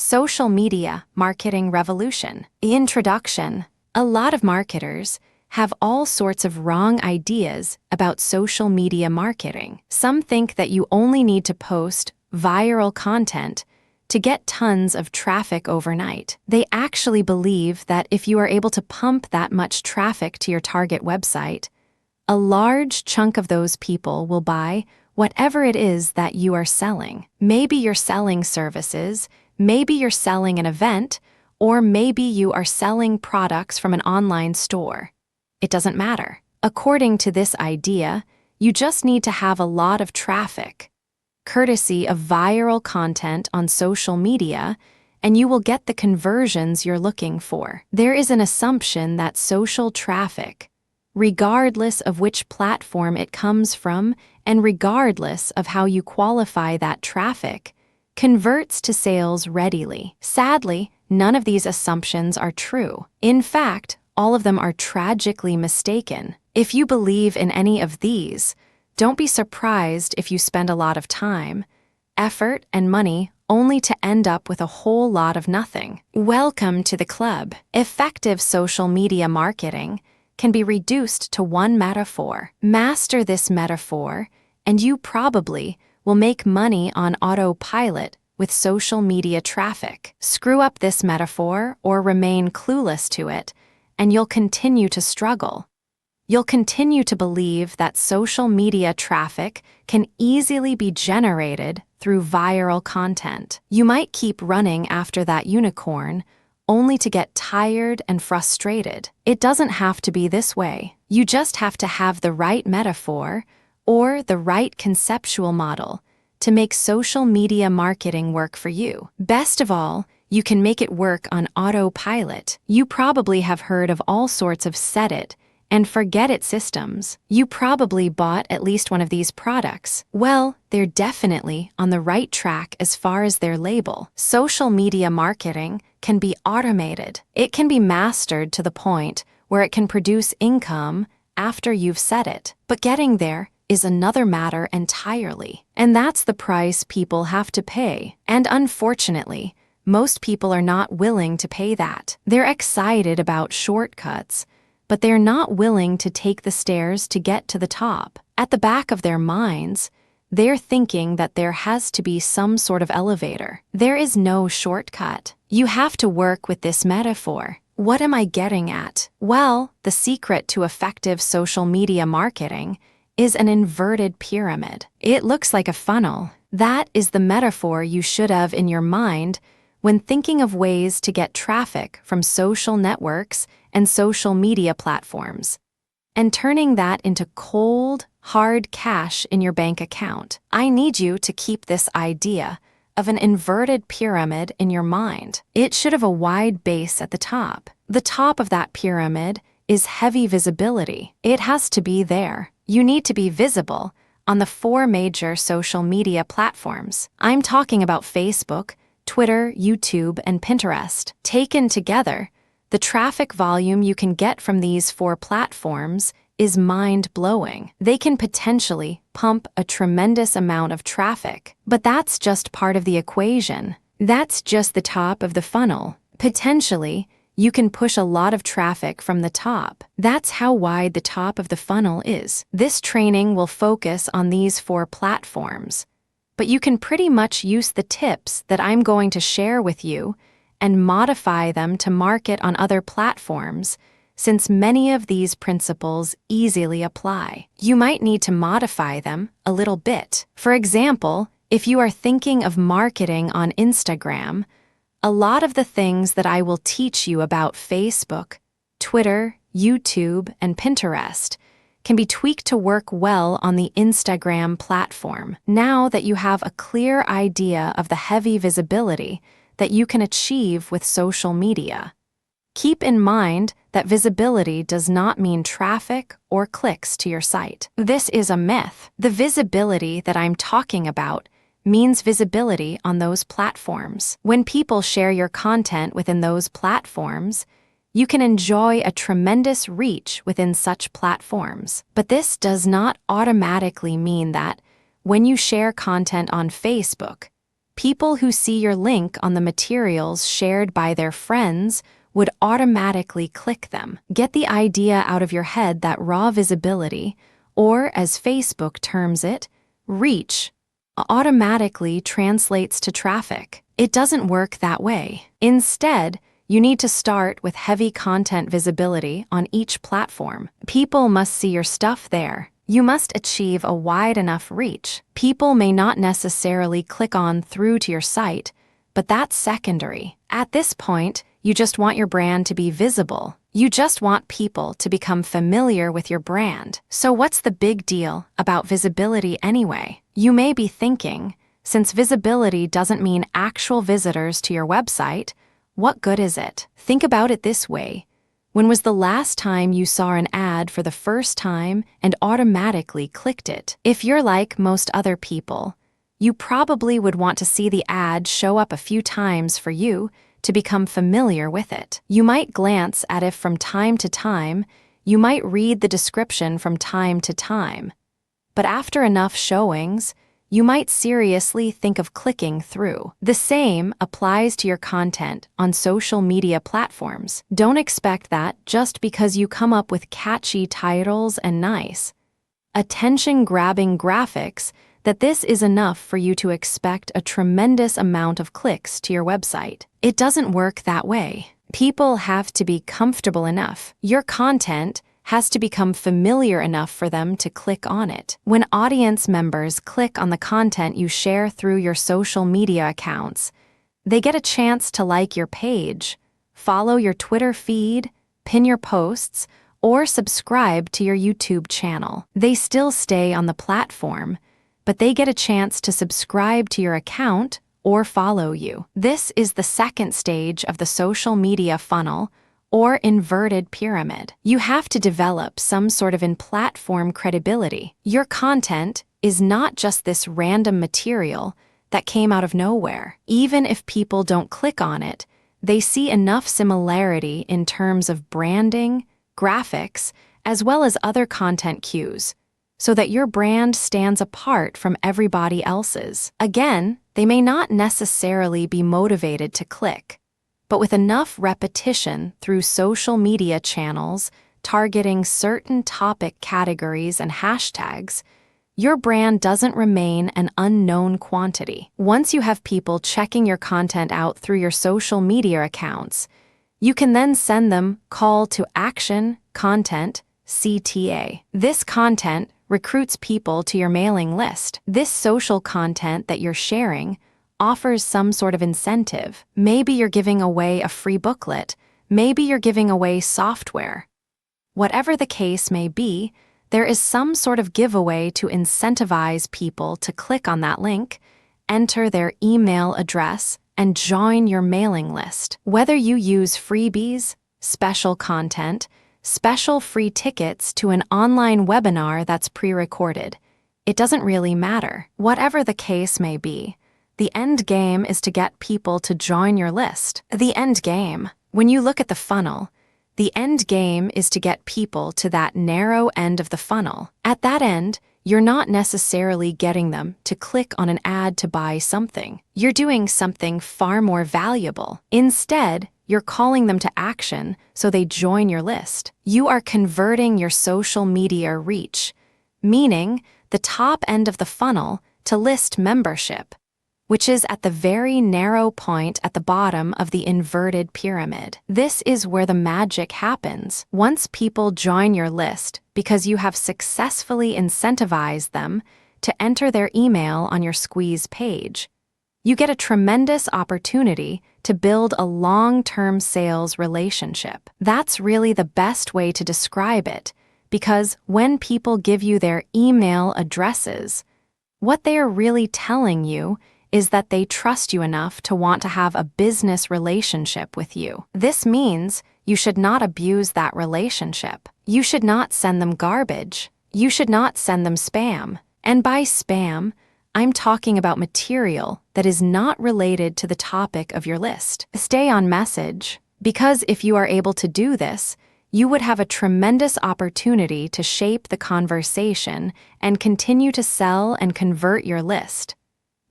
Social media marketing revolution. Introduction. A lot of marketers have all sorts of wrong ideas about social media marketing. Some think that you only need to post viral content to get tons of traffic overnight. They actually believe that if you are able to pump that much traffic to your target website, a large chunk of those people will buy whatever it is that you are selling. Maybe you're selling services, maybe you're selling an event, or maybe you are selling products from an online store. It doesn't matter. According to this idea, you just need to have a lot of traffic, courtesy of viral content on social media, and you will get the conversions you're looking for. There is an assumption that social traffic, regardless of which platform it comes from and regardless of how you qualify that traffic, converts to sales readily. Sadly, none of these assumptions are true. In fact, all of them are tragically mistaken. If you believe in any of these, don't be surprised if you spend a lot of time, effort, and money only to end up with a whole lot of nothing. Welcome to the club. Effective social media marketing can be reduced to one metaphor. Master this metaphor, and you probably will make money on autopilot with social media traffic. Screw up this metaphor or remain clueless to it, and you'll continue to struggle. You'll continue to believe that social media traffic can easily be generated through viral content. You might keep running after that unicorn, only to get tired and frustrated. It doesn't have to be this way. You just have to have the right metaphor or the right conceptual model to make social media marketing work for you. Best of all, you can make it work on autopilot. You probably have heard of all sorts of set it and forget it systems. You probably bought at least one of these products. Well, they're definitely on the right track as far as their label. Social media marketing can be automated. It can be mastered to the point where it can produce income after you've set it. But getting there is another matter entirely. And that's the price people have to pay. And unfortunately, most people are not willing to pay that. They're excited about shortcuts, but they're not willing to take the stairs to get to the top. At the back of their minds, they're thinking that there has to be some sort of elevator. There is no shortcut. You have to work with this metaphor. What am I getting at? Well, the secret to effective social media marketing is an inverted pyramid. It looks like a funnel. That is the metaphor you should have in your mind when thinking of ways to get traffic from social networks and social media platforms, and turning that into cold, hard cash in your bank account. I need you to keep this idea of an inverted pyramid in your mind. It should have a wide base at the top. The top of that pyramid is heavy visibility. It has to be there. You need to be visible on the 4 major social media platforms. I'm talking about Facebook, Twitter, YouTube, and Pinterest. Taken together, the traffic volume you can get from these 4 platforms is mind-blowing. They can potentially pump a tremendous amount of traffic. But that's just part of the equation. That's just the top of the funnel. Potentially, you can push a lot of traffic from the top. That's how wide the top of the funnel is. This training will focus on these 4 platforms, but you can pretty much use the tips that I'm going to share with you and modify them to market on other platforms, since many of these principles easily apply. You might need to modify them a little bit. For example, if you are thinking of marketing on Instagram, a lot of the things that I will teach you about Facebook, Twitter, YouTube, and Pinterest can be tweaked to work well on the Instagram platform. Now that you have a clear idea of the heavy visibility that you can achieve with social media, keep in mind that visibility does not mean traffic or clicks to your site. This is a myth. The visibility that I'm talking about means visibility on those platforms. When people share your content within those platforms, you can enjoy a tremendous reach within such platforms. But this does not automatically mean that when you share content on Facebook, People who see your link on the materials shared by their friends would automatically click them. Get the idea out of your head that raw visibility, or as Facebook terms it, reach, automatically translates to traffic. It doesn't work that way. Instead, you need to start with heavy content visibility on each platform. People must see your stuff there. You must achieve a wide enough reach. People may not necessarily click on through to your site, but that's secondary. At this point, you just want your brand to be visible. You just want people to become familiar with your brand. So what's the big deal about visibility anyway? You may be thinking, since visibility doesn't mean actual visitors to your website, what good is it? Think about it this way. When was the last time you saw an ad for the first time and automatically clicked it? If you're like most other people, you probably would want to see the ad show up a few times for you to become familiar with it. You might glance at it from time to time, you might read the description from time to time. But after enough showings, you might seriously think of clicking through. The same applies to your content on social media platforms. Don't expect that just because you come up with catchy titles and nice, attention-grabbing graphics that this is enough for you to expect a tremendous amount of clicks to your website. It doesn't work that way. People have to be comfortable enough. Your content has to become familiar enough for them to click on it. When audience members click on the content you share through your social media accounts, they get a chance to like your page, follow your Twitter feed, pin your posts, or subscribe to your YouTube channel. They still stay on the platform, but they get a chance to subscribe to your account or follow you. This is the second stage of the social media funnel, or inverted pyramid. You have to develop some sort of in-platform credibility. Your content is not just this random material that came out of nowhere. Even if people don't click on it, they see enough similarity in terms of branding, graphics, as well as other content cues, so that your brand stands apart from everybody else's. Again, they may not necessarily be motivated to click, but with enough repetition through social media channels targeting certain topic categories and hashtags, your brand doesn't remain an unknown quantity. Once you have people checking your content out through your social media accounts, you can then send them call to action content, CTA. This content recruits people to your mailing list. This social content that you're sharing offers some sort of incentive. Maybe you're giving away a free booklet. Maybe you're giving away software. Whatever the case may be, there is some sort of giveaway to incentivize people to click on that link, enter their email address, and join your mailing list. Whether you use freebies, special content, special free tickets to an online webinar that's pre-recorded, it doesn't really matter. Whatever the case may be, the end game is to get people to join your list. The end game, when you look at the funnel, the end game is to get people to that narrow end of the funnel. At that end, you're not necessarily getting them to click on an ad to buy something. You're doing something far more valuable. Instead, you're calling them to action so they join your list. You are converting your social media reach, meaning the top end of the funnel, to list membership, which is at the very narrow point at the bottom of the inverted pyramid. This is where the magic happens. Once people join your list because you have successfully incentivized them to enter their email on your squeeze page, you get a tremendous opportunity to build a long-term sales relationship. That's really the best way to describe it, because when people give you their email addresses, what they are really telling you is that they trust you enough to want to have a business relationship with you. This means you should not abuse that relationship. You should not send them garbage. You should not send them spam. And by spam, I'm talking about material that is not related to the topic of your list. Stay on message, because if you are able to do this, you would have a tremendous opportunity to shape the conversation and continue to sell and convert your list.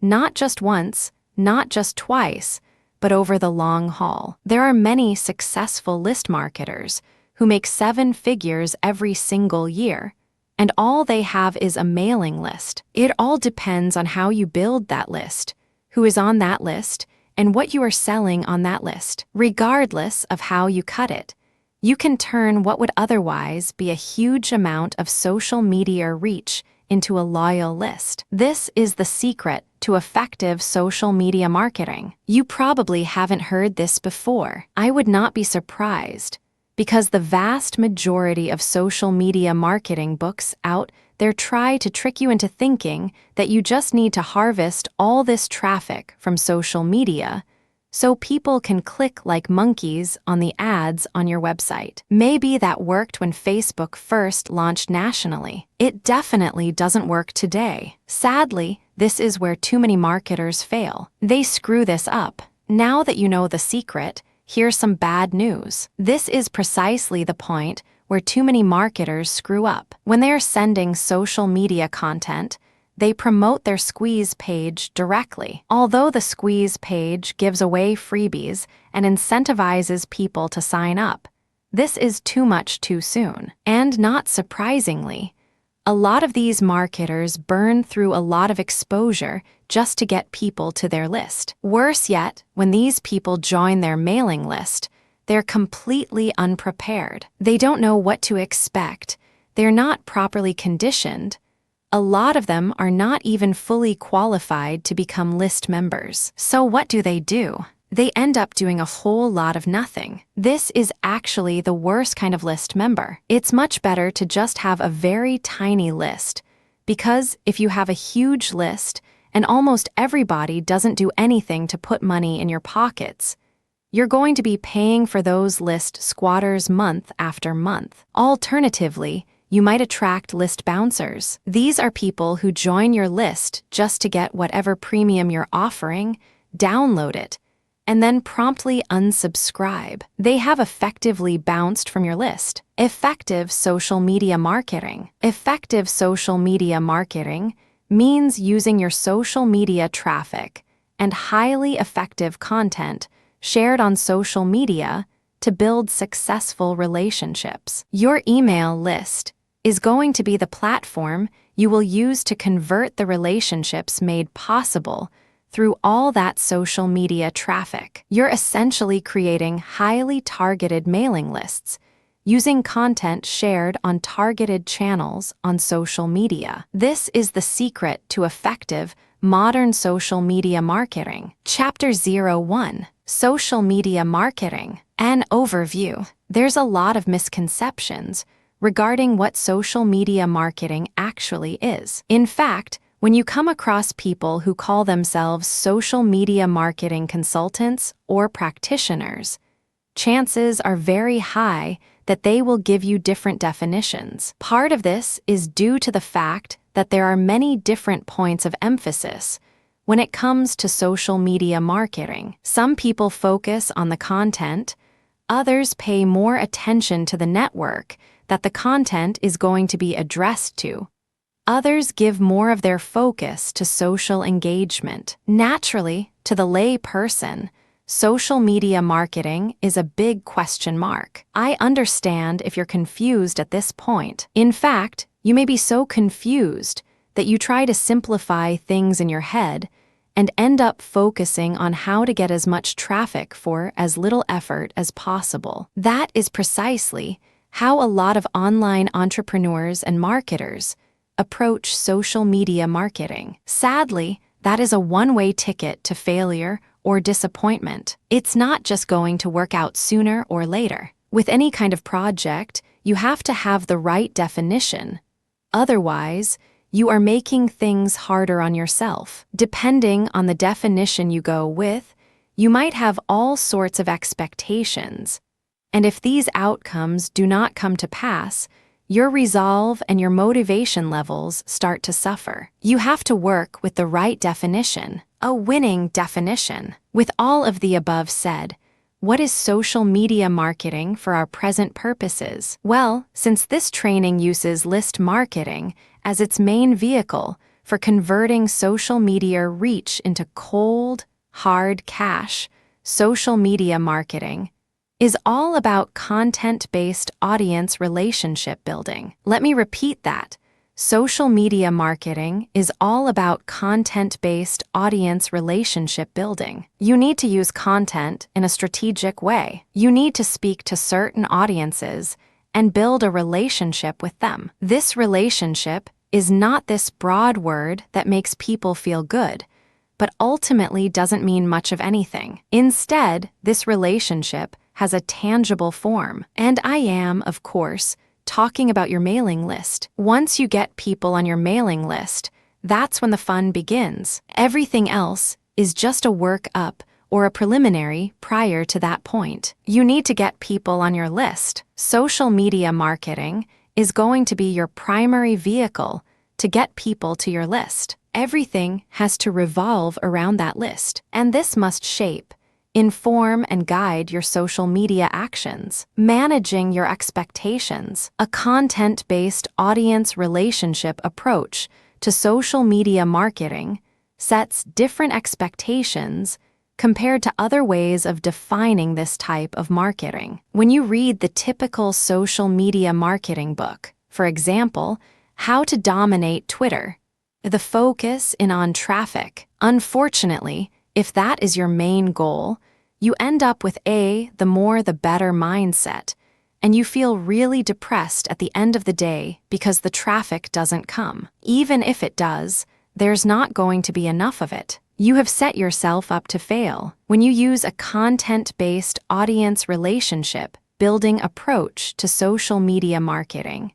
Not just once, not just twice, but over the long haul. There are many successful list marketers who make 7 figures every single year, and all they have is a mailing list. It all depends on how you build that list, who is on that list, and what you are selling on that list. Regardless of how you cut it, you can turn what would otherwise be a huge amount of social media reach into a loyal list. This is the secret to effective social media marketing. You probably haven't heard this before. I would not be surprised, because the vast majority of social media marketing books out there try to trick you into thinking that you just need to harvest all this traffic from social media so people can click like monkeys on the ads on your website. Maybe that worked when Facebook first launched nationally. It definitely doesn't work today. Sadly, this is where too many marketers fail. They screw this up. Now that you know the secret, here's some bad news. This is precisely the point where too many marketers screw up. When they are sending social media content, they promote their squeeze page directly. Although the squeeze page gives away freebies and incentivizes people to sign up, this is too much too soon. And not surprisingly, a lot of these marketers burn through a lot of exposure just to get people to their list. Worse yet, when these people join their mailing list, they're completely unprepared. They don't know what to expect. They're not properly conditioned. A lot of them are not even fully qualified to become list members. So what do? They end up doing a whole lot of nothing. This is actually the worst kind of list member. It's much better to just have a very tiny list, because if you have a huge list and almost everybody doesn't do anything to put money in your pockets, you're going to be paying for those list squatters month after month. Alternatively, you might attract list bouncers. These are people who join your list just to get whatever premium you're offering, download it, and then promptly unsubscribe. They have effectively bounced from your list. Effective social media marketing. Effective social media marketing means using your social media traffic and highly effective content shared on social media to build successful relationships. Your email list is going to be the platform you will use to convert the relationships made possible through all that social media traffic. You're essentially creating highly targeted mailing lists using content shared on targeted channels on social media. This is the secret to effective, modern social media marketing. Chapter 01: Social Media Marketing. An overview. There's a lot of misconceptions regarding what social media marketing actually is. In fact, when you come across people who call themselves social media marketing consultants or practitioners, chances are very high that they will give you different definitions. Part of this is due to the fact that there are many different points of emphasis when it comes to social media marketing. Some people focus on the content, others pay more attention to the network that the content is going to be addressed to. Others give more of their focus to social engagement. Naturally, to the lay person, social media marketing is a big question mark. I understand if you're confused at this point. In fact, you may be so confused that you try to simplify things in your head and end up focusing on how to get as much traffic for as little effort as possible. That is precisely how a lot of online entrepreneurs and marketers approach social media marketing. Sadly, that is a one-way ticket to failure or disappointment. It's not just going to work out sooner or later. With any kind of project, you have to have the right definition. Otherwise, you are making things harder on yourself. Depending on the definition you go with, you might have all sorts of expectations. And if these outcomes do not come to pass, your resolve and your motivation levels start to suffer. You have to work with the right definition, a winning definition. With all of the above said, what is social media marketing for our present purposes? Well, since this training uses list marketing as its main vehicle for converting social media reach into cold, hard cash, social media marketing is all about content-based audience relationship building. Let me repeat that. Social media marketing is all about content-based audience relationship building. You need to use content in a strategic way. You need to speak to certain audiences and build a relationship with them. This relationship is not this broad word that makes people feel good, but ultimately doesn't mean much of anything. Instead, this relationship has a tangible form. And I am, of course, talking about your mailing list. Once you get people on your mailing list, that's when the fun begins. Everything else is just a work-up or a preliminary prior to that point. You need to get people on your list. Social media marketing is going to be your primary vehicle to get people to your list. Everything has to revolve around that list, and this must shape, inform, and guide your social media actions. Managing your expectations. A content-based audience relationship approach to social media marketing sets different expectations compared to other ways of defining this type of marketing. When you read the typical social media marketing book, for example, How to Dominate Twitter, the focus is on traffic. Unfortunately, if that is your main goal, you end up with the more the better mindset, and you feel really depressed at the end of the day because the traffic doesn't come. Even if it does, there's not going to be enough of it. You have set yourself up to fail. When you use a content-based audience relationship building approach to social media marketing,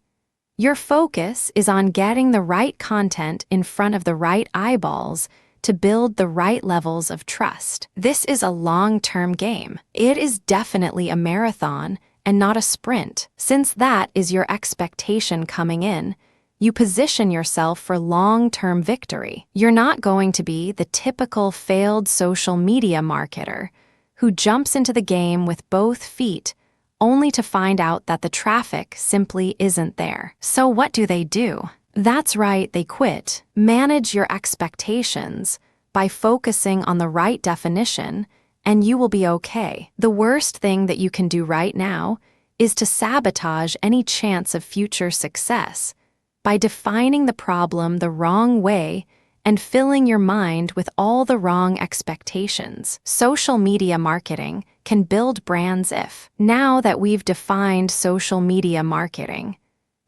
your focus is on getting the right content in front of the right eyeballs to build the right levels of trust. This is a long-term game. It is definitely a marathon and not a sprint. Since that is your expectation coming in, you position yourself for long-term victory. You're not going to be the typical failed social media marketer who jumps into the game with both feet only to find out that the traffic simply isn't there. So what do? That's right, they quit. Manage your expectations by focusing on the right definition, and you will be okay. The worst thing that you can do right now is to sabotage any chance of future success by defining the problem the wrong way and filling your mind with all the wrong expectations. Social media marketing can build brands now that we've defined social media marketing,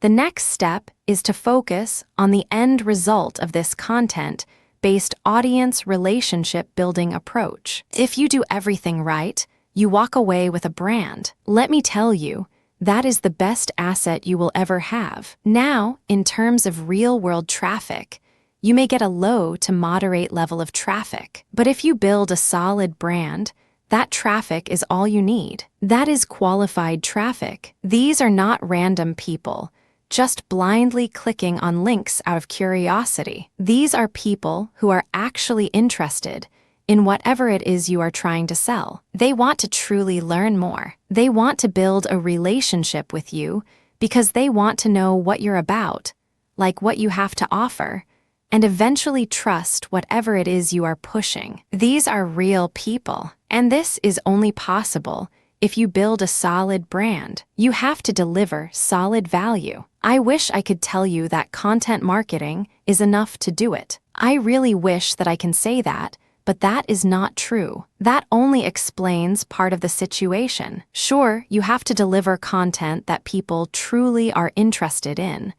the next step is to focus on the end result of this content-based audience relationship building approach. If you do everything right, you walk away with a brand. Let me tell you, that is the best asset you will ever have. Now, in terms of real-world traffic, you may get a low to moderate level of traffic. But if you build a solid brand, that traffic is all you need. That is qualified traffic. These are not random people just blindly clicking on links out of curiosity. These are people who are actually interested in whatever it is you are trying to sell. They want to truly learn more. They want to build a relationship with you because they want to know what you're about, like what you have to offer, and eventually trust whatever it is you are pushing. These are real people, and this is only possible if you build a solid brand. You have to deliver solid value. I wish I could tell you that content marketing is enough to do it. I really wish that I can say that, but that is not true. That only explains part of the situation. Sure, you have to deliver content that people truly are interested in,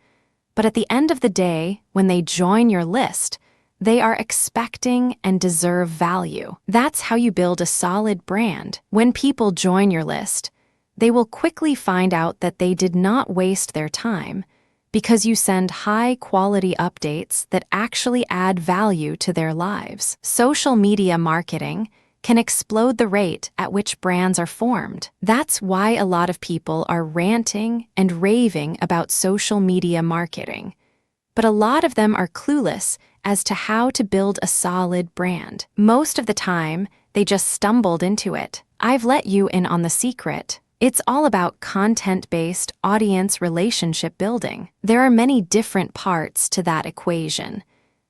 but at the end of the day, when they join your list, they are expecting and deserve value. That's how you build a solid brand. When people join your list, they will quickly find out that they did not waste their time because you send high-quality updates that actually add value to their lives. Social media marketing can explode the rate at which brands are formed. That's why a lot of people are ranting and raving about social media marketing. But a lot of them are clueless as to how to build a solid brand. Most of the time, they just stumbled into it. I've let you in on the secret. It's all about content-based audience relationship building. There are many different parts to that equation,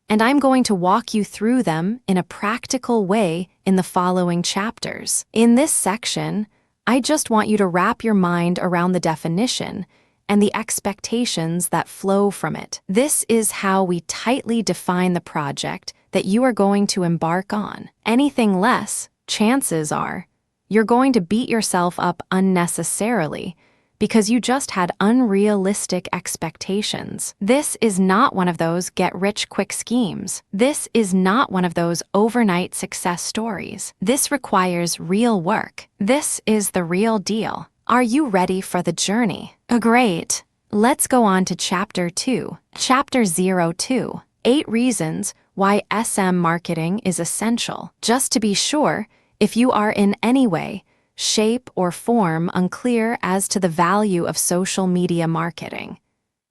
and I'm going to walk you through them in a practical way in the following chapters. In this section, I just want you to wrap your mind around the definition and the expectations that flow from it. This is how we tightly define the project that you are going to embark on. Anything less, chances are, you're going to beat yourself up unnecessarily because you just had unrealistic expectations. This is not one of those get-rich-quick schemes. This is not one of those overnight success stories. This requires real work. This is the real deal. Are you ready for the journey? Great. Let's go on to Chapter 2. Chapter 02. 8 Reasons Why SM Marketing is Essential. Just to be sure, if you are in any way, shape, or form unclear as to the value of social media marketing,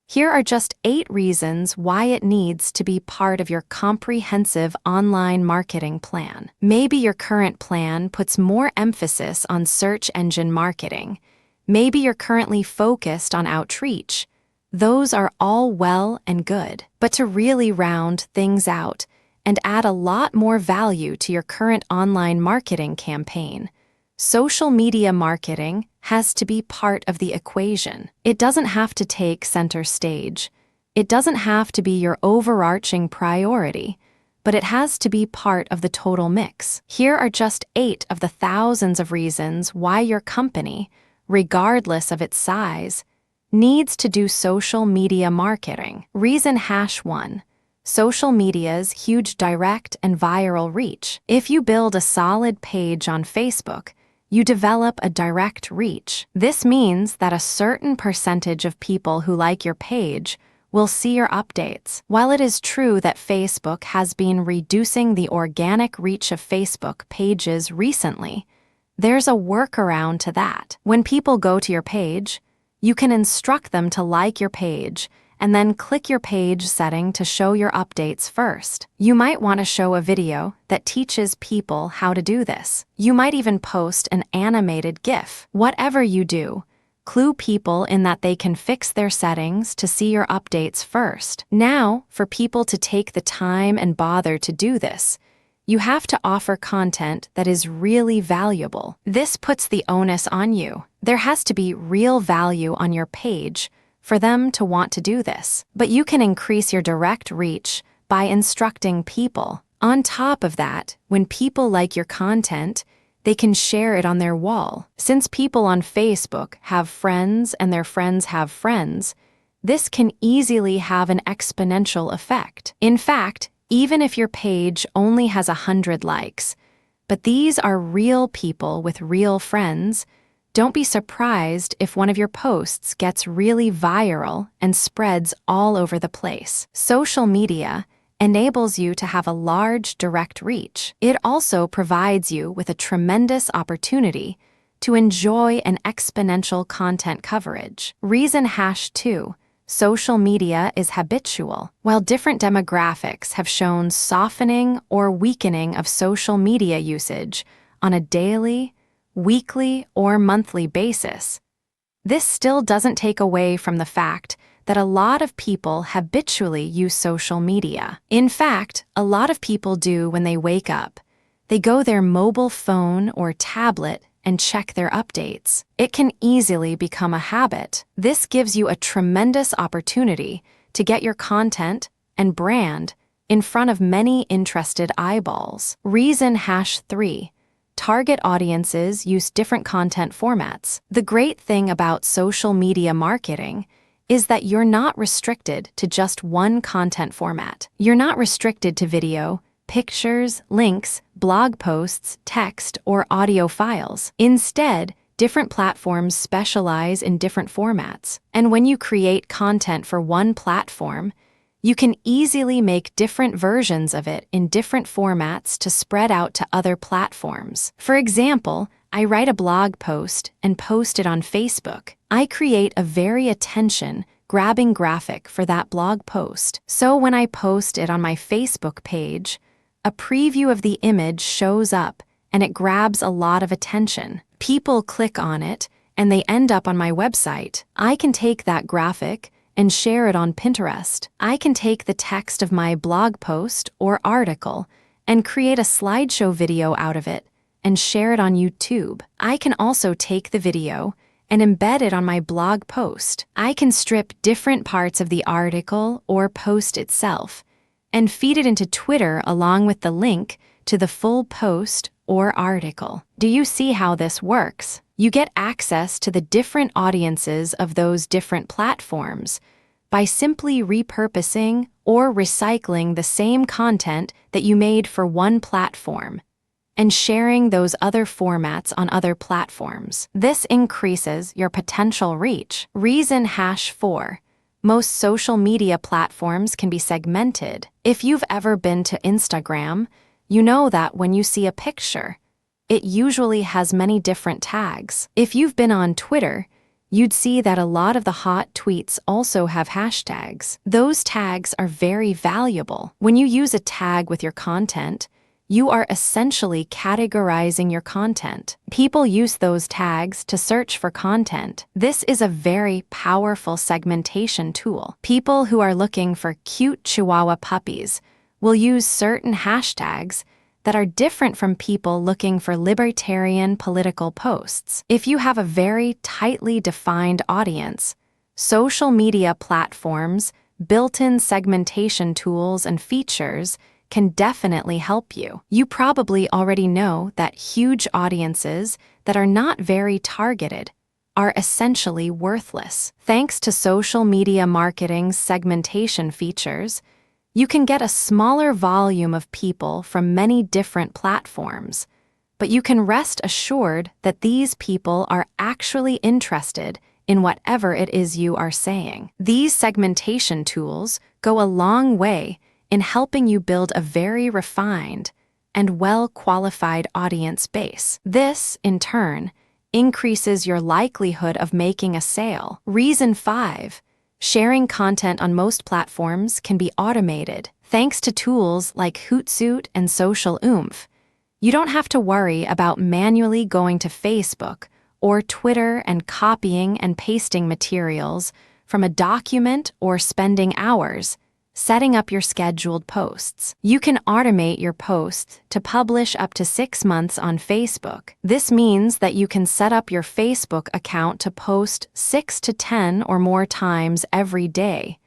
here are just 8 reasons why it needs to be part of your comprehensive online marketing plan. Maybe your current plan puts more emphasis on search engine marketing. Maybe you're currently focused on outreach. Those are all well and good. But to really round things out and add a lot more value to your current online marketing campaign, social media marketing has to be part of the equation. It doesn't have to take center stage. It doesn't have to be your overarching priority, but it has to be part of the total mix. Here are just 8 of the thousands of reasons why your company, regardless of its size, needs to do social media marketing. Reason #1. Social media's huge direct and viral reach. If you build a solid page on Facebook, you develop a direct reach. This means that a certain percentage of people who like your page will see your updates. While it is true that Facebook has been reducing the organic reach of Facebook pages recently, there's a workaround to that. When people go to your page, you can instruct them to like your page and then click your page setting to show your updates first. You might want to show a video that teaches people how to do this. You might even post an animated GIF. Whatever you do, clue people in that they can fix their settings to see your updates first. Now, for people to take the time and bother to do this, you have to offer content that is really valuable. This puts the onus on you. There has to be real value on your page for them to want to do this. But you can increase your direct reach by instructing people. On top of that, when people like your content, they can share it on their wall. Since people on Facebook have friends and their friends have friends, this can easily have an exponential effect. In fact, even if your page only has 100 likes, but these are real people with real friends, don't be surprised if one of your posts gets really viral and spreads all over the place. Social media enables you to have a large direct reach. It also provides you with a tremendous opportunity to enjoy an exponential content coverage. Reason #2. Social media is habitual. While different demographics have shown softening or weakening of social media usage on a daily, weekly, or monthly basis, this still doesn't take away from the fact that a lot of people habitually use social media. In fact, a lot of people do when they wake up. They go their mobile phone or tablet and check their updates. It can easily become a habit. This gives you a tremendous opportunity to get your content and brand in front of many interested eyeballs. Reason #3. Target audiences use different content formats. The great thing about social media marketing is that you're not restricted to just one content format. You're not restricted to video, pictures, links, blog posts, text, or audio files. Instead, different platforms specialize in different formats. And when you create content for one platform, you can easily make different versions of it in different formats to spread out to other platforms. For example, I write a blog post and post it on Facebook. I create a very attention-grabbing graphic for that blog post. So when I post it on my Facebook page, a preview of the image shows up and it grabs a lot of attention. People click on it and they end up on my website. I can take that graphic and share it on Pinterest. I can take the text of my blog post or article and create a slideshow video out of it and share it on YouTube. I can also take the video and embed it on my blog post. I can strip different parts of the article or post itself and feed it into Twitter along with the link to the full post or article. Do you see how this works? You get access to the different audiences of those different platforms by simply repurposing or recycling the same content that you made for one platform and sharing those other formats on other platforms. This increases your potential reach. Reason #4. Most social media platforms can be segmented. If you've ever been to Instagram, you know that when you see a picture, it usually has many different tags. If you've been on Twitter, you'd see that a lot of the hot tweets also have hashtags. Those tags are very valuable. When you use a tag with your content, you are essentially categorizing your content. People use those tags to search for content. This is a very powerful segmentation tool. People who are looking for cute Chihuahua puppies will use certain hashtags that are different from people looking for libertarian political posts. If you have a very tightly defined audience, social media platforms, built-in segmentation tools, and features can definitely help you. You probably already know that huge audiences that are not very targeted are essentially worthless. Thanks to social media marketing's segmentation features, you can get a smaller volume of people from many different platforms, but you can rest assured that these people are actually interested in whatever it is you are saying. These segmentation tools go a long way in helping you build a very refined and well-qualified audience base. This, in turn, increases your likelihood of making a sale. Reason 5. Sharing content on most platforms can be automated. Thanks to tools like Hootsuite and Social Oomph, you don't have to worry about manually going to Facebook or Twitter and copying and pasting materials from a document or spending hours setting up your scheduled posts. You can automate your posts to publish up to 6 months on Facebook. This means that you can set up your Facebook account to post 6 to 10 or more times every day,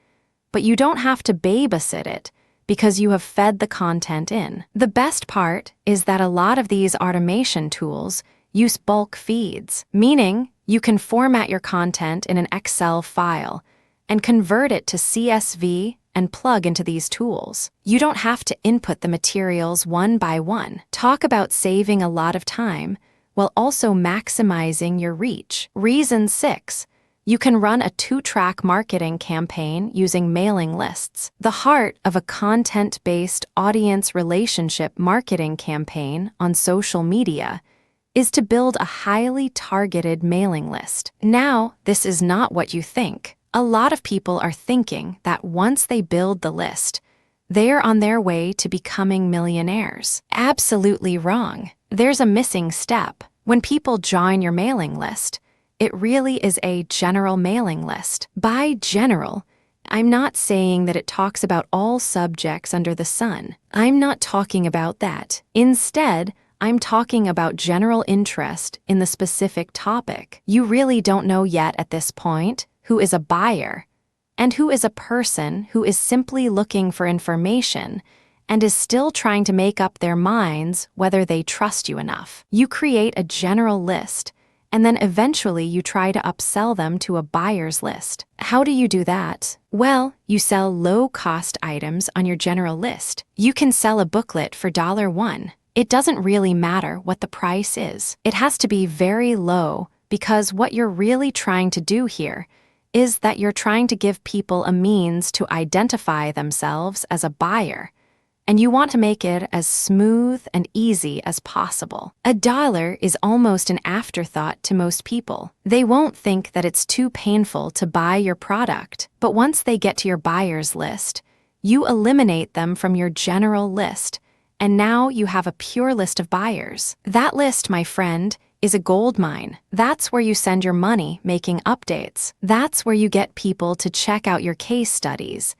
but you don't have to babysit it because you have fed the content in. The best part is that a lot of these automation tools use bulk feeds, meaning you can format your content in an Excel file and convert it to CSV and plug into these tools. You don't have to input the materials one by one. Talk about saving a lot of time while also maximizing your reach. Reason 6. You can run a 2-track marketing campaign using mailing lists. The heart of a content-based audience relationship marketing campaign on social media is to build a highly targeted mailing list. Now, this is not what you think. A lot of people are thinking that once they build the list, they're on their way to becoming millionaires. Absolutely wrong. There's a missing step. When people join your mailing list, it really is a general mailing list. By general, I'm not saying that it talks about all subjects under the sun. I'm not talking about that. Instead, I'm talking about general interest in the specific topic. You really don't know yet at this point who is a buyer and who is a person who is simply looking for information and is still trying to make up their minds whether they trust you enough. You create a general list, and then eventually you try to upsell them to a buyer's list. How do you do that? Well, you sell low-cost items on your general list. You can sell a booklet for $1. It doesn't really matter what the price is. It has to be very low because what you're really trying to do here is that you're trying to give people a means to identify themselves as a buyer, and you want to make it as smooth and easy as possible. $1 is almost an afterthought to most people. They won't think that it's too painful to buy your product, but once they get to your buyer's list, you eliminate them from your general list, and now you have a pure list of buyers. That list, my friend, is a gold mine. That's where you send your money making updates. That's where you get people to check out your case studies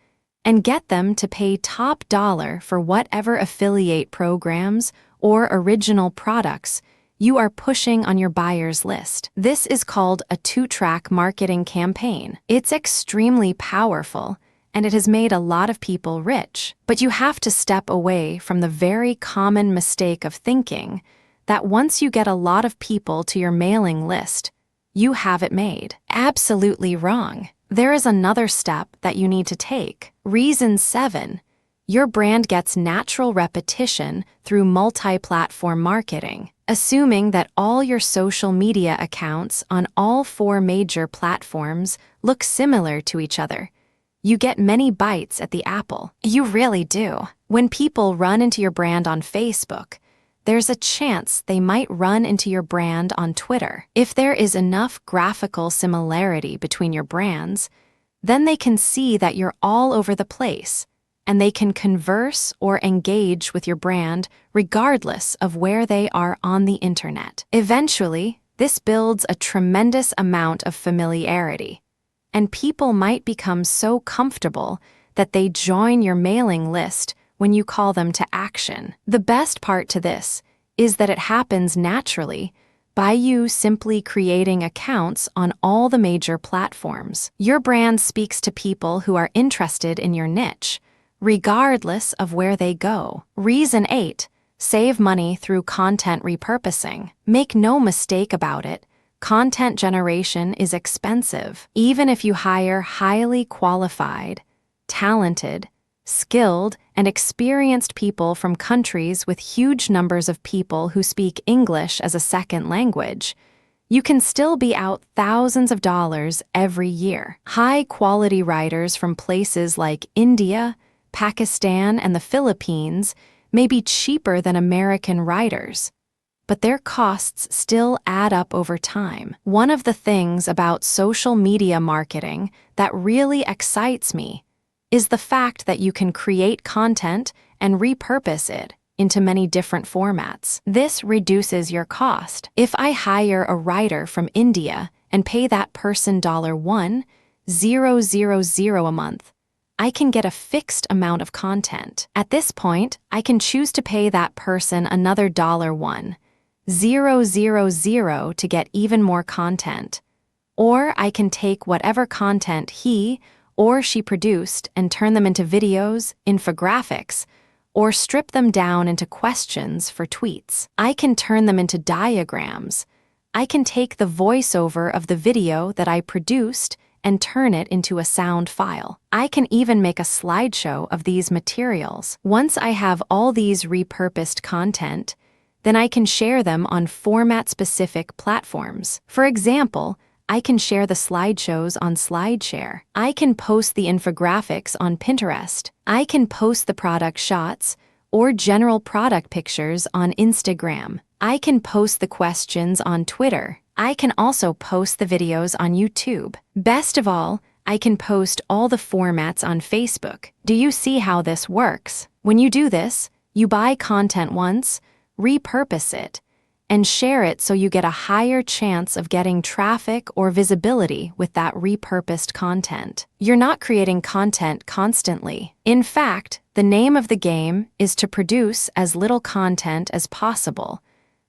and get them to pay top dollar for whatever affiliate programs or original products you are pushing on your buyer's list. This is called a two-track marketing campaign. It's extremely powerful, and it has made a lot of people rich. But you have to step away from the very common mistake of thinking that once you get a lot of people to your mailing list, you have it made. Absolutely wrong. There is another step that you need to take. Reason 7. Your brand gets natural repetition through multi-platform marketing. Assuming that all your social media accounts on all 4 major platforms look similar to each other, you get many bites at the apple. You really do. When people run into your brand on Facebook, there's a chance they might run into your brand on Twitter. If there is enough graphical similarity between your brands, then they can see that you're all over the place, and they can converse or engage with your brand regardless of where they are on the internet. Eventually, this builds a tremendous amount of familiarity, and people might become so comfortable that they join your mailing list when you call them to action. The best part to this is that it happens naturally by you simply creating accounts on all the major platforms. Your brand speaks to people who are interested in your niche, regardless of where they go. Reason 8. Save money through content repurposing. Make no mistake about it, content generation is expensive. Even if you hire highly qualified, talented, skilled, and experienced people from countries with huge numbers of people who speak English as a second language, you can still be out thousands of dollars every year. High-quality writers from places like India, Pakistan, and the Philippines may be cheaper than American writers, but their costs still add up over time. One of the things about social media marketing that really excites me is the fact that you can create content and repurpose it into many different formats. This reduces your cost. If I hire a writer from India and pay that person $1,000 a month, I can get a fixed amount of content. At this point, I can choose to pay that person another $1,000 to get even more content. Or I can take whatever content he or she produced and turn them into videos, infographics, or strip them down into questions for tweets. I can turn them into diagrams. I can take the voiceover of the video that I produced and turn it into a sound file. I can even make a slideshow of these materials. Once I have all these repurposed content, then I can share them on format-specific platforms. For example, I can share the slideshows on SlideShare. I can post the infographics on Pinterest. I can post the product shots or general product pictures on Instagram. I can post the questions on Twitter. I can also post the videos on YouTube. Best of all, I can post all the formats on Facebook. Do you see how this works? When you do this, you buy content once, repurpose it, and share it so you get a higher chance of getting traffic or visibility with that repurposed content. You're not creating content constantly. In fact, the name of the game is to produce as little content as possible,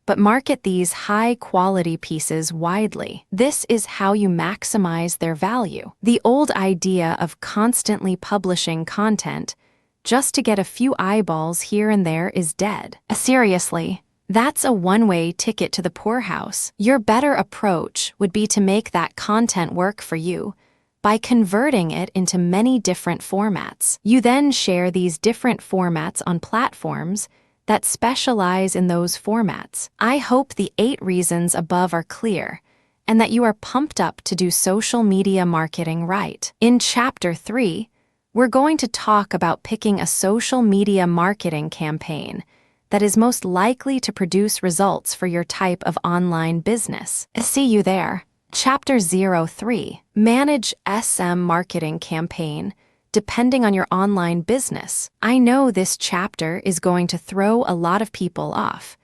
but market these high-quality pieces widely. This is how you maximize their value. The old idea of constantly publishing content just to get a few eyeballs here and there is dead. Seriously, that's a one-way ticket to the poorhouse. Your better approach would be to make that content work for you by converting it into many different formats. You then share these different formats on platforms that specialize in those formats. I hope the 8 reasons above are clear and that you are pumped up to do social media marketing right. In Chapter 3, we're going to talk about picking a social media marketing campaign that is most likely to produce results for your type of online business. See you there. Chapter 03. Manage SM marketing campaign depending on your online business. I know this chapter is going to throw a lot of people off,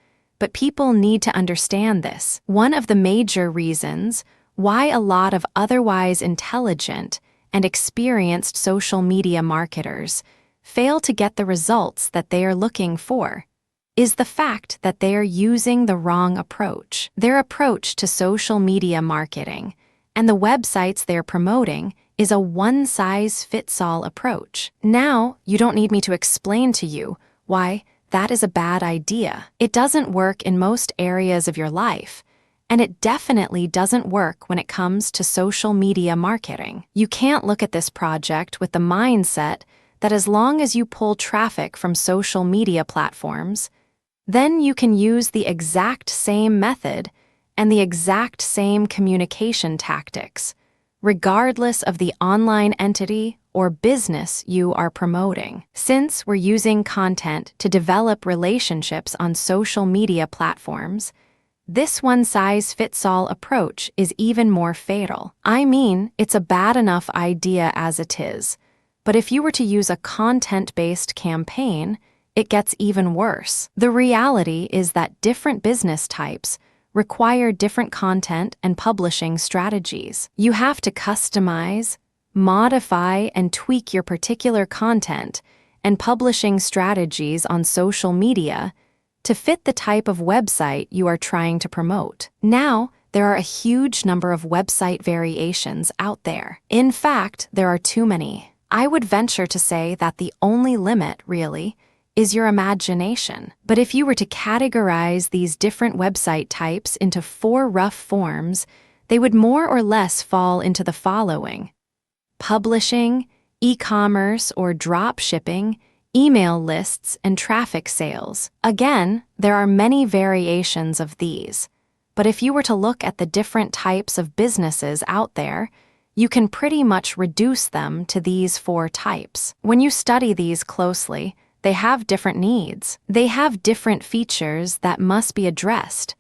but people need to understand this. One of the major reasons why a lot of otherwise intelligent and experienced social media marketers fail to get the results that they are looking for is the fact that they are using the wrong approach. Their approach to social media marketing and the websites they're promoting is a one-size-fits-all approach. Now, you don't need me to explain to you why that is a bad idea. It doesn't work in most areas of your life, and it definitely doesn't work when it comes to social media marketing. You can't look at this project with the mindset that as long as you pull traffic from social media platforms, then you can use the exact same method and the exact same communication tactics, regardless of the online entity or business you are promoting. Since we're using content to develop relationships on social media platforms, this one-size-fits-all approach is even more fatal. I mean, it's a bad enough idea as it is, but if you were to use a content-based campaign, it gets even worse. The reality is that different business types require different content and publishing strategies. You have to customize, modify, and tweak your particular content and publishing strategies on social media to fit the type of website you are trying to promote. Now, there are a huge number of website variations out there. In fact, there are too many. I would venture to say that the only limit, really, is your imagination. But if you were to categorize these different website types into 4 rough forms, they would more or less fall into the following: publishing, e-commerce or drop shipping, email lists, and traffic sales. Again, there are many variations of these, but if you were to look at the different types of businesses out there, you can pretty much reduce them to these 4 types. When you study these closely, they have different needs. They have different features that must be addressed.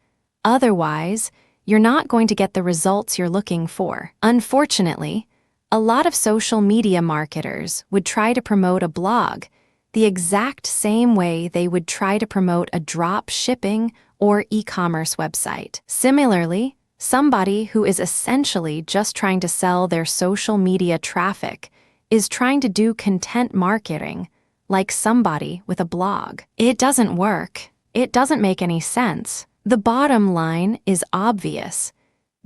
Otherwise, you're not going to get the results you're looking for. Unfortunately, a lot of social media marketers would try to promote a blog the exact same way they would try to promote a drop shipping or e-commerce website. Similarly, somebody who is essentially just trying to sell their social media traffic is trying to do content marketing like somebody with a blog. It doesn't work. It doesn't make any sense. The bottom line is obvious.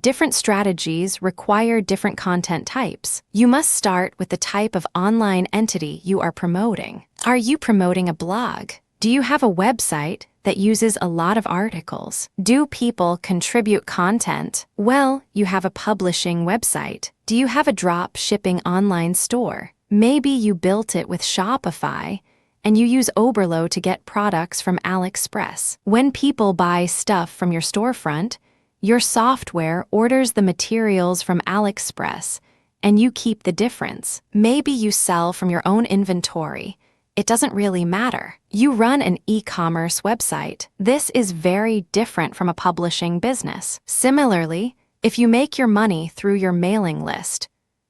Different strategies require different content types. You must start with the type of online entity you are promoting. Are you promoting a blog? Do you have a website that uses a lot of articles? Do people contribute content? Well, you have a publishing website. Do you have a drop shipping online store? Maybe you built it with Shopify and you use Oberlo to get products from AliExpress. When people buy stuff from your storefront, your software orders the materials from AliExpress and you keep the difference. Maybe you sell from your own inventory. It doesn't really matter. You run an e-commerce website. This is very different from a publishing business. Similarly, if you make your money through your mailing list,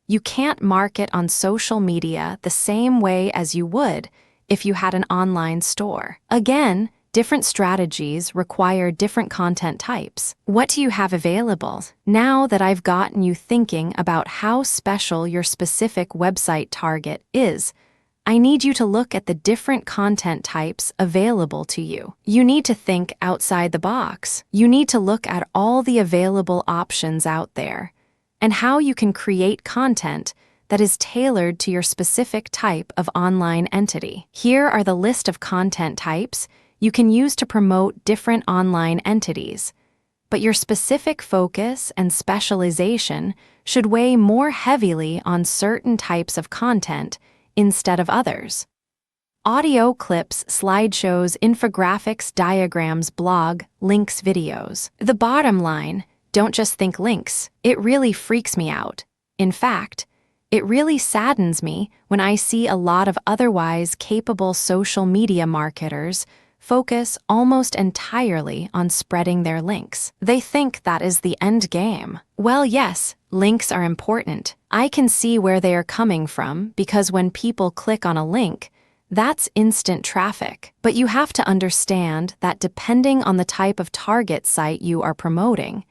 you can't market on social media the same way as you would if you had an online store. Again, different strategies require different content types. What do you have available? Now that I've gotten you thinking about how special your specific website target is, I need you to look at the different content types available to you. You need to think outside the box. You need to look at all the available options out there and how you can create content that is tailored to your specific type of online entity. Here are the list of content types you can use to promote different online entities, but your specific focus and specialization should weigh more heavily on certain types of content instead of others. Audio clips, slideshows, infographics, diagrams, blog, links, videos. The bottom line, don't just think links. It really freaks me out. In fact, it really saddens me when I see a lot of otherwise capable social media marketers focus almost entirely on spreading their links. They think that is the end game. Well, yes, links are important. I can see where they are coming from because when people click on a link, That's instant traffic. But you have to understand that depending on the type of target site you are promoting,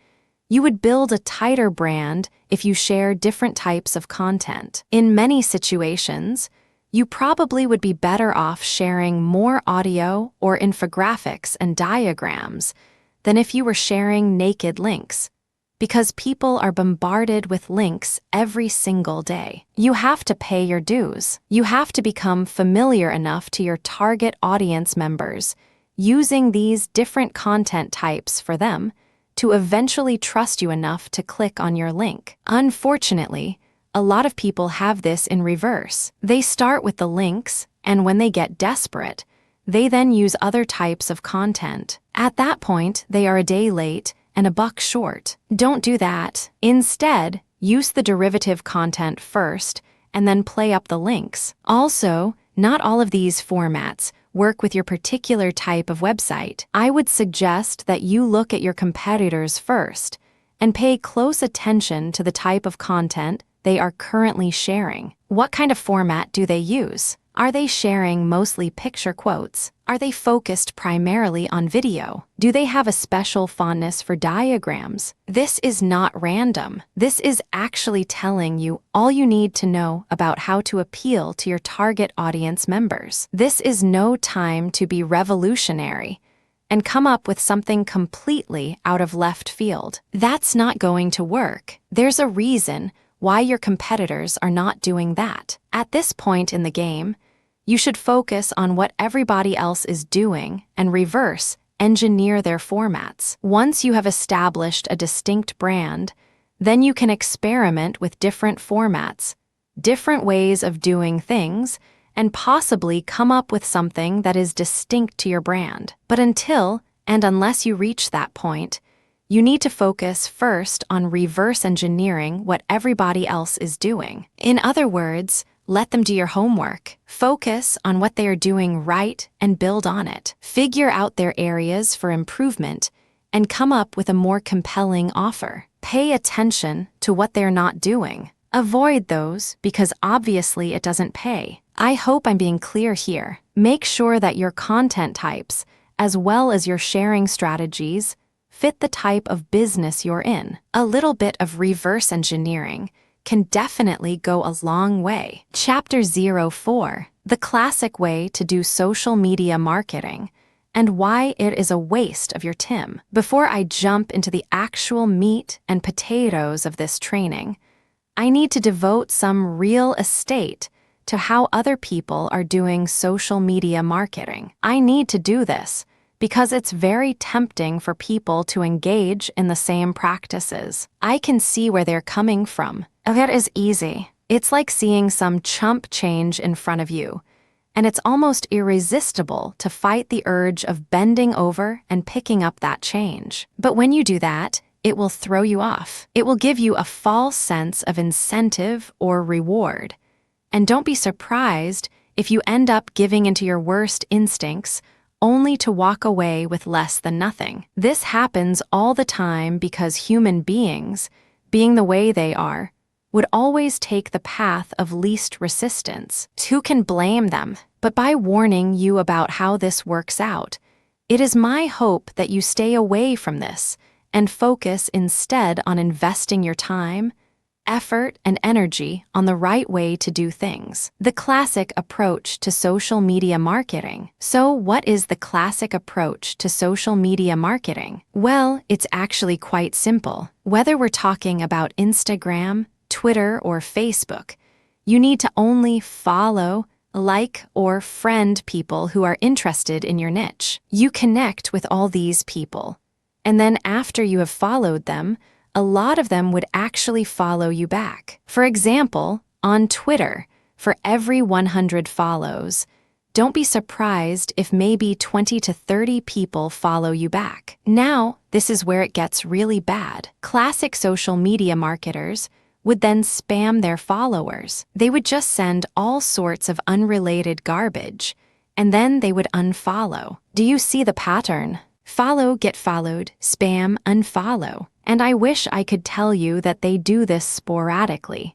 you would build a tighter brand if you share different types of content. In many situations, you probably would be better off sharing more audio or infographics and diagrams than if you were sharing naked links, because people are bombarded with links every single day. You have to pay your dues. You have to become familiar enough to your target audience members, using these different content types for them to eventually trust you enough to click on your link. Unfortunately, a lot of people have this in reverse. They start with the links, and when they get desperate, they then use other types of content. At that point, they are a day late and $1 short. Don't do that. Instead, use the derivative content first and then play up the links. Also, not all of these formats work with your particular type of website. I would suggest that you look at your competitors first and pay close attention to the type of content they are currently sharing. What kind of format do they use? Are they sharing mostly picture quotes? Are they focused primarily on video? Do they have a special fondness for diagrams? This is not random. This is actually telling you all you need to know about how to appeal to your target audience members. This is no time to be revolutionary and come up with something completely out of left field. That's not going to work. There's a reason why your competitors are not doing that. At this point in the game, you should focus on what everybody else is doing and reverse engineer their formats. Once you have established a distinct brand, then you can experiment with different formats, different ways of doing things, and possibly come up with something that is distinct to your brand. But until and unless you reach that point, you need to focus first on reverse engineering what everybody else is doing. In other words, let them do your homework. Focus on what they are doing right and build on it. Figure out their areas for improvement and come up with a more compelling offer. Pay attention to what they're not doing. Avoid those because obviously it doesn't pay. I hope I'm being clear here. Make sure that your content types, as well as your sharing strategies, fit the type of business you're in. A little bit of reverse engineering can definitely go a long way. Chapter 04, the classic way to do social media marketing and why it is a waste of your time. Before I jump into the actual meat and potatoes of this training, I need to devote some real estate to how other people are doing social media marketing. I need to do this because it's very tempting for people to engage in the same practices. I can see where they're coming from. It is easy. It's like seeing some chump change in front of you, and it's almost irresistible to fight the urge of bending over and picking up that change. But when you do that, it will throw you off. It will give you a false sense of incentive or reward. And don't be surprised if you end up giving into your worst instincts only to walk away with less than nothing. This happens all the time because human beings, being the way they are, would always take the path of least resistance. Who can blame them? But by warning you about how this works out, it is my hope that you stay away from this and focus instead on investing your time, effort, and energy on the right way to do things. The classic approach to social media marketing. So what is the classic approach to social media marketing? Well, it's actually quite simple. Whether we're talking about Instagram, Twitter, or Facebook, you need to only follow, like, or friend people who are interested in your niche. You connect with all these people, and then after you have followed them, a lot of them would actually follow you back. For example, on Twitter, for every 100 follows, don't be surprised if maybe 20 to 30 people follow you back. Now, this is where it gets really bad. Classic social media marketers would then spam their followers. They would just send all sorts of unrelated garbage, and then they would unfollow. Do you see the pattern? Follow, get followed, spam, unfollow. And I wish I could tell you that they do this sporadically.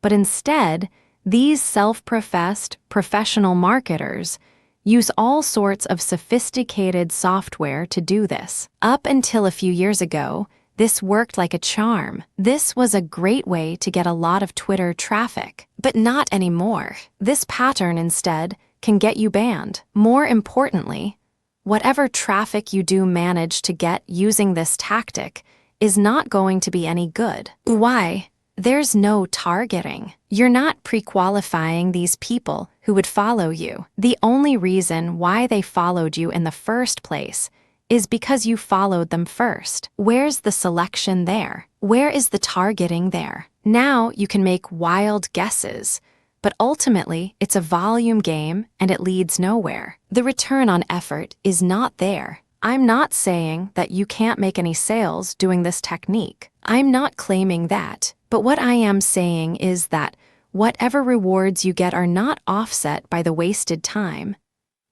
But instead, These self-professed professional marketers use all sorts of sophisticated software to do this. Up until a few years ago, this worked like a charm. This was a great way to get a lot of Twitter traffic. But not anymore. This pattern instead can get you banned. More importantly, whatever traffic you do manage to get using this tactic is not going to be any good. Why? There's no targeting. You're not pre-qualifying these people who would follow you. The only reason why they followed you in the first place is because you followed them first. Where's the selection there? Where is the targeting there? Now you can make wild guesses, but ultimately it's a volume game and it leads nowhere. The return on effort is not there. I'm not saying that you can't make any sales doing this technique. I'm not claiming that. But what I am saying is that whatever rewards you get are not offset by the wasted time,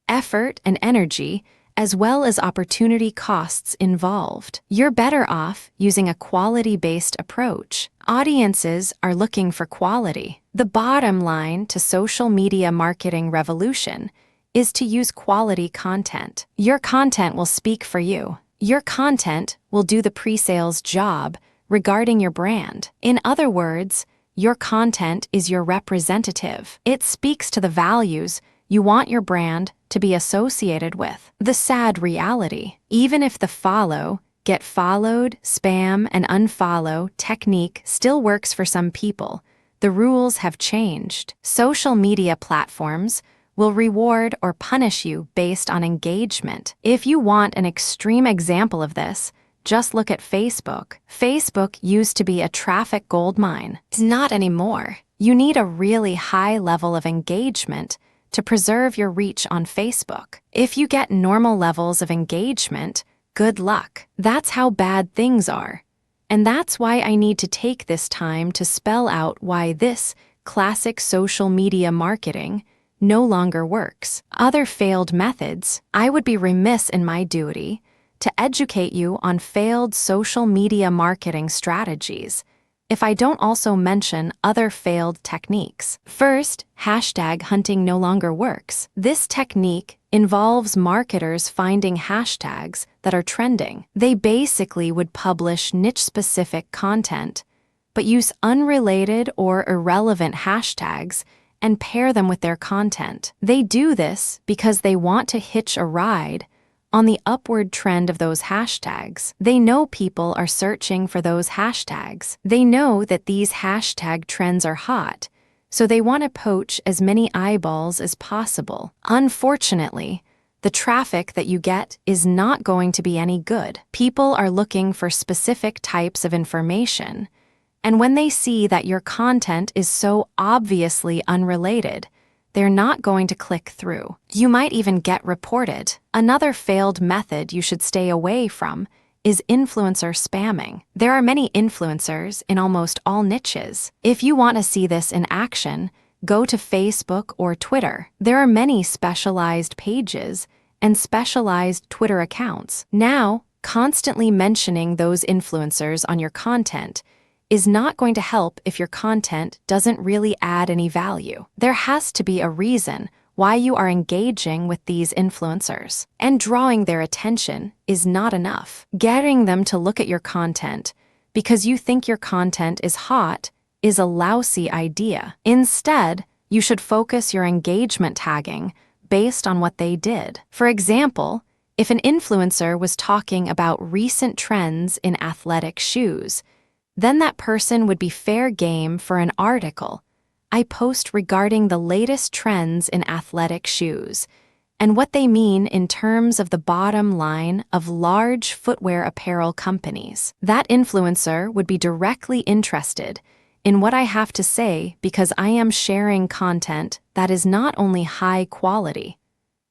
effort, and energy, as well as opportunity costs involved. You're better off using a quality-based approach. Audiences are looking for quality. The bottom line to social media marketing revolution is to use quality content. Your content will speak for you. Your content will do the pre-sales job regarding your brand. In other words, your content is your representative. It speaks to the values you want your brand to be associated with. The sad reality, even if the follow, get followed, spam, and unfollow technique still works for some people, the rules have changed. Social media platforms will reward or punish you based on engagement. If you want an extreme example of this, just look at Facebook. Facebook used to be a traffic goldmine. It's not anymore. You need a really high level of engagement to preserve your reach on Facebook. If you get normal levels of engagement, good luck. That's how bad things are. And that's why I need to take this time to spell out why this classic social media marketing no longer works. Other failed methods, I would be remiss in my duty to educate you on failed social media marketing strategies if I don't also mention other failed techniques. First, hashtag hunting no longer works. This technique involves marketers finding hashtags that are trending. They basically would publish niche-specific content, but use unrelated or irrelevant hashtags and pair them with their content. They do this because they want to hitch a ride on the upward trend of those hashtags. They know people are searching for those hashtags. They know that these hashtag trends are hot, so they want to poach as many eyeballs as possible. Unfortunately, the traffic that you get is not going to be any good. People are looking for specific types of information, and when they see that your content is so obviously unrelated, they're not going to click through. You might even get reported. Another failed method you should stay away from is influencer spamming. There are many influencers in almost all niches. If you want to see this in action, go to Facebook or Twitter. There are many specialized pages and specialized Twitter accounts. Now, constantly mentioning those influencers on your content is not going to help if your content doesn't really add any value. There has to be a reason why you are engaging with these influencers. And drawing their attention is not enough. Getting them to look at your content because you think your content is hot is a lousy idea. Instead, you should focus your engagement tagging based on what they did. For example, if an influencer was talking about recent trends in athletic shoes, then that person would be fair game for an article I post regarding the latest trends in athletic shoes and what they mean in terms of the bottom line of large footwear apparel companies. That influencer would be directly interested in what I have to say because I am sharing content that is not only high quality,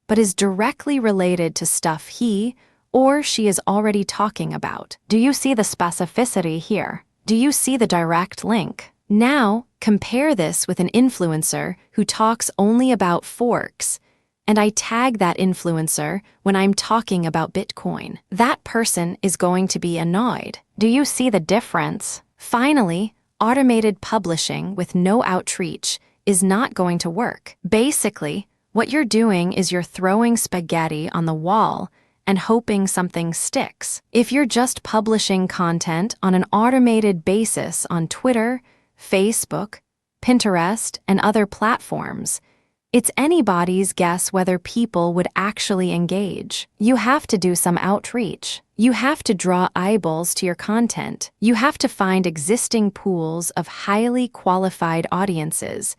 but is directly related to stuff he or she is already talking about. Do you see the specificity here? Do you see the direct link? Now, compare this with an influencer who talks only about forks, and I tag that influencer when I'm talking about Bitcoin. That person is going to be annoyed. Do you see the difference? Finally, automated publishing with no outreach is not going to work. Basically, what you're doing is you're throwing spaghetti on the wall and hoping something sticks. If you're just publishing content on an automated basis on Twitter, Facebook, Pinterest, and other platforms, it's anybody's guess whether people would actually engage. You have to do some outreach. You have to draw eyeballs to your content. You have to find existing pools of highly qualified audiences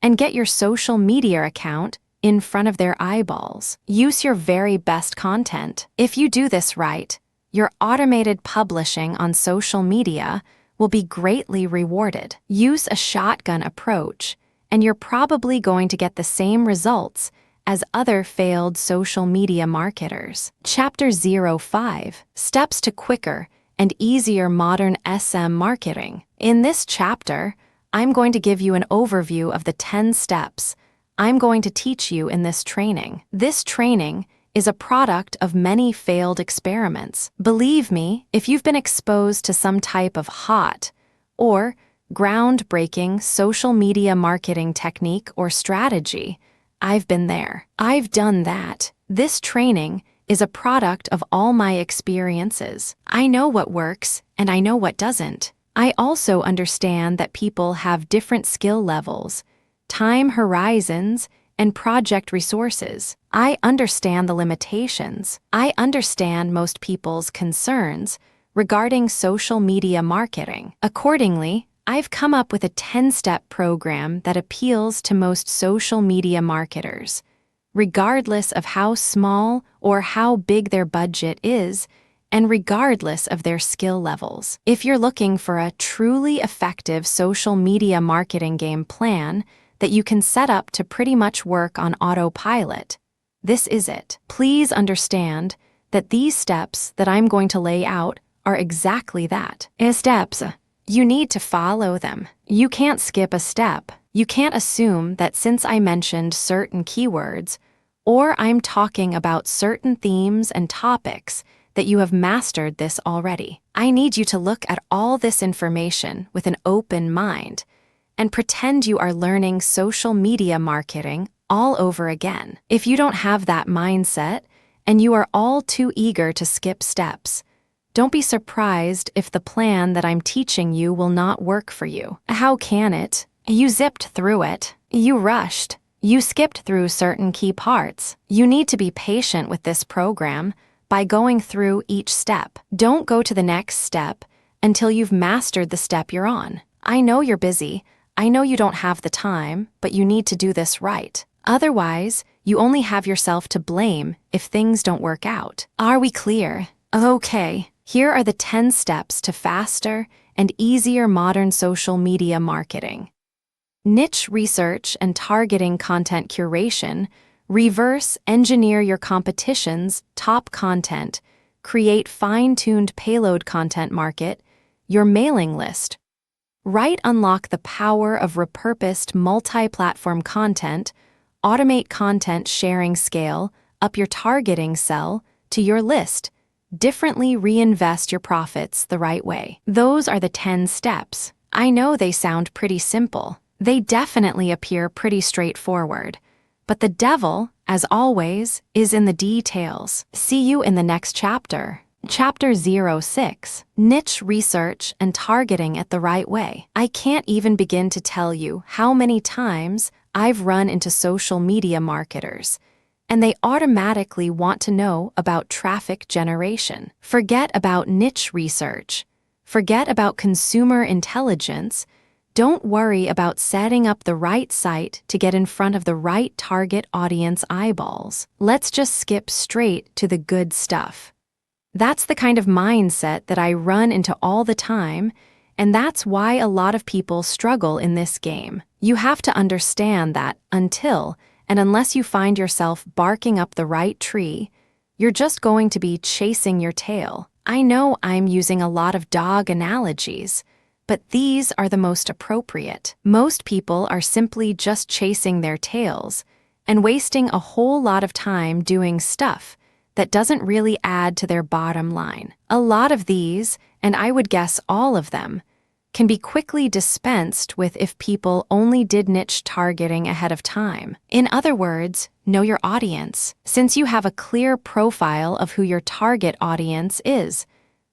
and get your social media account in front of their eyeballs. Use your very best content. If you do this right, your automated publishing on social media will be greatly rewarded. Use a shotgun approach, and you're probably going to get the same results as other failed social media marketers. Chapter 05: Steps to Quicker and Easier Modern SM Marketing. In this chapter, I'm going to give you an overview of the 10 steps I'm going to teach you in this training. This training is a product of many failed experiments. Believe me, if you've been exposed to some type of hot or groundbreaking social media marketing technique or strategy, I've been there. I've done that. This training is a product of all my experiences. I know what works and I know what doesn't. I also understand that people have different skill levels, time horizons, and project resources. I understand the limitations. I understand most people's concerns regarding social media marketing. Accordingly, I've come up with a 10-step program that appeals to most social media marketers, regardless of how small or how big their budget is, and regardless of their skill levels. If you're looking for a truly effective social media marketing game plan that you can set up to pretty much work on autopilot, this is it. Please understand that these steps that I'm going to lay out are exactly that. Steps. You need to follow them. You can't skip a step. You can't assume that since I mentioned certain keywords, or I'm talking about certain themes and topics, that you have mastered this already. I need you to look at all this information with an open mind and pretend you are learning social media marketing all over again. If you don't have that mindset and you are all too eager to skip steps, don't be surprised if the plan that I'm teaching you will not work for you. How can it? You zipped through it. You rushed. You skipped through certain key parts. You need to be patient with this program by going through each step. Don't go to the next step until you've mastered the step you're on. I know you're busy. I know you don't have the time, but you need to do this right. Otherwise, you only have yourself to blame if things don't work out. Are we clear? Okay, here are the 10 steps to faster and easier modern social media marketing. Niche research and targeting content curation. Reverse engineer your competition's top content. Create fine-tuned payload content. Market your mailing list. Unlock the power of repurposed multi-platform content. Automate content sharing. Scale up your targeting cell to your list. Differently reinvest your profits the right way. Those are the 10 steps. I know they sound pretty simple. They definitely appear pretty straightforward. But the devil, as always, is in the details. See you in the next chapter. Chapter 06: Niche Research and Targeting it the Right Way. I can't even begin to tell you how many times I've run into social media marketers, and they automatically want to know about traffic generation. Forget about niche research. Forget about consumer intelligence. Don't worry about setting up the right site to get in front of the right target audience eyeballs. Let's just skip straight to the good stuff. That's the kind of mindset that I run into all the time, and that's why a lot of people struggle in this game. You have to understand that until and unless you find yourself barking up the right tree, you're just going to be chasing your tail. I know I'm using a lot of dog analogies, but these are the most appropriate. Most people are simply just chasing their tails and wasting a whole lot of time doing stuff that doesn't really add to their bottom line. A lot of these, and I would guess all of them, can be quickly dispensed with if people only did niche targeting ahead of time. In other words, know your audience. Since you have a clear profile of who your target audience is,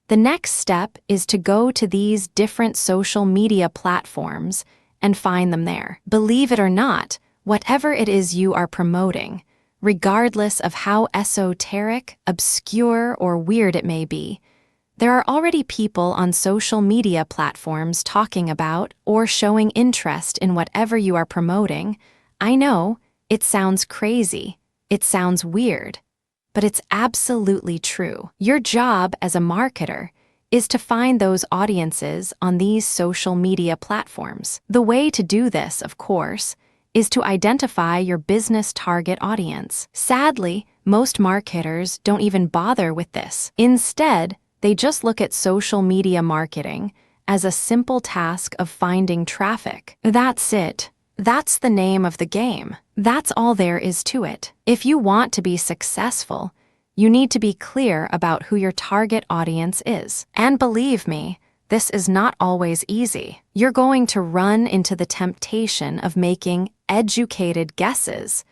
the next step is to go to these different social media platforms and find them there. Believe it or not, whatever it is you are promoting, regardless of how esoteric, obscure, or weird it may be, there are already people on social media platforms talking about or showing interest in whatever you are promoting. I know, it sounds crazy, it sounds weird, but it's absolutely true. Your job as a marketer is to find those audiences on these social media platforms. The way to do this, of course, is to identify your business target audience. Sadly, most marketers don't even bother with this. Instead, they just look at social media marketing as a simple task of finding traffic. That's it. That's the name of the game. That's all there is to it. If you want to be successful, you need to be clear about who your target audience is. And believe me, this is not always easy. You're going to run into the temptation of making educated guesses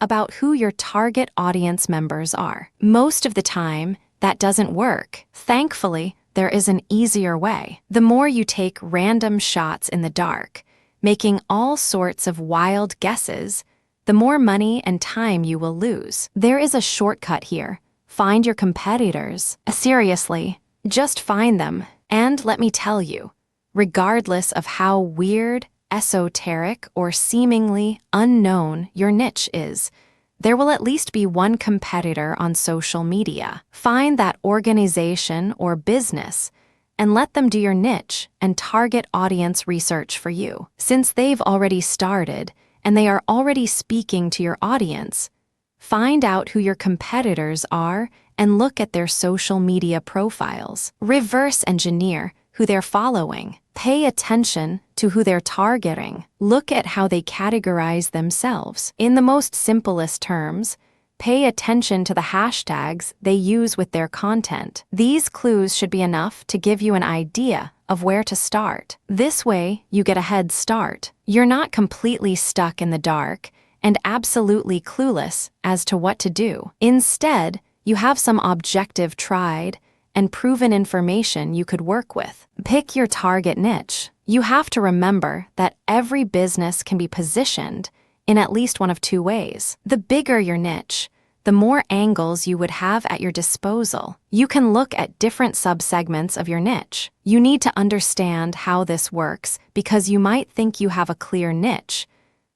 about who your target audience members are. Most of the time, that doesn't work. Thankfully, there is an easier way. The more you take random shots in the dark, making all sorts of wild guesses, the more money and time you will lose. There is a shortcut here. Find your competitors. Seriously, just find them. And let me tell you, regardless of how weird, esoteric, or seemingly unknown your niche is, there will at least be one competitor on social media. Find that organization or business and let them do your niche and target audience research for you. Since they've already started and they are already speaking to your audience, find out who your competitors are and look at their social media profiles. Reverse engineer who they're following. Pay attention to who they're targeting. Look at how they categorize themselves. In the most simplest terms, pay attention to the hashtags they use with their content. These clues should be enough to give you an idea of where to start. This way, you get a head start. You're not completely stuck in the dark and absolutely clueless as to what to do. Instead, you have some objective, tried, and proven information you could work with. Pick your target niche. You have to remember that every business can be positioned in at least one of two ways. The bigger your niche, the more angles you would have at your disposal. You can look at different subsegments of your niche. You need to understand how this works because you might think you have a clear niche,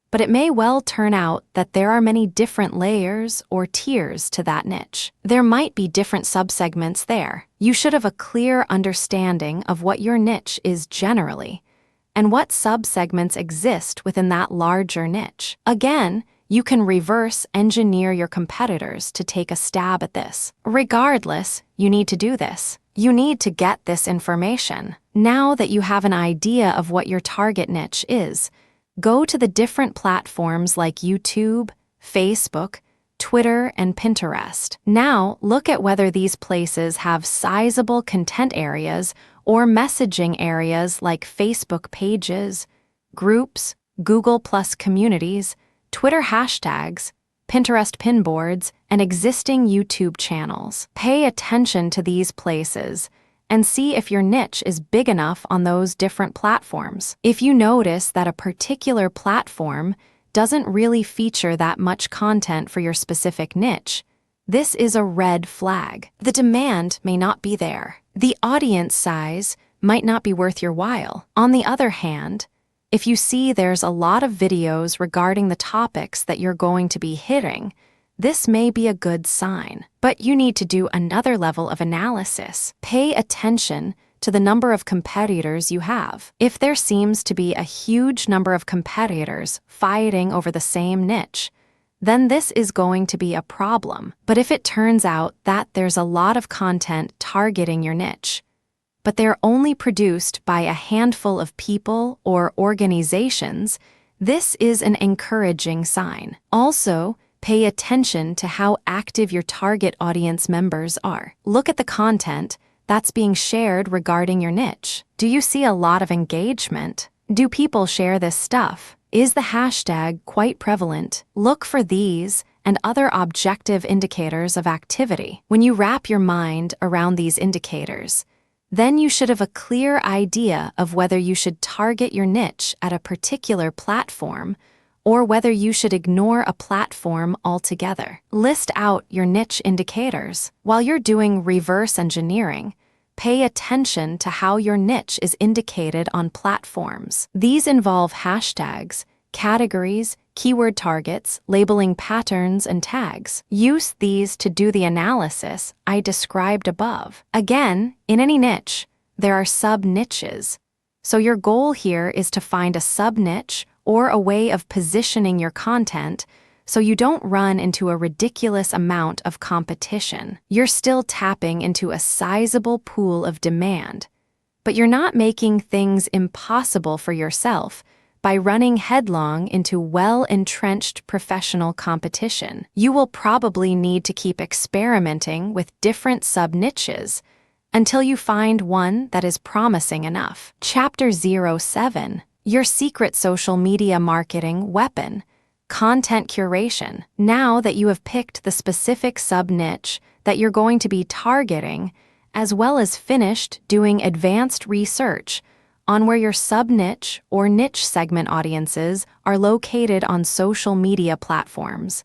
but it may well turn out that there are many different layers or tiers to that niche. There might be different subsegments there. You should have a clear understanding of what your niche is generally, and what subsegments exist within that larger niche. Again, you can reverse engineer your competitors to take a stab at this. Regardless, you need to do this. You need to get this information. Now that you have an idea of what your target niche is, go to the different platforms like YouTube, Facebook, Twitter, and Pinterest. Now, look at whether these places have sizable content areas or messaging areas like Facebook pages, groups, Google+ communities, Twitter hashtags, Pinterest pinboards, and existing YouTube channels. Pay attention to these places and see if your niche is big enough on those different platforms. If you notice that a particular platform doesn't really feature that much content for your specific niche, this is a red flag. The demand may not be there. The audience size might not be worth your while. On the other hand, if you see there's a lot of videos regarding the topics that you're going to be hitting, this may be a good sign. But you need to do another level of analysis. Pay attention to the number of competitors you have. If there seems to be a huge number of competitors fighting over the same niche, then this is going to be a problem. But if it turns out that there's a lot of content targeting your niche, but they're only produced by a handful of people or organizations, this is an encouraging sign. Also, pay attention to how active your target audience members are. Look at the content that's being shared regarding your niche? Do you see a lot of engagement? Do people share this stuff? Is the hashtag quite prevalent? Look for these and other objective indicators of activity. When you wrap your mind around these indicators, then you should have a clear idea of whether you should target your niche at a particular platform or whether you should ignore a platform altogether. List out your niche indicators. While you're doing reverse engineering, pay attention to how your niche is indicated on platforms. These involve hashtags, categories, keyword targets, labeling patterns, and tags. Use these to do the analysis I described above. Again, in any niche, there are sub-niches. So your goal here is to find a sub-niche or a way of positioning your content so you don't run into a ridiculous amount of competition. You're still tapping into a sizable pool of demand, but you're not making things impossible for yourself by running headlong into well-entrenched professional competition. You will probably need to keep experimenting with different sub-niches until you find one that is promising enough. Chapter 07: Your secret social media marketing weapon. Content curation. Now that you have picked the specific sub-niche that you're going to be targeting, as well as finished doing advanced research on where your sub-niche or niche segment audiences are located on social media platforms,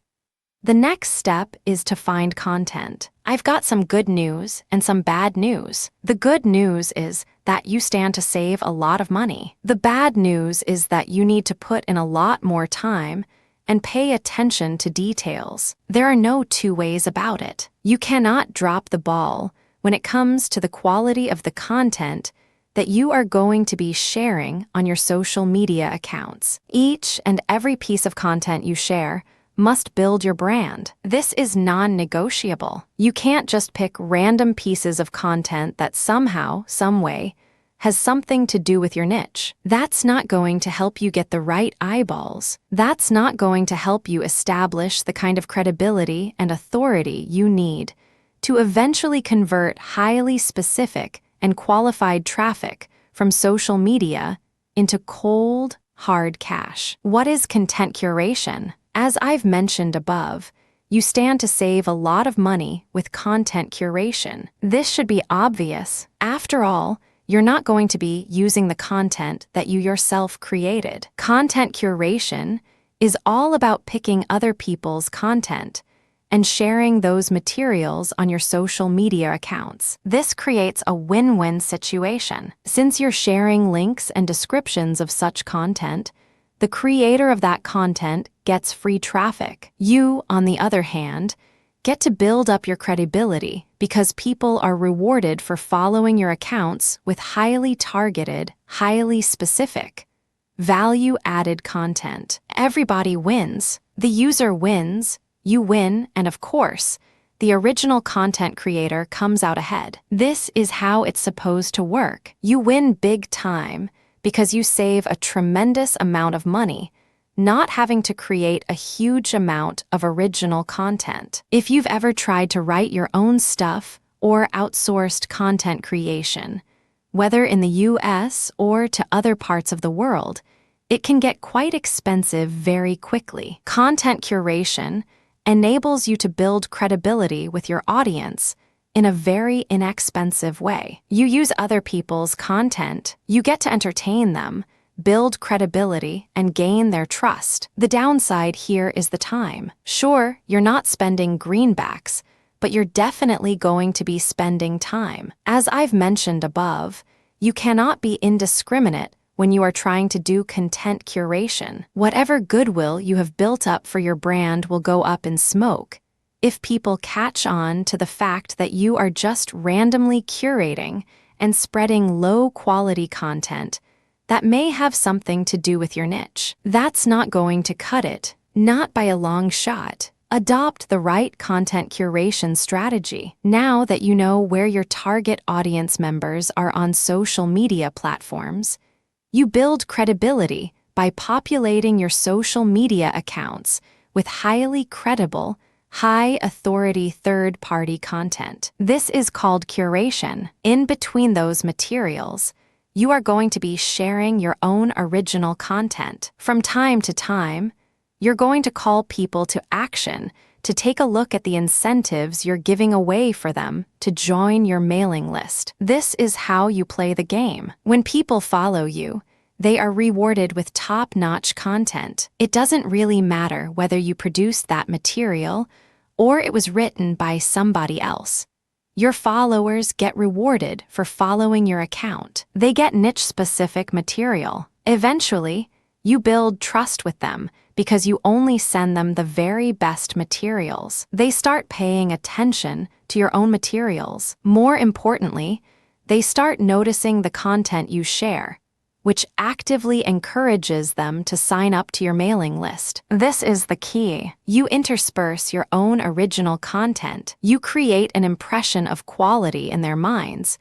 the next step is to find content. I've got some good news and some bad news. The good news is that you stand to save a lot of money. The bad news is that you need to put in a lot more time and pay attention to details. There are no two ways about it. You cannot drop the ball when it comes to the quality of the content that you are going to be sharing on your social media accounts. Each and every piece of content you share must build your brand. This is non-negotiable. You can't just pick random pieces of content that somehow, some way, has something to do with your niche. That's not going to help you get the right eyeballs. That's not going to help you establish the kind of credibility and authority you need to eventually convert highly specific and qualified traffic from social media into cold, hard cash. What is content curation? As I've mentioned above, you stand to save a lot of money with content curation. This should be obvious. After all, you're not going to be using the content that you yourself created. Content curation is all about picking other people's content and sharing those materials on your social media accounts. This creates a win-win situation. Since you're sharing links and descriptions of such content, the creator of that content gets free traffic. You, on the other hand, get to build up your credibility because people are rewarded for following your accounts with highly targeted, highly specific, value-added content. Everybody wins. The user wins, you win, and of course, the original content creator comes out ahead. This is how it's supposed to work. You win big time because you save a tremendous amount of money not having to create a huge amount of original content. If you've ever tried to write your own stuff or outsourced content creation, whether in the US or to other parts of the world, it can get quite expensive very quickly. Content curation enables you to build credibility with your audience in a very inexpensive way. You use other people's content, you get to entertain them, build credibility, and gain their trust. The downside here is the time. Sure, you're not spending greenbacks, but you're definitely going to be spending time. As I've mentioned above, you cannot be indiscriminate when you are trying to do content curation. Whatever goodwill you have built up for your brand will go up in smoke if people catch on to the fact that you are just randomly curating and spreading low-quality content that may have something to do with your niche. That's not going to cut it, not by a long shot. Adopt the right content curation strategy. Now that you know where your target audience members are on social media platforms, you build credibility by populating your social media accounts with highly credible, high-authority third-party content. This is called curation. In between those materials, you are going to be sharing your own original content. From time to time, you're going to call people to action to take a look at the incentives you're giving away for them to join your mailing list. This is how you play the game. When people follow you, they are rewarded with top-notch content. It doesn't really matter whether you produced that material or it was written by somebody else. Your followers get rewarded for following your account. They get niche-specific material. Eventually, you build trust with them because you only send them the very best materials. They start paying attention to your own materials. More importantly, they start noticing the content you share, which actively encourages them to sign up to your mailing list. This is the key. You intersperse your own original content. You create an impression of quality in their minds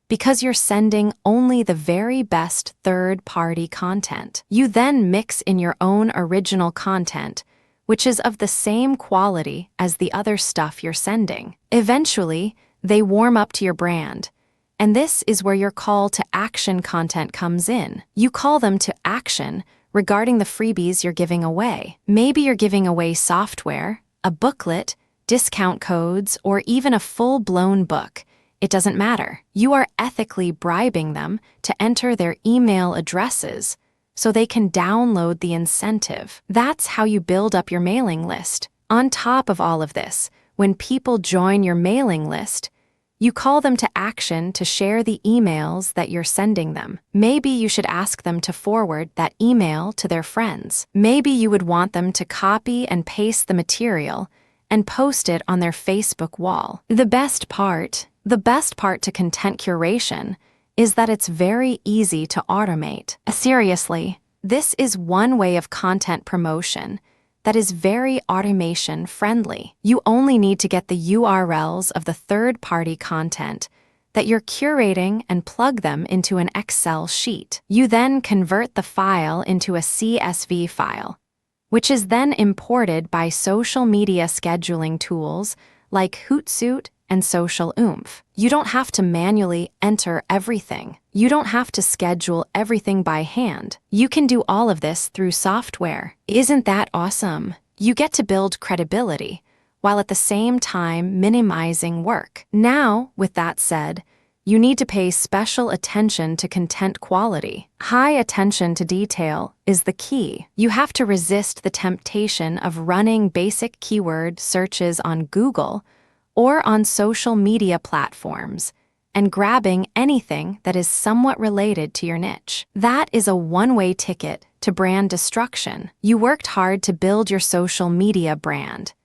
because you're sending only the very best third-party content. You then mix in your own original content, which is of the same quality as the other stuff you're sending. Eventually, they warm up to your brand. And this is where your call to action content comes in. You call them to action regarding the freebies you're giving away. Maybe you're giving away software, a booklet, discount codes, or even a full-blown book. It doesn't matter. You are ethically bribing them to enter their email addresses so they can download the incentive. That's how you build up your mailing list. On top of all of this, when people join your mailing list, you call them to action to share the emails that you're sending them. Maybe you should ask them to forward that email to their friends. Maybe you would want them to copy and paste the material and post it on their Facebook wall. The best part to content curation is that it's very easy to automate. Seriously, this is one way of content promotion that is very automation-friendly. You only need to get the URLs of the third-party content that you're curating and plug them into an Excel sheet. You then convert the file into a CSV file, which is then imported by social media scheduling tools like Hootsuite and Social Oomph. You don't have to manually enter everything. You don't have to schedule everything by hand. You can do all of this through software. Isn't that awesome? You get to build credibility, while at the same time minimizing work. Now, with that said, you need to pay special attention to content quality. High attention to detail is the key. You have to resist the temptation of running basic keyword searches on Google or on social media platforms and grabbing anything that is somewhat related to your niche. That is a one-way ticket to brand destruction. You worked hard to build your social media brand.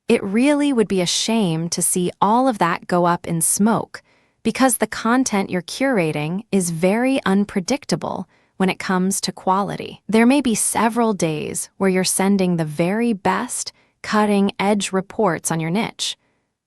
It really would be a shame to see all of that go up in smoke because the content you're curating is very unpredictable when it comes to quality. There may be several days where you're sending the very best, cutting-edge reports on your niche,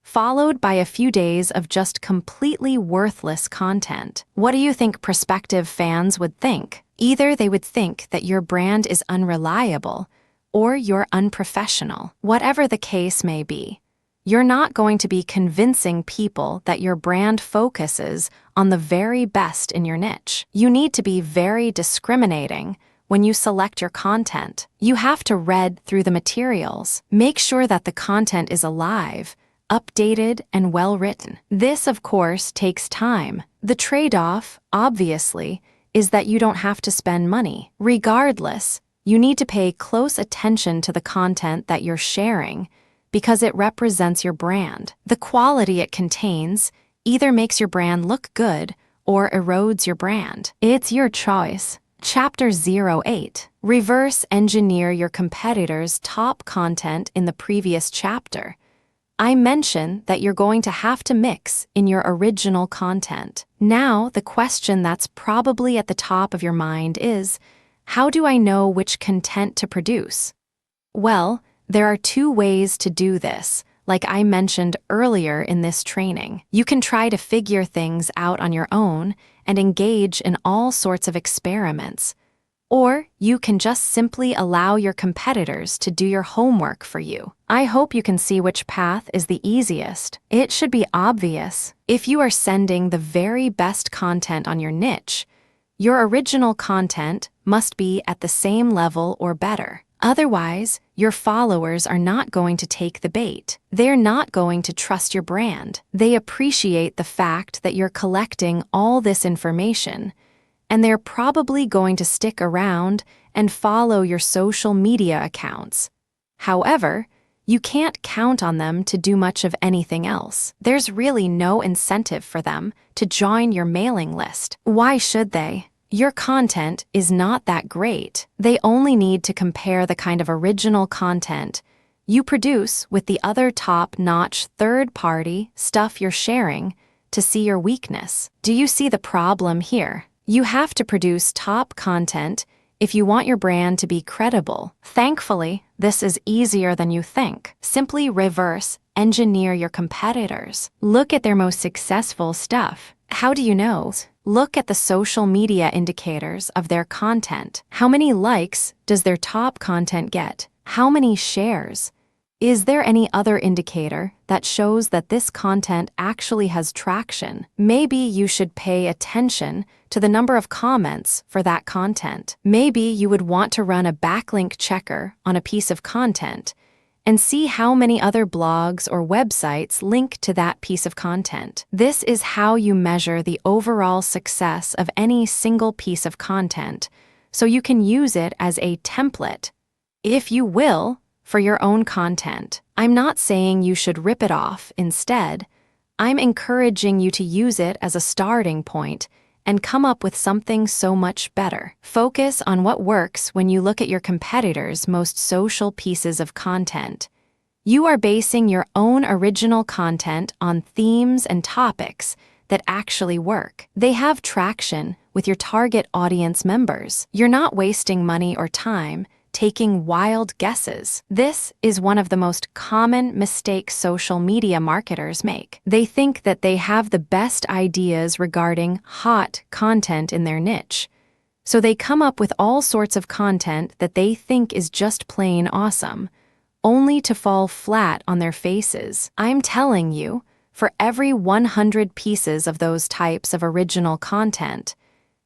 followed by a few days of just completely worthless content. What do you think prospective fans would think? Either they would think that your brand is unreliable or you're unprofessional. Whatever the case may be, you're not going to be convincing people that your brand focuses on the very best in your niche. You need to be very discriminating when you select your content. You have to read through the materials. Make sure that the content is alive, updated, and well-written. This, of course, takes time. The trade-off, obviously, is that you don't have to spend money. Regardless, you need to pay close attention to the content that you're sharing because it represents your brand. The quality it contains either makes your brand look good or erodes your brand. It's your choice. Chapter 08. Reverse engineer your competitors' top content. In the previous chapter, I mentioned that you're going to have to mix in your original content. Now, the question that's probably at the top of your mind is, how do I know which content to produce? Well, there are two ways to do this, like I mentioned earlier in this training. You can try to figure things out on your own and engage in all sorts of experiments. Or you can just simply allow your competitors to do your homework for you. I hope you can see which path is the easiest. It should be obvious. If you are sending the very best content on your niche, your original content must be at the same level or better. Otherwise, your followers are not going to take the bait. They're not going to trust your brand. They appreciate the fact that you're collecting all this information, and they're probably going to stick around and follow your social media accounts. However, you can't count on them to do much of anything else. There's really no incentive for them to join your mailing list. Why should they? Your content is not that great. They only need to compare the kind of original content you produce with the other top-notch third-party stuff you're sharing to see your weakness. Do you see the problem here? You have to produce top content if you want your brand to be credible. Thankfully, this is easier than you think. Simply reverse engineer your competitors. Look at their most successful stuff. How do you know? Look at the social media indicators of their content. How many likes does their top content get? How many shares? Is there any other indicator that shows that this content actually has traction? Maybe you should pay attention to the number of comments for that content. Maybe you would want to run a backlink checker on a piece of content and see how many other blogs or websites link to that piece of content. This is how you measure the overall success of any single piece of content, so you can use it as a template, if you will, for your own content. I'm not saying you should rip it off. Instead, I'm encouraging you to use it as a starting point and come up with something so much better. Focus on what works when you look at your competitors' most social pieces of content. You are basing your own original content on themes and topics that actually work. They have traction with your target audience members. You're not wasting money or time taking wild guesses. This is one of the most common mistakes social media marketers make. They think that they have the best ideas regarding hot content in their niche, so they come up with all sorts of content that they think is just plain awesome, only to fall flat on their faces. I'm telling you, for every 100 pieces of those types of original content,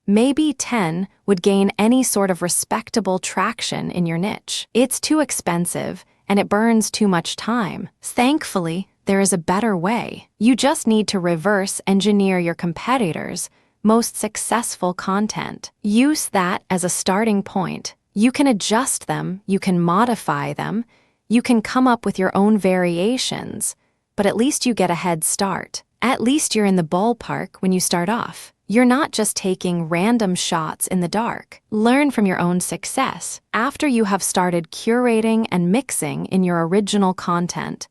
maybe 10 would gain any sort of respectable traction in your niche. It's too expensive, and it burns too much time. Thankfully, there is a better way. You just need to reverse engineer your competitors' most successful content. Use that as a starting point. You can adjust them, you can modify them, you can come up with your own variations, but at least you get a head start. At least you're in the ballpark when you start off. You're not just taking random shots in the dark. Learn from your own success. After you have started curating and mixing in your original content,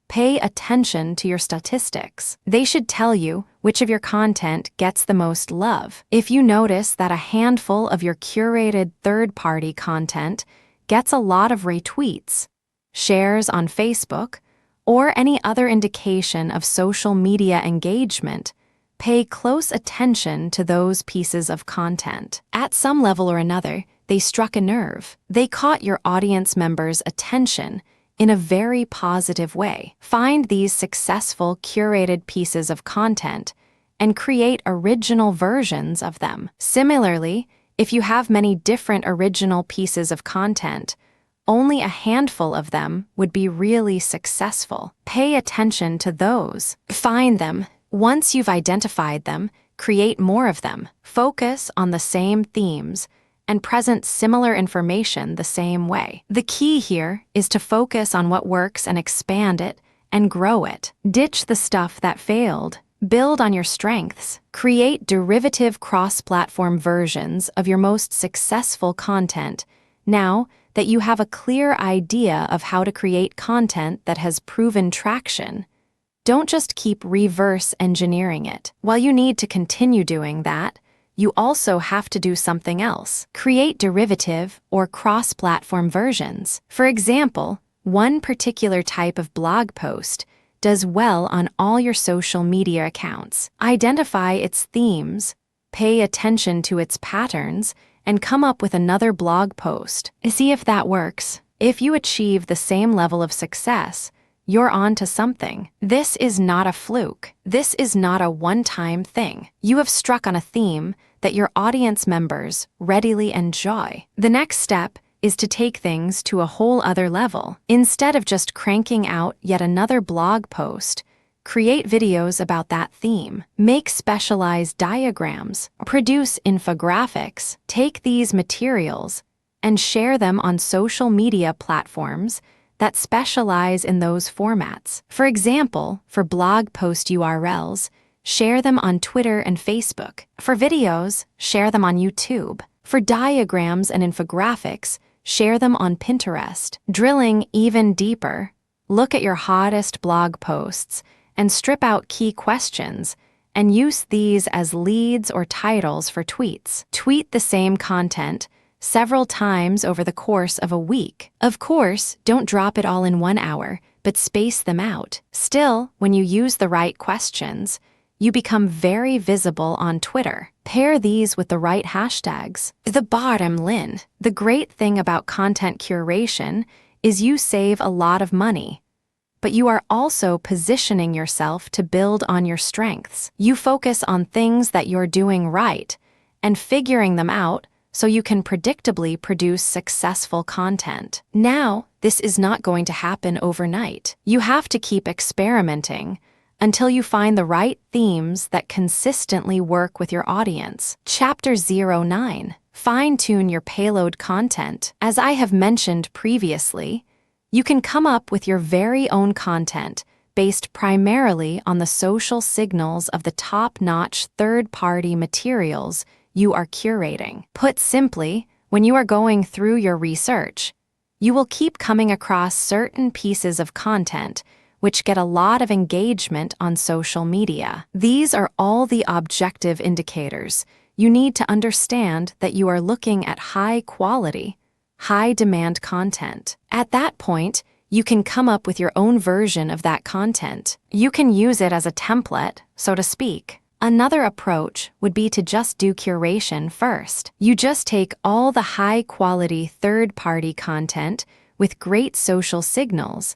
pay attention to your statistics. They should tell you which of your content gets the most love. If you notice that a handful of your curated third-party content gets a lot of retweets, shares on Facebook, or any other indication of social media engagement, pay close attention to those pieces of content. At some level or another, they struck a nerve. They caught your audience members' attention in a very positive way. Find these successful curated pieces of content and create original versions of them. Similarly, if you have many different original pieces of content, only a handful of them would be really successful. Pay attention to those. Find them. Once you've identified them, create more of them. Focus on the same themes and present similar information the same way. The key here is to focus on what works and expand it and grow it. Ditch the stuff that failed. Build on your strengths. Create derivative cross-platform versions of your most successful content now that you have a clear idea of how to create content that has proven traction. Don't just keep reverse engineering it. While you need to continue doing that, you also have to do something else. Create derivative or cross-platform versions. For example, one particular type of blog post does well on all your social media accounts. Identify its themes, pay attention to its patterns, and come up with another blog post. See if that works. If you achieve the same level of success, you're on to something. This is not a fluke. This is not a one-time thing. You have struck on a theme that your audience members readily enjoy. The next step is to take things to a whole other level. Instead of just cranking out yet another blog post, create videos about that theme. Make specialized diagrams. Produce infographics. Take these materials and share them on social media platforms that specialize in those formats. For example, for blog post URLs, share them on Twitter and Facebook. For videos, share them on YouTube. For diagrams and infographics, share them on Pinterest. Drilling even deeper, look at your hottest blog posts and strip out key questions and use these as leads or titles for tweets. Tweet the same content several times over the course of a week. Of course, don't drop it all in 1 hour, but space them out. Still, when you use the right questions, you become very visible on Twitter. Pair these with the right hashtags. The bottom line. The great thing about content curation is you save a lot of money, but you are also positioning yourself to build on your strengths. You focus on things that you're doing right and figuring them out so you can predictably produce successful content. Now, this is not going to happen overnight. You have to keep experimenting until you find the right themes that consistently work with your audience. Chapter 09. Fine-tune your payload content. As I have mentioned previously, you can come up with your very own content based primarily on the social signals of the top-notch third-party materials you are curating. Put simply, when you are going through your research, you will keep coming across certain pieces of content which get a lot of engagement on social media. These are all the objective indicators you need to understand that you are looking at high-quality, high-demand content. At that point, you can come up with your own version of that content. You can use it as a template, so to speak. Another approach would be to just do curation first. You just take all the high-quality third-party content with great social signals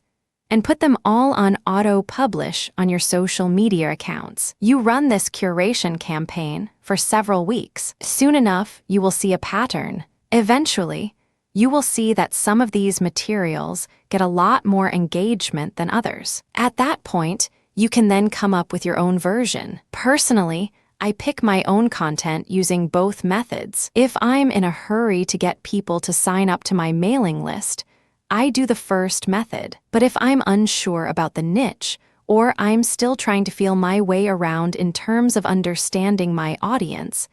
and put them all on auto-publish on your social media accounts. You run this curation campaign for several weeks. Soon enough, you will see a pattern. Eventually, you will see that some of these materials get a lot more engagement than others. At that point, you can then come up with your own version. Personally, I pick my own content using both methods. If I'm in a hurry to get people to sign up to my mailing list, I do the first method. But if I'm unsure about the niche, or I'm still trying to feel my way around in terms of understanding my audience,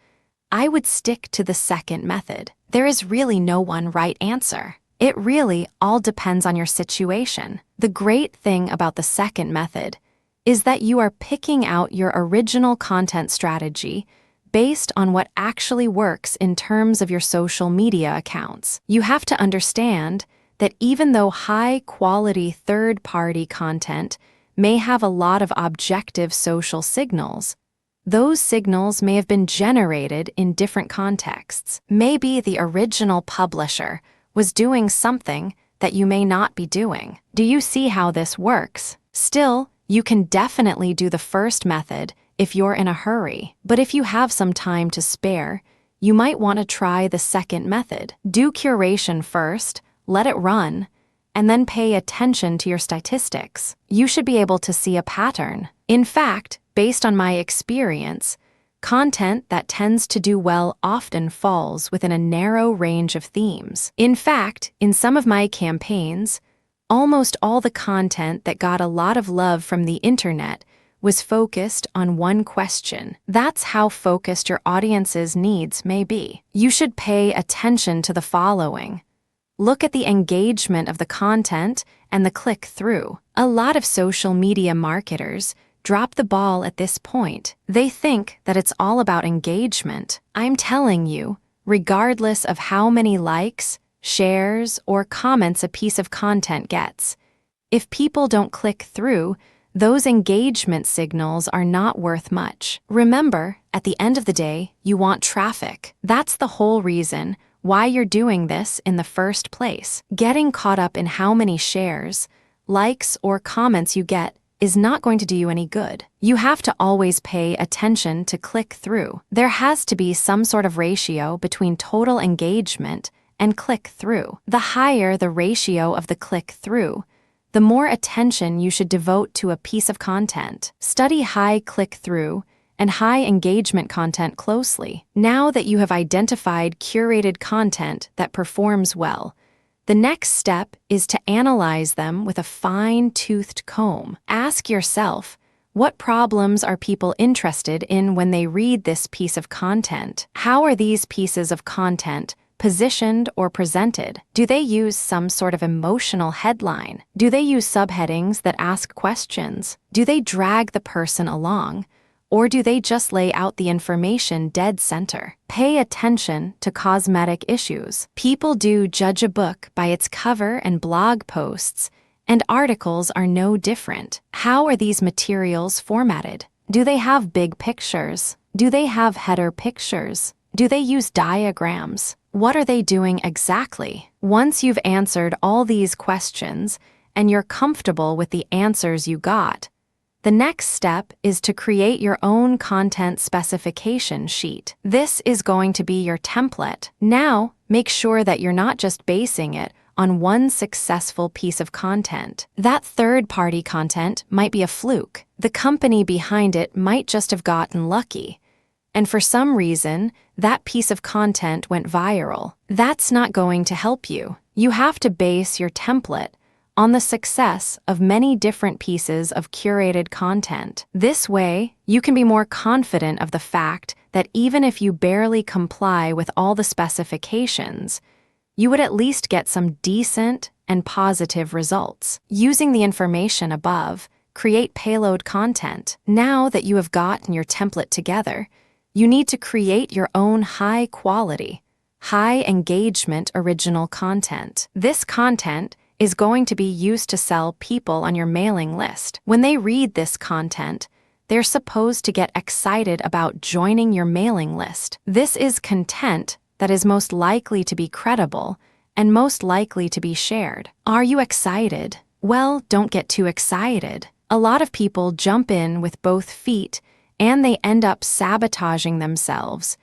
I would stick to the second method. There is really no one right answer. It really all depends on your situation. The great thing about the second method is that you are picking out your original content strategy based on what actually works in terms of your social media accounts. You have to understand that even though high-quality third-party content may have a lot of objective social signals, those signals may have been generated in different contexts. Maybe the original publisher was doing something that you may not be doing. Do you see how this works? Still, you can definitely do the first method if you're in a hurry. But if you have some time to spare, you might want to try the second method. Do curation first, let it run, and then pay attention to your statistics. You should be able to see a pattern. In fact, based on my experience, content that tends to do well often falls within a narrow range of themes. In fact, in some of my campaigns, almost all the content that got a lot of love from the internet was focused on one question. That's how focused your audience's needs may be. You should pay attention to the following. Look at the engagement of the content and the click-through. A lot of social media marketers drop the ball at this point. They think that it's all about engagement. I'm telling you, regardless of how many likes, shares, or comments a piece of content gets, if people don't click through, those engagement signals are not worth much. Remember, at the end of the day, you want traffic. That's the whole reason why you're doing this in the first place. Getting caught up in how many shares, likes, or comments you get is not going to do you any good. You have to always pay attention to click-through. There has to be some sort of ratio between total engagement and click-through. The higher the ratio of the click-through, the more attention you should devote to a piece of content. Study high click-through and high engagement content closely. Now that you have identified curated content that performs well, the next step is to analyze them with a fine-toothed comb. Ask yourself, what problems are people interested in when they read this piece of content? How are these pieces of content positioned or presented? Do they use some sort of emotional headline? Do they use subheadings that ask questions? Do they drag the person along? Or do they just lay out the information dead center? Pay attention to cosmetic issues. People do judge a book by its cover, and blog posts and articles are no different. How are these materials formatted? Do they have big pictures? Do they have header pictures? Do they use diagrams? What are they doing exactly? Once you've answered all these questions and you're comfortable with the answers you got, the next step is to create your own content specification sheet. This is going to be your template. Now, make sure that you're not just basing it on one successful piece of content. That third-party content might be a fluke. The company behind it might just have gotten lucky. And for some reason, that piece of content went viral. That's not going to help you. You have to base your template on the success of many different pieces of curated content. This way, you can be more confident of the fact that even if you barely comply with all the specifications, you would at least get some decent and positive results. Using the information above, create payload content. Now that you have gotten your template together, you need to create your own high-quality, high-engagement original content. This content is going to be used to sell people on your mailing list. When they read this content, they're supposed to get excited about joining your mailing list. This is content that is most likely to be credible and most likely to be shared. Are you excited? Well, don't get too excited. A lot of people jump in with both feet and they end up sabotaging themselves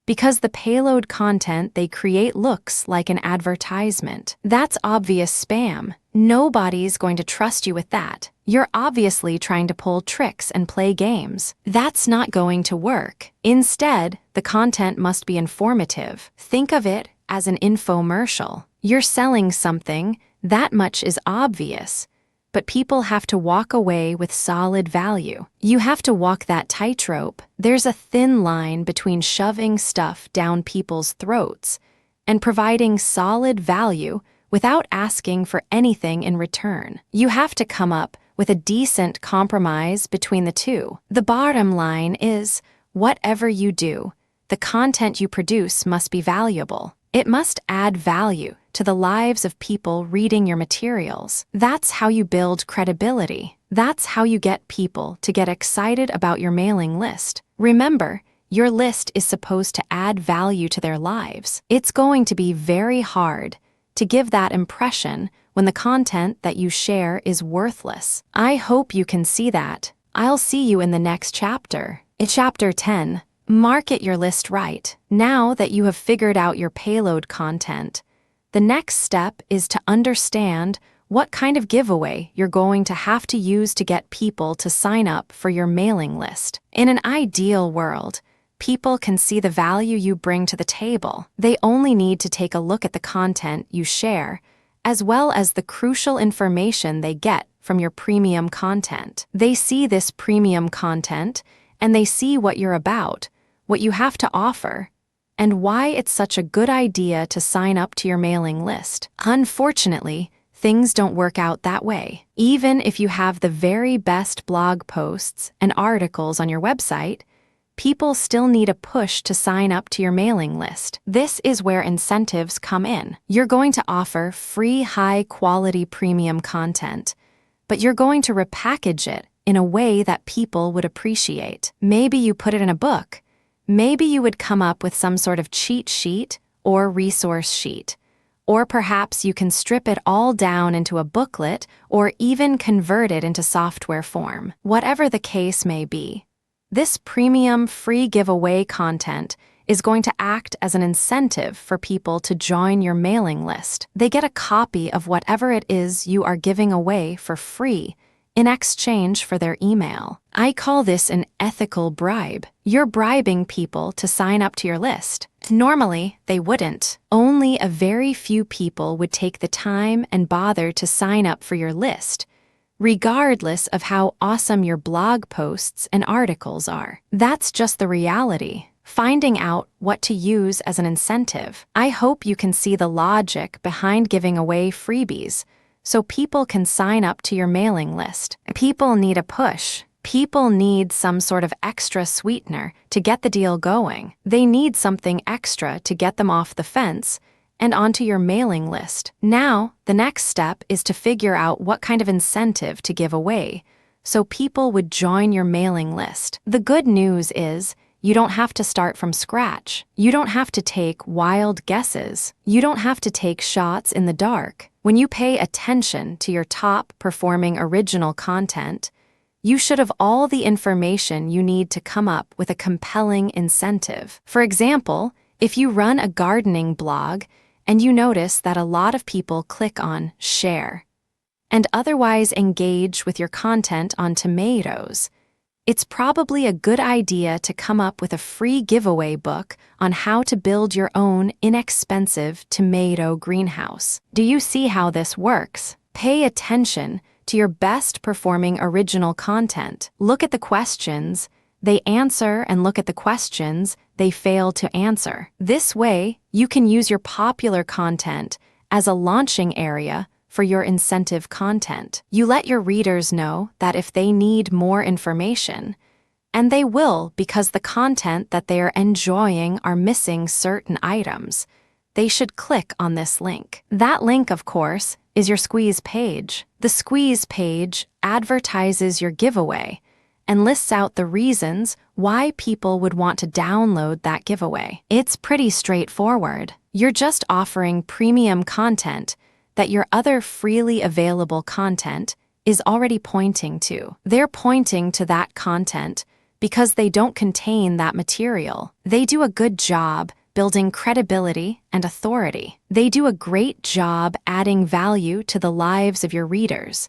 because the payload content they create looks like an advertisement. That's obvious spam. Nobody's going to trust you with that. You're obviously trying to pull tricks and play games. That's not going to work. Instead, the content must be informative. Think of it as an infomercial. You're selling something, that much is obvious. But people have to walk away with solid value. You have to walk that tightrope. There's a thin line between shoving stuff down people's throats and providing solid value without asking for anything in return. You have to come up with a decent compromise between the two. The bottom line is, whatever you do, the content you produce must be valuable. It must add value to the lives of people reading your materials. That's how you build credibility. That's how you get people to get excited about your mailing list. Remember, your list is supposed to add value to their lives. It's going to be very hard to give that impression when the content that you share is worthless. I hope you can see that. I'll see you in the next chapter. In Chapter 10, market your list right. Now that you have figured out your payload content, the next step is to understand what kind of giveaway you're going to have to use to get people to sign up for your mailing list. In an ideal world, people can see the value you bring to the table. They only need to take a look at the content you share, as well as the crucial information they get from your premium content. They see this premium content, and they see what you're about, what you have to offer, and why it's such a good idea to sign up to your mailing list. Unfortunately, things don't work out that way. Even if you have the very best blog posts and articles on your website, people still need a push to sign up to your mailing list. This is where incentives come in. You're going to offer free high-quality premium content, but you're going to repackage it in a way that people would appreciate. Maybe you put it in a book. Maybe you would come up with some sort of cheat sheet or resource sheet. Or perhaps you can strip it all down into a booklet or even convert it into software form. Whatever the case may be, this premium free giveaway content is going to act as an incentive for people to join your mailing list. They get a copy of whatever it is you are giving away for free in exchange for their email. I call this an ethical bribe. You're bribing people to sign up to your list. Normally, they wouldn't. Only a very few people would take the time and bother to sign up for your list, regardless of how awesome your blog posts and articles are. That's just the reality. Finding out what to use as an incentive. I hope you can see the logic behind giving away freebies so people can sign up to your mailing list. People need a push. People need some sort of extra sweetener to get the deal going. They need something extra to get them off the fence and onto your mailing list. Now, the next step is to figure out what kind of incentive to give away so people would join your mailing list. The good news is, you don't have to start from scratch. You don't have to take wild guesses. You don't have to take shots in the dark. When you pay attention to your top-performing original content, you should have all the information you need to come up with a compelling incentive. For example, if you run a gardening blog and you notice that a lot of people click on share and otherwise engage with your content on tomatoes, it's probably a good idea to come up with a free giveaway book on how to build your own inexpensive tomato greenhouse. Do you see how this works? Pay attention to your best performing original content. Look at the questions they answer and look at the questions they fail to answer. This way, you can use your popular content as a launching area for your incentive content. You let your readers know that if they need more information, and they will because the content that they are enjoying are missing certain items, they should click on this link. That link, of course, is your squeeze page. The squeeze page advertises your giveaway and lists out the reasons why people would want to download that giveaway. It's pretty straightforward. You're just offering premium content that your other freely available content is already pointing to. They're pointing to that content because they don't contain that material. They do a good job building credibility and authority. They do a great job adding value to the lives of your readers.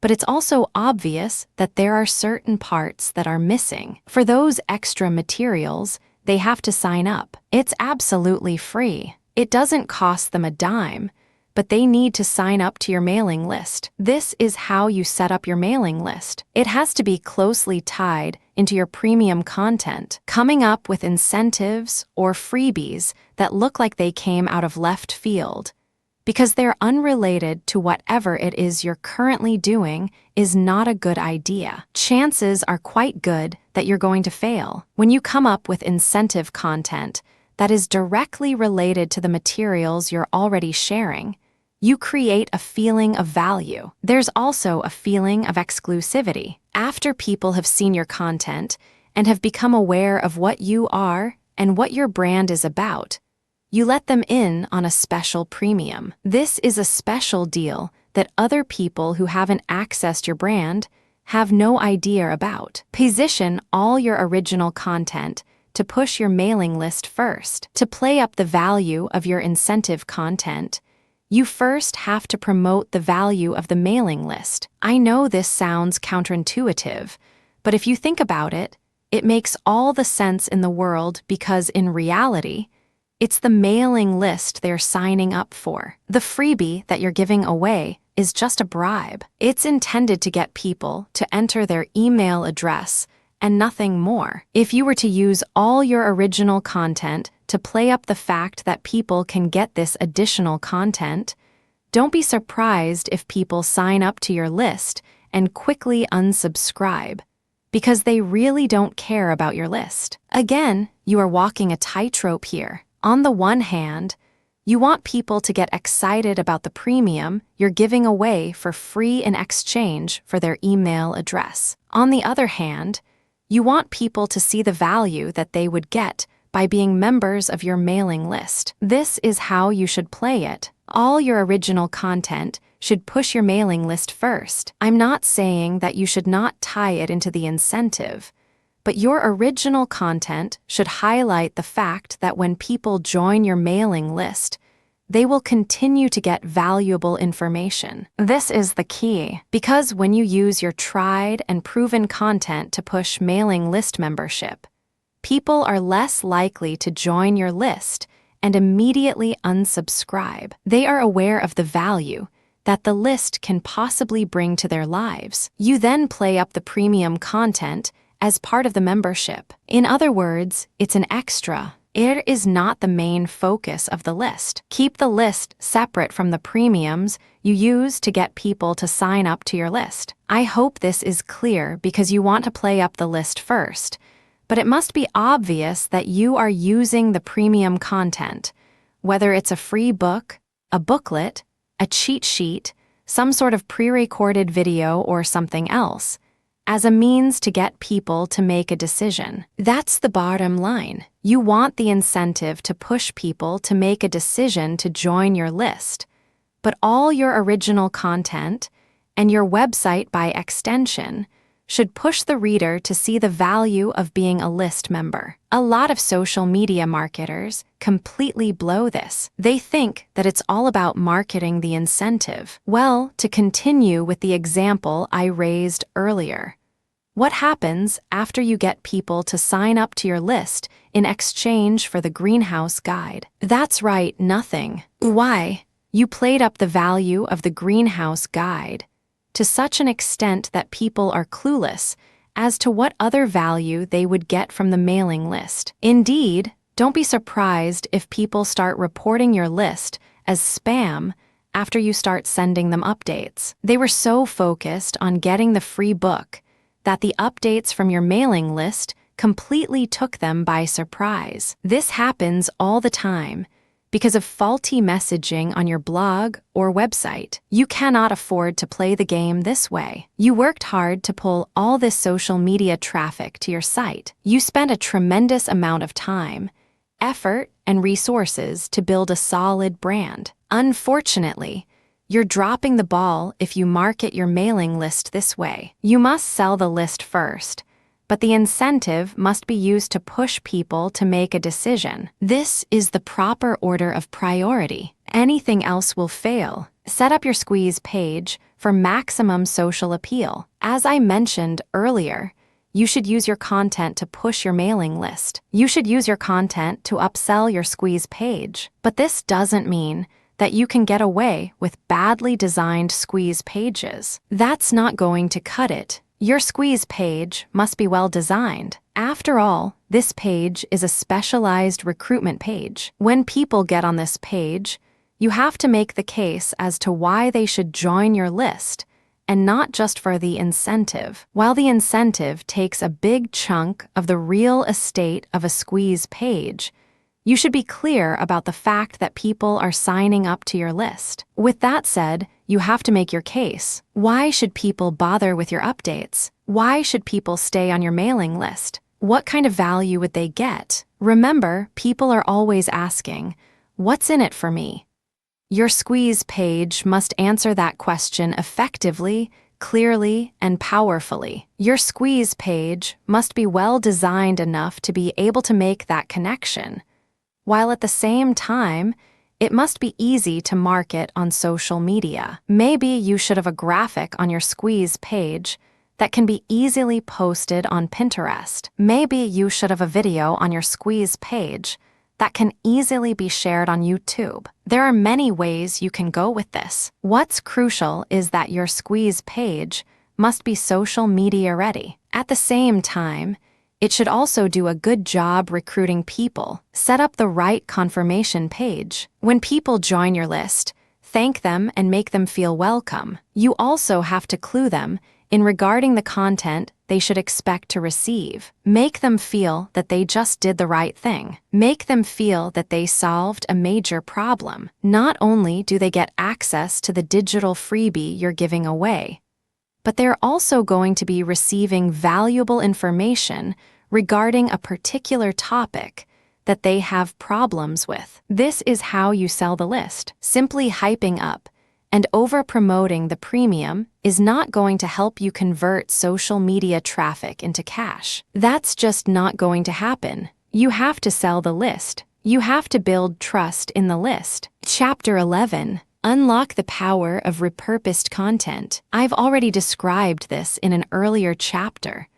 But it's also obvious that there are certain parts that are missing. For those extra materials, they have to sign up. It's absolutely free. It doesn't cost them a dime, but they need to sign up to your mailing list. This is how you set up your mailing list. It has to be closely tied into your premium content, coming up with incentives or freebies that look like they came out of left field. Because they're unrelated to whatever it is you're currently doing is not a good idea. Chances are quite good that you're going to fail. When you come up with incentive content that is directly related to the materials you're already sharing, you create a feeling of value. There's also a feeling of exclusivity. After people have seen your content and have become aware of what you are and what your brand is about, you let them in on a special premium. This is a special deal that other people who haven't accessed your brand have no idea about. Position all your original content to push your mailing list first. To play up the value of your incentive content, you first have to promote the value of the mailing list. I know this sounds counterintuitive, but if you think about it, it makes all the sense in the world because in reality, it's the mailing list they're signing up for. The freebie that you're giving away is just a bribe. It's intended to get people to enter their email address and nothing more. If you were to use all your original content to play up the fact that people can get this additional content, don't be surprised if people sign up to your list and quickly unsubscribe, because they really don't care about your list. Again, you are walking a tightrope here. On the one hand, You want people to get excited about the premium you're giving away for free in exchange for their email address. On the other hand, you want people to see the value that they would get by being members of your mailing list. This is how you should play it. All your original content should push your mailing list first. I'm not saying that you should not tie it into the incentive, but your original content should highlight the fact that when people join your mailing list, they will continue to get valuable information. This is the key, because when you use your tried and proven content to push mailing list membership, people are less likely to join your list and immediately unsubscribe. They are aware of the value that the list can possibly bring to their lives. You then play up the premium content as part of the membership. In other words, it's an extra. It is not the main focus of the list. Keep the list separate from the premiums you use to get people to sign up to your list. I hope this is clear because you want to play up the list first, but it must be obvious that you are using the premium content, whether it's a free book, a booklet, a cheat sheet, some sort of pre-recorded video, or something else, as a means to get people to make a decision. That's the bottom line. You want the incentive to push people to make a decision to join your list, but all your original content, and your website by extension, should push the reader to see the value of being a list member. A lot of social media marketers completely blow this. They think that it's all about marketing the incentive. Well, to continue with the example I raised earlier, what happens after you get people to sign up to your list in exchange for the greenhouse guide? That's right, nothing. Why? You played up the value of the greenhouse guide to such an extent that people are clueless as to what other value they would get from the mailing list. Indeed, don't be surprised if people start reporting your list as spam after you start sending them updates. They were so focused on getting the free book that the updates from your mailing list completely took them by surprise. This happens all the time because of faulty messaging on your blog or website. You cannot afford to play the game this way. You worked hard to pull all this social media traffic to your site. You spent a tremendous amount of time, effort, and resources to build a solid brand. Unfortunately, you're dropping the ball if you market your mailing list this way. You must sell the list first, but the incentive must be used to push people to make a decision. This is the proper order of priority. Anything else will fail. Set up your squeeze page for maximum social appeal. As I mentioned earlier, you should use your content to push your mailing list. You should use your content to upsell your squeeze page. But this doesn't mean that you can get away with badly designed squeeze pages. That's not going to cut it. Your squeeze page must be well designed. After all, this page is a specialized recruitment page. When people get on this page, you have to make the case as to why they should join your list, and not just for the incentive. While the incentive takes a big chunk of the real estate of a squeeze page, you should be clear about the fact that people are signing up to your list. With that said, you have to make your case. Why should people bother with your updates? Why should people stay on your mailing list? What kind of value would they get? Remember, people are always asking, "What's in it for me?" Your squeeze page must answer that question effectively, clearly, and powerfully. Your squeeze page must be well designed enough to be able to make that connection, while at the same time, it must be easy to market on social media. Maybe you should have a graphic on your squeeze page that can be easily posted on Pinterest. Maybe you should have a video on your squeeze page that can easily be shared on YouTube. There are many ways you can go with this. What's crucial is that your squeeze page must be social media ready. At the same time, it should also do a good job recruiting people. Set up the right confirmation page. When people join your list, thank them and make them feel welcome. You also have to clue them in regarding the content they should expect to receive. Make them feel that they just did the right thing. Make them feel that they solved a major problem. Not only do they get access to the digital freebie you're giving away, but they're also going to be receiving valuable information regarding a particular topic that they have problems with. This is how you sell the list. Simply hyping up and over-promoting the premium is not going to help you convert social media traffic into cash. That's just not going to happen. You have to sell the list. You have to build trust in the list. Chapter 11. Unlock the power of repurposed content. I've already described this in an earlier chapter,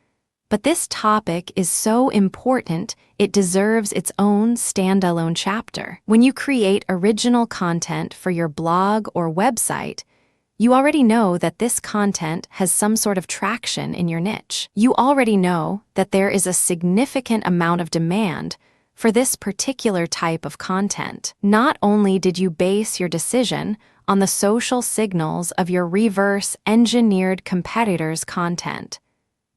but this topic is so important it deserves its own standalone chapter. When you create original content for your blog or website, you already know that this content has some sort of traction in your niche. You already know that there is a significant amount of demand for this particular type of content. Not only did you base your decision on the social signals of your reverse-engineered competitors' content,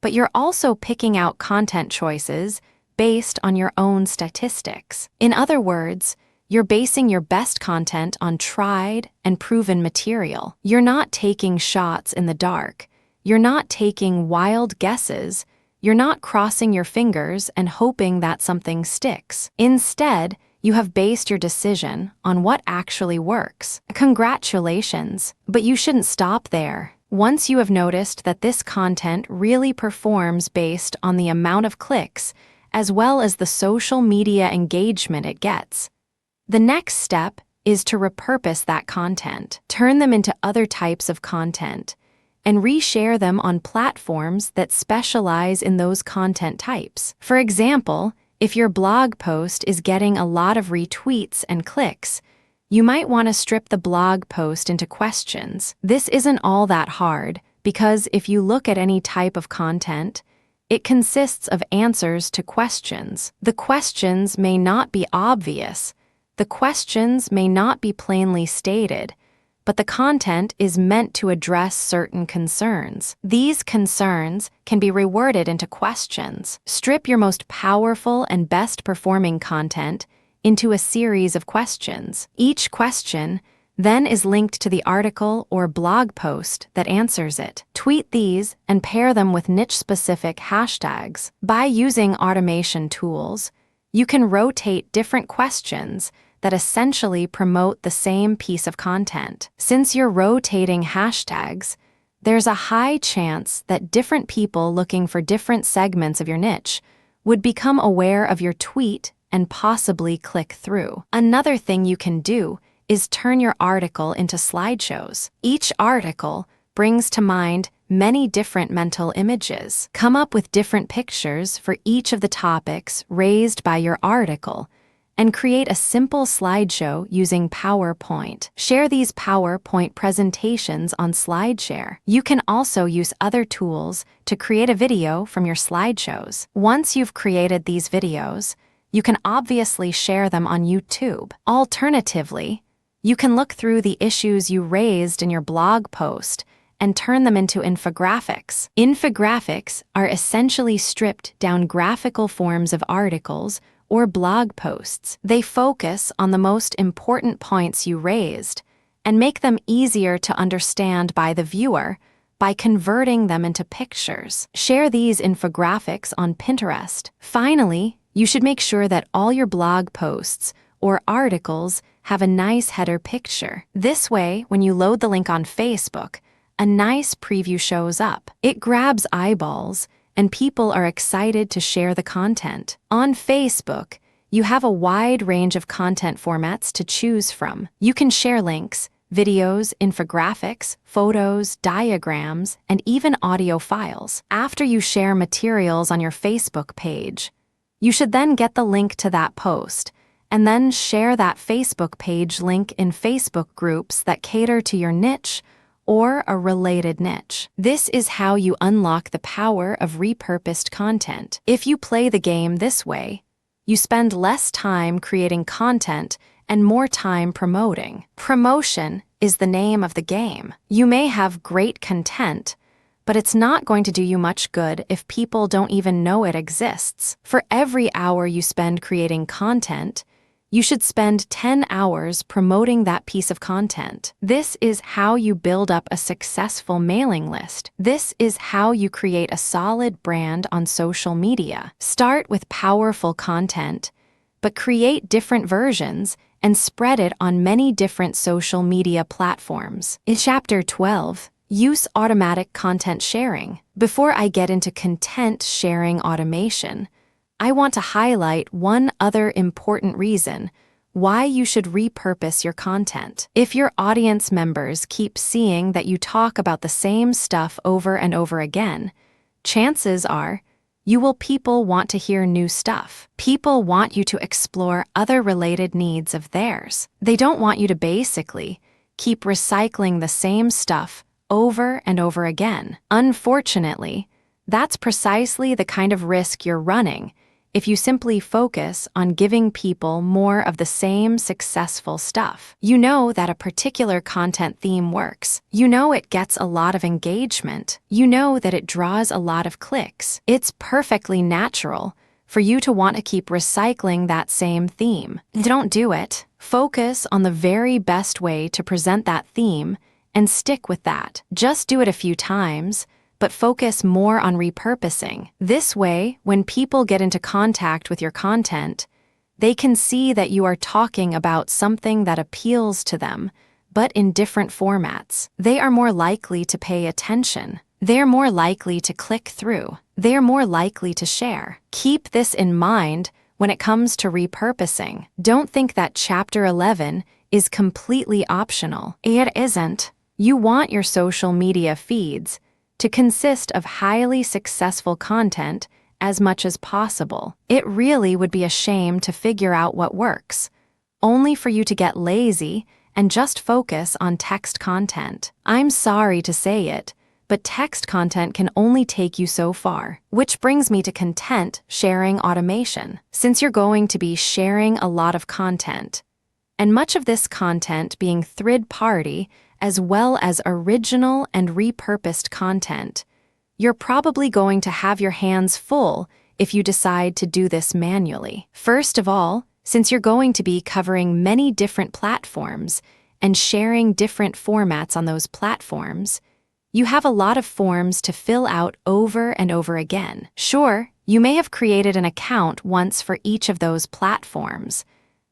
but you're also picking out content choices based on your own statistics. In other words, you're basing your best content on tried and proven material. You're not taking shots in the dark. You're not taking wild guesses. You're not crossing your fingers and hoping that something sticks. Instead, you have based your decision on what actually works. Congratulations, but you shouldn't stop there. Once you have noticed that this content really performs based on the amount of clicks as well as the social media engagement it gets, the next step is to repurpose that content, turn them into other types of content, and reshare them on platforms that specialize in those content types. For example, if your blog post is getting a lot of retweets and clicks, you might want to strip the blog post into questions. This isn't all that hard because if you look at any type of content, it consists of answers to questions. The questions may not be obvious. The questions may not be plainly stated, but the content is meant to address certain concerns. These concerns can be reworded into questions. Strip your most powerful and best performing content into a series of questions. Each question then is linked to the article or blog post that answers it. Tweet these and pair them with niche-specific hashtags. By using automation tools, you can rotate different questions that essentially promote the same piece of content. Since you're rotating hashtags, there's a high chance that different people looking for different segments of your niche would become aware of your tweet and possibly click through. Another thing you can do is turn your article into slideshows. Each article brings to mind many different mental images. Come up with different pictures for each of the topics raised by your article and create a simple slideshow using PowerPoint. Share these PowerPoint presentations on SlideShare. You can also use other tools to create a video from your slideshows. Once you've created these videos, you can obviously share them on YouTube. Alternatively, you can look through the issues you raised in your blog post and turn them into infographics. Infographics are essentially stripped down graphical forms of articles or blog posts. They focus on the most important points you raised and make them easier to understand by the viewer by converting them into pictures. Share these infographics on Pinterest. Finally, you should make sure that all your blog posts or articles have a nice header picture. This way, when you load the link on Facebook, a nice preview shows up. It grabs eyeballs, and people are excited to share the content. On Facebook, you have a wide range of content formats to choose from. You can share links, videos, infographics, photos, diagrams, and even audio files. After you share materials on your Facebook page, you should then get the link to that post and then share that Facebook page link in Facebook groups that cater to your niche or a related niche. This is how you unlock the power of repurposed content. If you play the game this way, you spend less time creating content and more time promoting. Promotion is the name of the game. You may have great content, but it's not going to do you much good if people don't even know it exists. For every hour you spend creating content, you should spend 10 hours promoting that piece of content. This is how you build up a successful mailing list. This is how you create a solid brand on social media. Start with powerful content, but create different versions and spread it on many different social media platforms. In Chapter 12, use automatic content sharing. Before I get into content sharing automation, I want to highlight one other important reason why you should repurpose your content. If your audience members keep seeing that you talk about the same stuff over and over again, chances are people want to hear new stuff. People want you to explore other related needs of theirs. They don't want you to basically keep recycling the same stuff over and over again. Unfortunately, that's precisely the kind of risk you're running if you simply focus on giving people more of the same successful stuff. You know that a particular content theme works. You know it gets a lot of engagement. You know that it draws a lot of clicks. It's perfectly natural for you to want to keep recycling that same theme. Don't do it. Focus on the very best way to present that theme and stick with that. Just do it a few times, but focus more on repurposing. This way, when people get into contact with your content, they can see that you are talking about something that appeals to them, but in different formats. They are more likely to pay attention. They're more likely to click through. They're more likely to share. Keep this in mind when it comes to repurposing. Don't think that Chapter 11 is completely optional. It isn't. You want your social media feeds to consist of highly successful content as much as possible. It really would be a shame to figure out what works, only for you to get lazy and just focus on text content. I'm sorry to say it, but text content can only take you so far. Which brings me to content sharing automation. Since you're going to be sharing a lot of content, and much of this content being third-party as well as original and repurposed content, you're probably going to have your hands full if you decide to do this manually. First of all, since you're going to be covering many different platforms and sharing different formats on those platforms, you have a lot of forms to fill out over and over again. Sure, you may have created an account once for each of those platforms,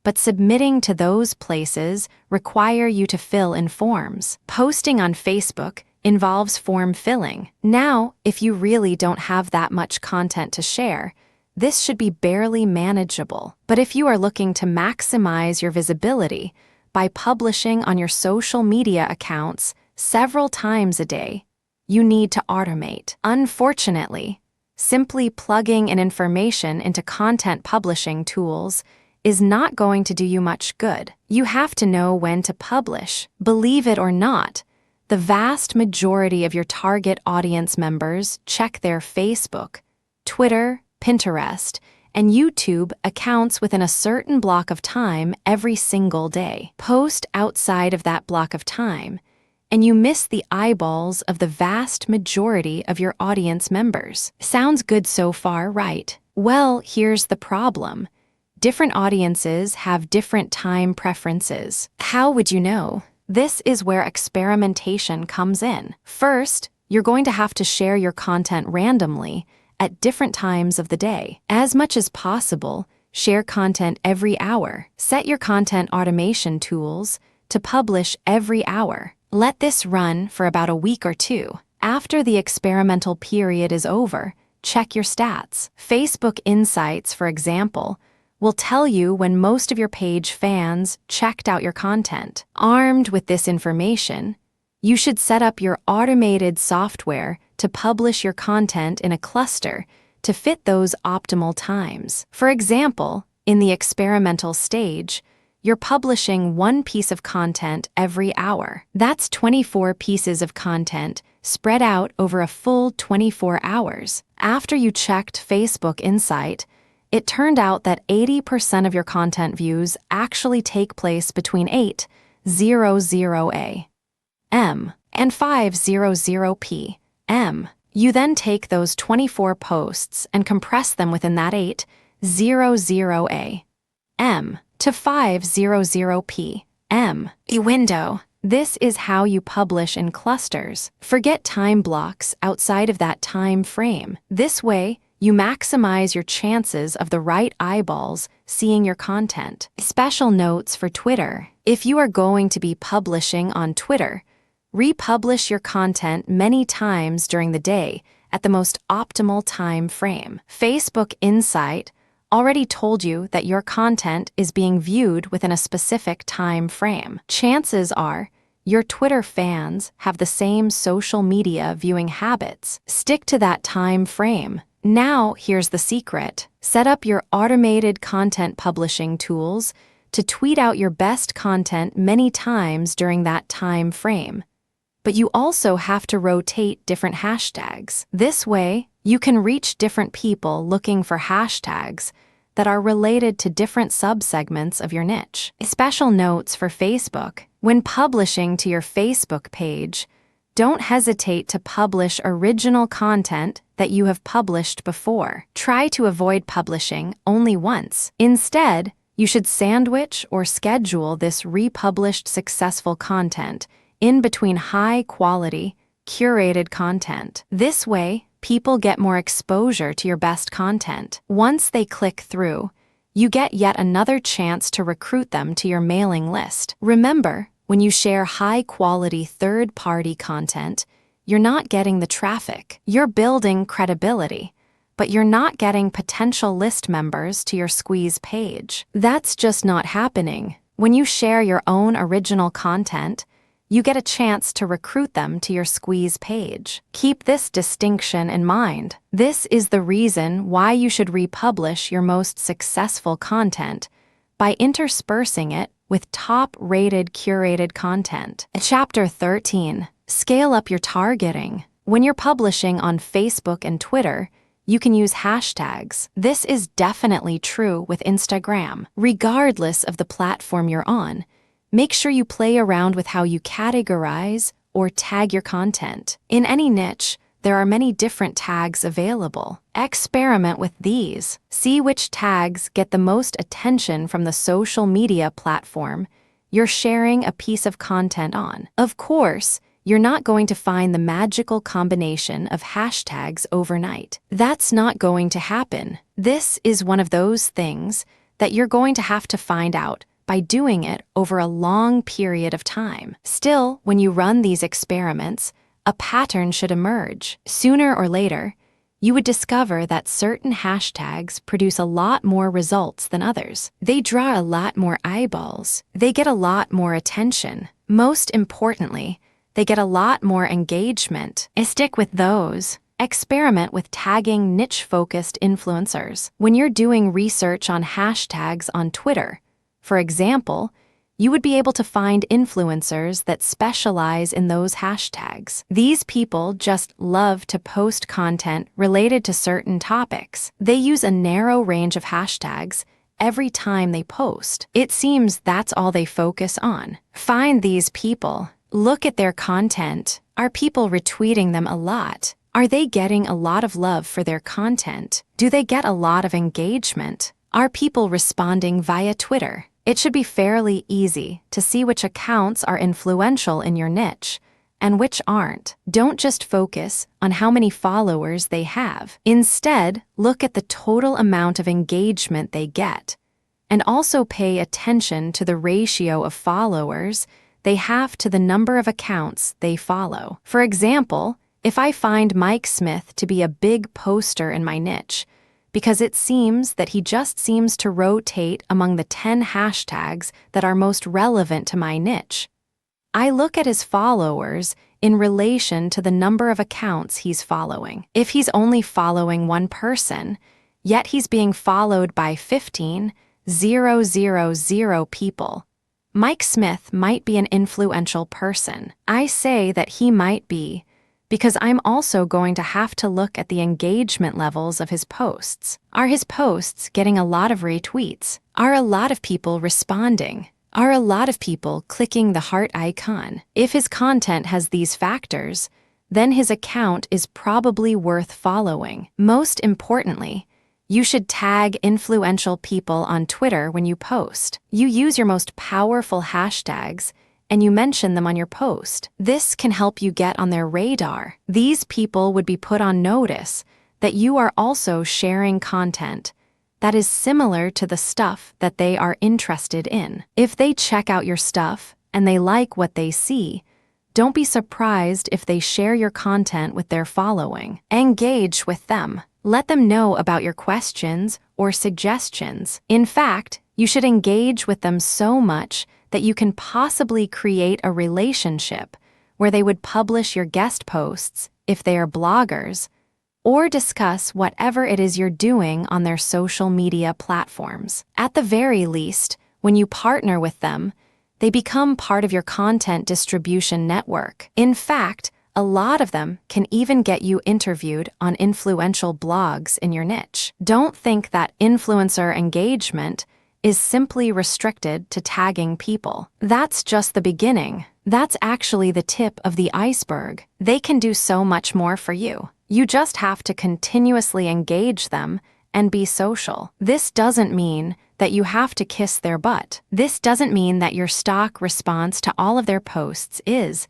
but submitting to those places require you to fill in forms. Posting on Facebook involves form filling. Now, if you really don't have that much content to share, this should be barely manageable. But if you are looking to maximize your visibility by publishing on your social media accounts several times a day, you need to automate. Unfortunately, simply plugging in information into content publishing tools is not going to do you much good. You have to know when to publish. Believe it or not, the vast majority of your target audience members check their Facebook, Twitter, Pinterest, and YouTube accounts within a certain block of time every single day. Post outside of that block of time, and you miss the eyeballs of the vast majority of your audience members. Sounds good so far, right? Well, here's the problem. Different audiences have different time preferences. How would you know? This is where experimentation comes in. First, you're going to have to share your content randomly at different times of the day. As much as possible, share content every hour. Set your content automation tools to publish every hour. Let this run for about a week or two. After the experimental period is over, check your stats. Facebook Insights, for example, will tell you when most of your page fans checked out your content. Armed with this information, you should set up your automated software to publish your content in a cluster to fit those optimal times. For example, in the experimental stage, you're publishing one piece of content every hour. That's 24 pieces of content spread out over a full 24 hours. After you checked Facebook Insight, it turned out that 80% of your content views actually take place between 8:00 a.m. and 5:00 p.m. M. You then take those 24 posts and compress them within that 800 a.m. to 500 p.m. window. This is how you publish in clusters. Forget time blocks outside of that time frame. This way, you maximize your chances of the right eyeballs seeing your content. Special notes for Twitter. If you are going to be publishing on Twitter, republish your content many times during the day at the most optimal time frame. Facebook Insight already told you that your content is being viewed within a specific time frame. Chances are your Twitter fans have the same social media viewing habits. Stick to that time frame. Now, here's the secret. Set up your automated content publishing tools to tweet out your best content many times during that time frame. But you also have to rotate different hashtags. This way, you can reach different people looking for hashtags that are related to different subsegments of your niche. Special notes for Facebook. When publishing to your Facebook page, don't hesitate to publish original content that you have published before. Try to avoid publishing only once. Instead, you should sandwich or schedule this republished successful content in between high-quality, curated content. This way, people get more exposure to your best content. Once they click through, you get yet another chance to recruit them to your mailing list. Remember, when you share high-quality third-party content, you're not getting the traffic. You're building credibility, but you're not getting potential list members to your squeeze page. That's just not happening. When you share your own original content, you get a chance to recruit them to your squeeze page. Keep this distinction in mind. This is the reason why you should republish your most successful content by interspersing it with top-rated curated content. Chapter 13. Scale up your targeting. When you're publishing on Facebook and Twitter, you can use hashtags. This is definitely true with Instagram. Regardless of the platform you're on, make sure you play around with how you categorize or tag your content. In any niche, there are many different tags available. Experiment with these. See which tags get the most attention from the social media platform you're sharing a piece of content on. Of course, you're not going to find the magical combination of hashtags overnight. That's not going to happen. This is one of those things that you're going to have to find out by doing it over a long period of time. Still, when you run these experiments, a pattern should emerge. Sooner or later, you would discover that certain hashtags produce a lot more results than others. They draw a lot more eyeballs. They get a lot more attention. Most importantly, they get a lot more engagement. Stick with those. Experiment with tagging niche-focused influencers. When you're doing research on hashtags on Twitter, for example, you would be able to find influencers that specialize in those hashtags. These people just love to post content related to certain topics. They use a narrow range of hashtags every time they post. It seems that's all they focus on. Find these people. Look at their content. Are people retweeting them a lot? Are they getting a lot of love for their content? Do they get a lot of engagement? Are people responding via Twitter? It should be fairly easy to see which accounts are influential in your niche and which aren't. Don't just focus on how many followers they have. Instead, look at the total amount of engagement they get, and also pay attention to the ratio of followers they have to the number of accounts they follow. For example, if I find Mike Smith to be a big poster in my niche, because it seems that he just seems to rotate among the 10 hashtags that are most relevant to my niche, I look at his followers in relation to the number of accounts he's following. If he's only following one person, yet he's being followed by 15,000 people, Mike Smith might be an influential person. I say that he might be because I'm also going to have to look at the engagement levels of his posts. Are his posts getting a lot of retweets? Are a lot of people responding? Are a lot of people clicking the heart icon? If his content has these factors, then his account is probably worth following. Most importantly, you should tag influential people on Twitter when you post. You use your most powerful hashtags and you mention them on your post. This can help you get on their radar. These people would be put on notice that you are also sharing content that is similar to the stuff that they are interested in. If they check out your stuff and they like what they see, don't be surprised if they share your content with their following. Engage with them. Let them know about your questions or suggestions. In fact, you should engage with them so much that you can possibly create a relationship where they would publish your guest posts if they are bloggers, or discuss whatever it is you're doing on their social media platforms. At the very least, when you partner with them, they become part of your content distribution network. In fact, a lot of them can even get you interviewed on influential blogs in your niche. Don't think that influencer engagement is simply restricted to tagging people. That's just the beginning. That's actually the tip of the iceberg. They can do so much more for you. You just have to continuously engage them and be social. This doesn't mean that you have to kiss their butt. This doesn't mean that your stock response to all of their posts is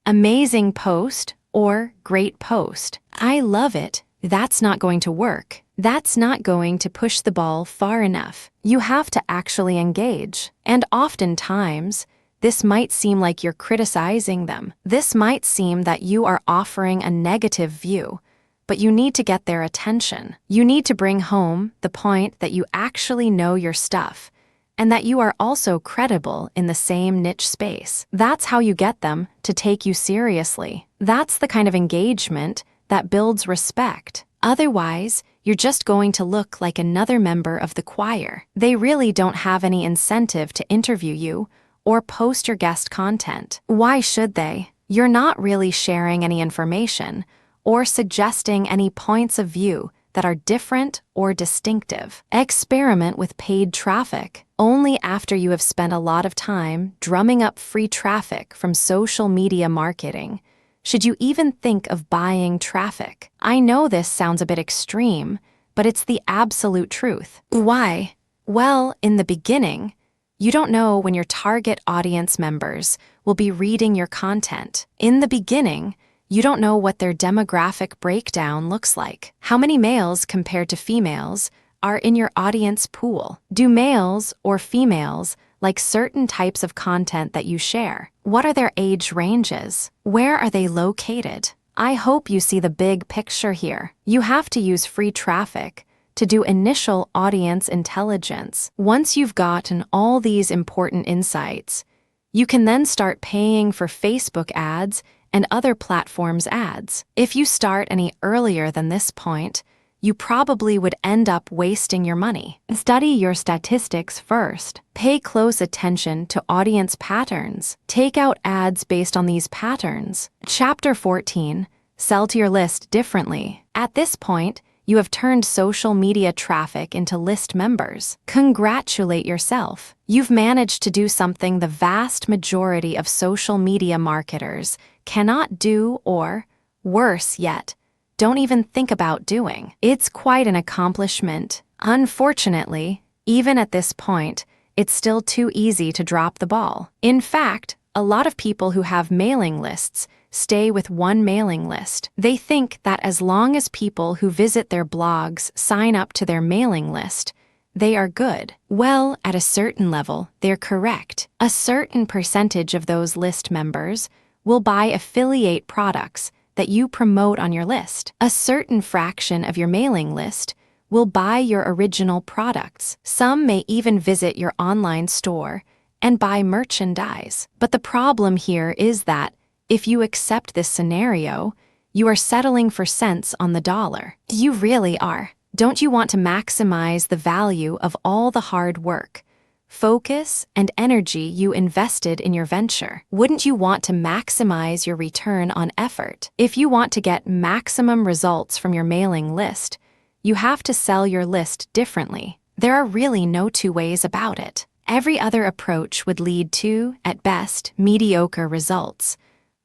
amazing post or great post. I love it. That's not going to work. That's not going to push the ball far enough. You have to actually engage. And oftentimes, this might seem like you're criticizing them. This might seem that you are offering a negative view, but you need to get their attention. You need to bring home the point that you actually know your stuff and that you are also credible in the same niche space. That's how you get them to take you seriously. That's the kind of engagement that builds respect. Otherwise, you're just going to look like another member of the choir. They really don't have any incentive to interview you or post your guest content. Why should they? You're not really sharing any information or suggesting any points of view that are different or distinctive. Experiment with paid traffic. Only after you have spent a lot of time drumming up free traffic from social media marketing should you even think of buying traffic. I know this sounds a bit extreme, but it's the absolute truth. Why? Well, in the beginning, you don't know when your target audience members will be reading your content. In the beginning, you don't know what their demographic breakdown looks like. How many males compared to females are in your audience pool? Do males or females like certain types of content that you share? What are their age ranges? Where are they located? I hope you see the big picture here. You have to use free traffic to do initial audience intelligence. Once you've gotten all these important insights, you can then start paying for Facebook ads and other platforms' ads. If you start any earlier than this point, you probably would end up wasting your money. Study your statistics first. Pay close attention to audience patterns. Take out ads based on these patterns. Chapter 14, Sell to your list differently. At this point, you have turned social media traffic into list members. Congratulate yourself. You've managed to do something the vast majority of social media marketers cannot do or, worse yet, don't even think about doing. It's quite an accomplishment. Unfortunately, even at this point, it's still too easy to drop the ball. In fact, a lot of people who have mailing lists stay with one mailing list. They think that as long as people who visit their blogs sign up to their mailing list, they are good. Well, at a certain level, they're correct. A certain percentage of those list members will buy affiliate products that you promote on your list. A certain fraction of your mailing list will buy your original products. Some may even visit your online store and buy merchandise. But the problem here is that if you accept this scenario, you are settling for cents on the dollar. You really are. Don't you want to maximize the value of all the hard work, focus, and energy you invested in your venture? Wouldn't you want to maximize your return on effort? If you want to get maximum results from your mailing list, you have to sell your list differently. There are really no two ways about it. Every other approach would lead to, at best, mediocre results.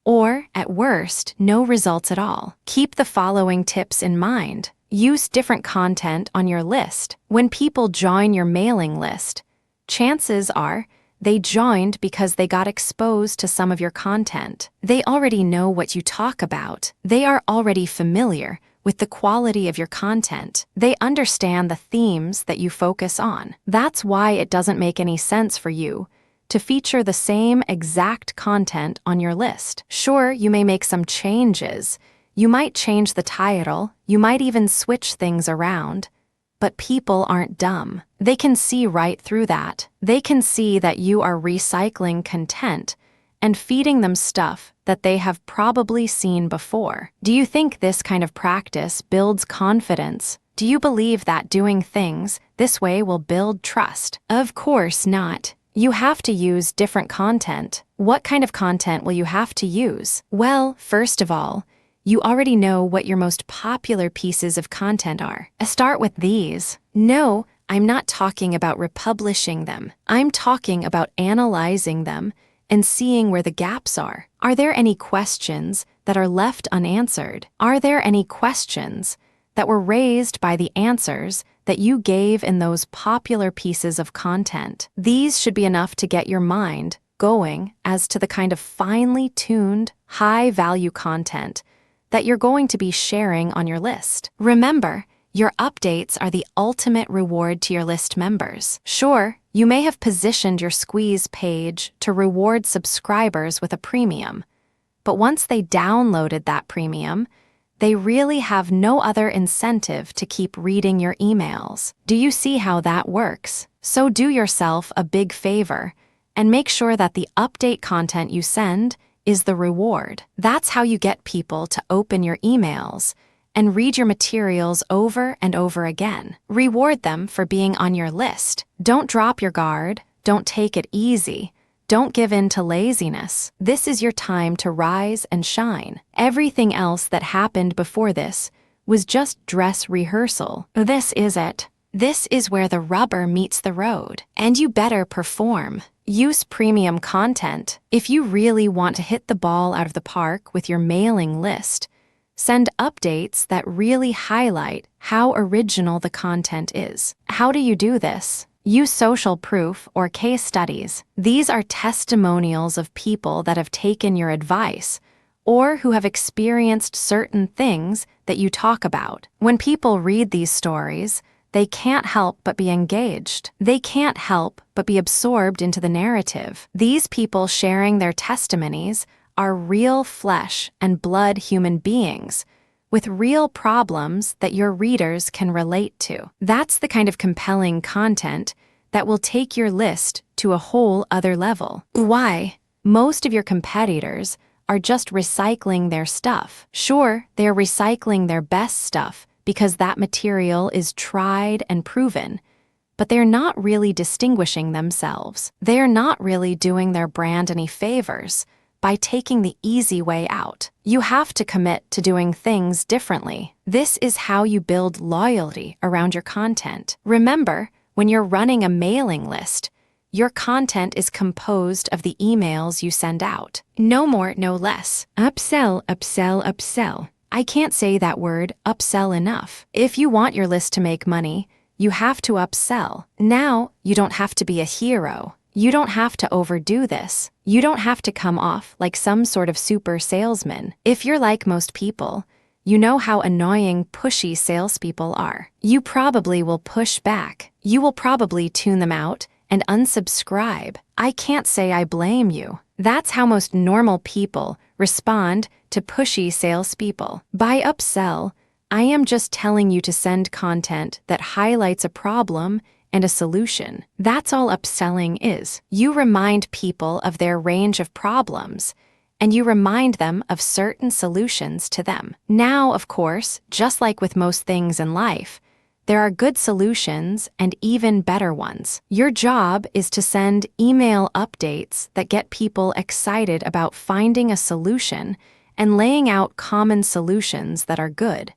or, at worst, no results at all. Keep the following tips in mind. Use different content on your list. When people join your mailing list, chances are they joined because they got exposed to some of your content. They already know what you talk about. They are already familiar with the quality of your content. They understand the themes that you focus on. That's why it doesn't make any sense for you to feature the same exact content on your list. Sure, you may make some changes. You might change the title. You might even switch things around. But people aren't dumb. They can see right through that. They can see that you are recycling content and feeding them stuff that they have probably seen before. Do you think this kind of practice builds confidence? Do you believe that doing things this way will build trust? Of course not. You have to use different content. What kind of content will you have to use? Well, first of all, you already know what your most popular pieces of content are. Start with these. No, I'm not talking about republishing them. I'm talking about analyzing them and seeing where the gaps are. Are there any questions that are left unanswered? Are there any questions that were raised by the answers that you gave in those popular pieces of content? These should be enough to get your mind going as to the kind of finely tuned, high-value content that you're going to be sharing on your list. Remember, your updates are the ultimate reward to your list members. Sure, you may have positioned your squeeze page to reward subscribers with a premium, but once they downloaded that premium, they really have no other incentive to keep reading your emails. Do you see how that works? So do yourself a big favor and make sure that the update content you send is the reward. That's how you get people to open your emails and read your materials over and over again. Reward them for being on your list. Don't drop your guard. Don't take it easy. Don't give in to laziness. This is your time to rise and shine. Everything else that happened before this was just dress rehearsal. This is it. This is where the rubber meets the road. And you better perform. Use premium content. If you really want to hit the ball out of the park with your mailing list, send updates that really highlight how original the content is. How do you do this? Use social proof or case studies. These are testimonials of people that have taken your advice or who have experienced certain things that you talk about. When people read these stories, they can't help but be engaged. They can't help but be absorbed into the narrative. These people sharing their testimonies are real flesh and blood human beings with real problems that your readers can relate to. That's the kind of compelling content that will take your list to a whole other level. Why? Most of your competitors are just recycling their stuff. Sure, they're recycling their best stuff because that material is tried and proven, but they're not really distinguishing themselves. They're not really doing their brand any favors by taking the easy way out. You have to commit to doing things differently. This is how you build loyalty around your content. Remember, when you're running a mailing list, your content is composed of the emails you send out. No more, no less. Upsell, upsell, upsell. I can't say that word, upsell, enough. If you want your list to make money, you have to upsell. Now, you don't have to be a hero. You don't have to overdo this. You don't have to come off like some sort of super salesman. If you're like most people, you know how annoying, pushy salespeople are. You probably will push back. You will probably tune them out and unsubscribe. I can't say I blame you. That's how most normal people respond to pushy salespeople. By upsell, I am just telling you to send content that highlights a problem and a solution. That's all upselling is. You remind people of their range of problems, and you remind them of certain solutions to them. Now, of course, just like with most things in life, there are good solutions and even better ones. Your job is to send email updates that get people excited about finding a solution and laying out common solutions that are good,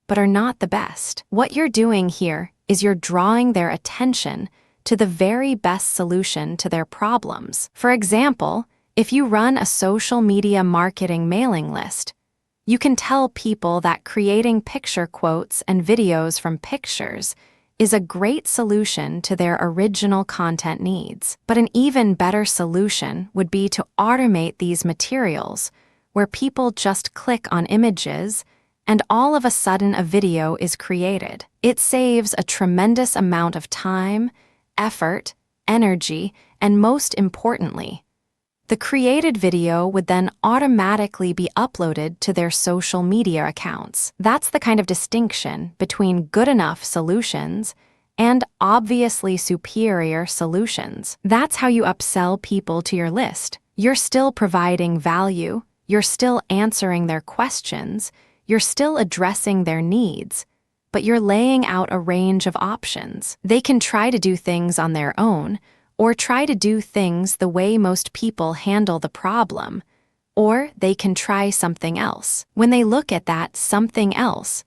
but are not the best. What you're doing here is you're drawing their attention to the very best solution to their problems. For example, If you run a social media marketing mailing list, you can tell people that creating picture quotes and videos from pictures is a great solution to their original content needs. But an even better solution would be to automate these materials, where people just click on images and all of a sudden a video is created. It saves a tremendous amount of time, effort, energy, and most importantly, the created video would then automatically be uploaded to their social media accounts. That's the kind of distinction between good enough solutions and obviously superior solutions. That's how you upsell people to your list. You're still providing value, you're still answering their questions, you're still addressing their needs, but you're laying out a range of options. They can try to do things on their own, or try to do things the way most people handle the problem, or they can try something else. When they look at that something else,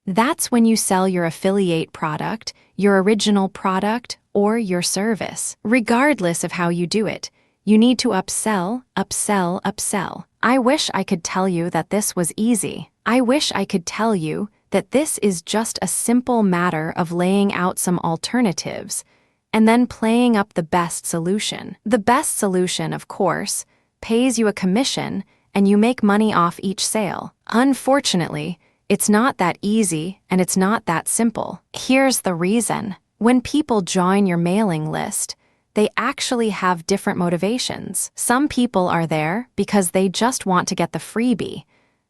that's when you sell your affiliate product, your original product, or your service. Regardless of how you do it, you need to upsell, upsell, upsell. I wish I could tell you that this was easy. I wish I could tell you that this is just a simple matter of laying out some alternatives and then playing up the best solution. The best solution, of course, pays you a commission and you make money off each sale. Unfortunately, it's not that easy and it's not that simple. Here's the reason. When people join your mailing list, they actually have different motivations. Some people are there because they just want to get the freebie,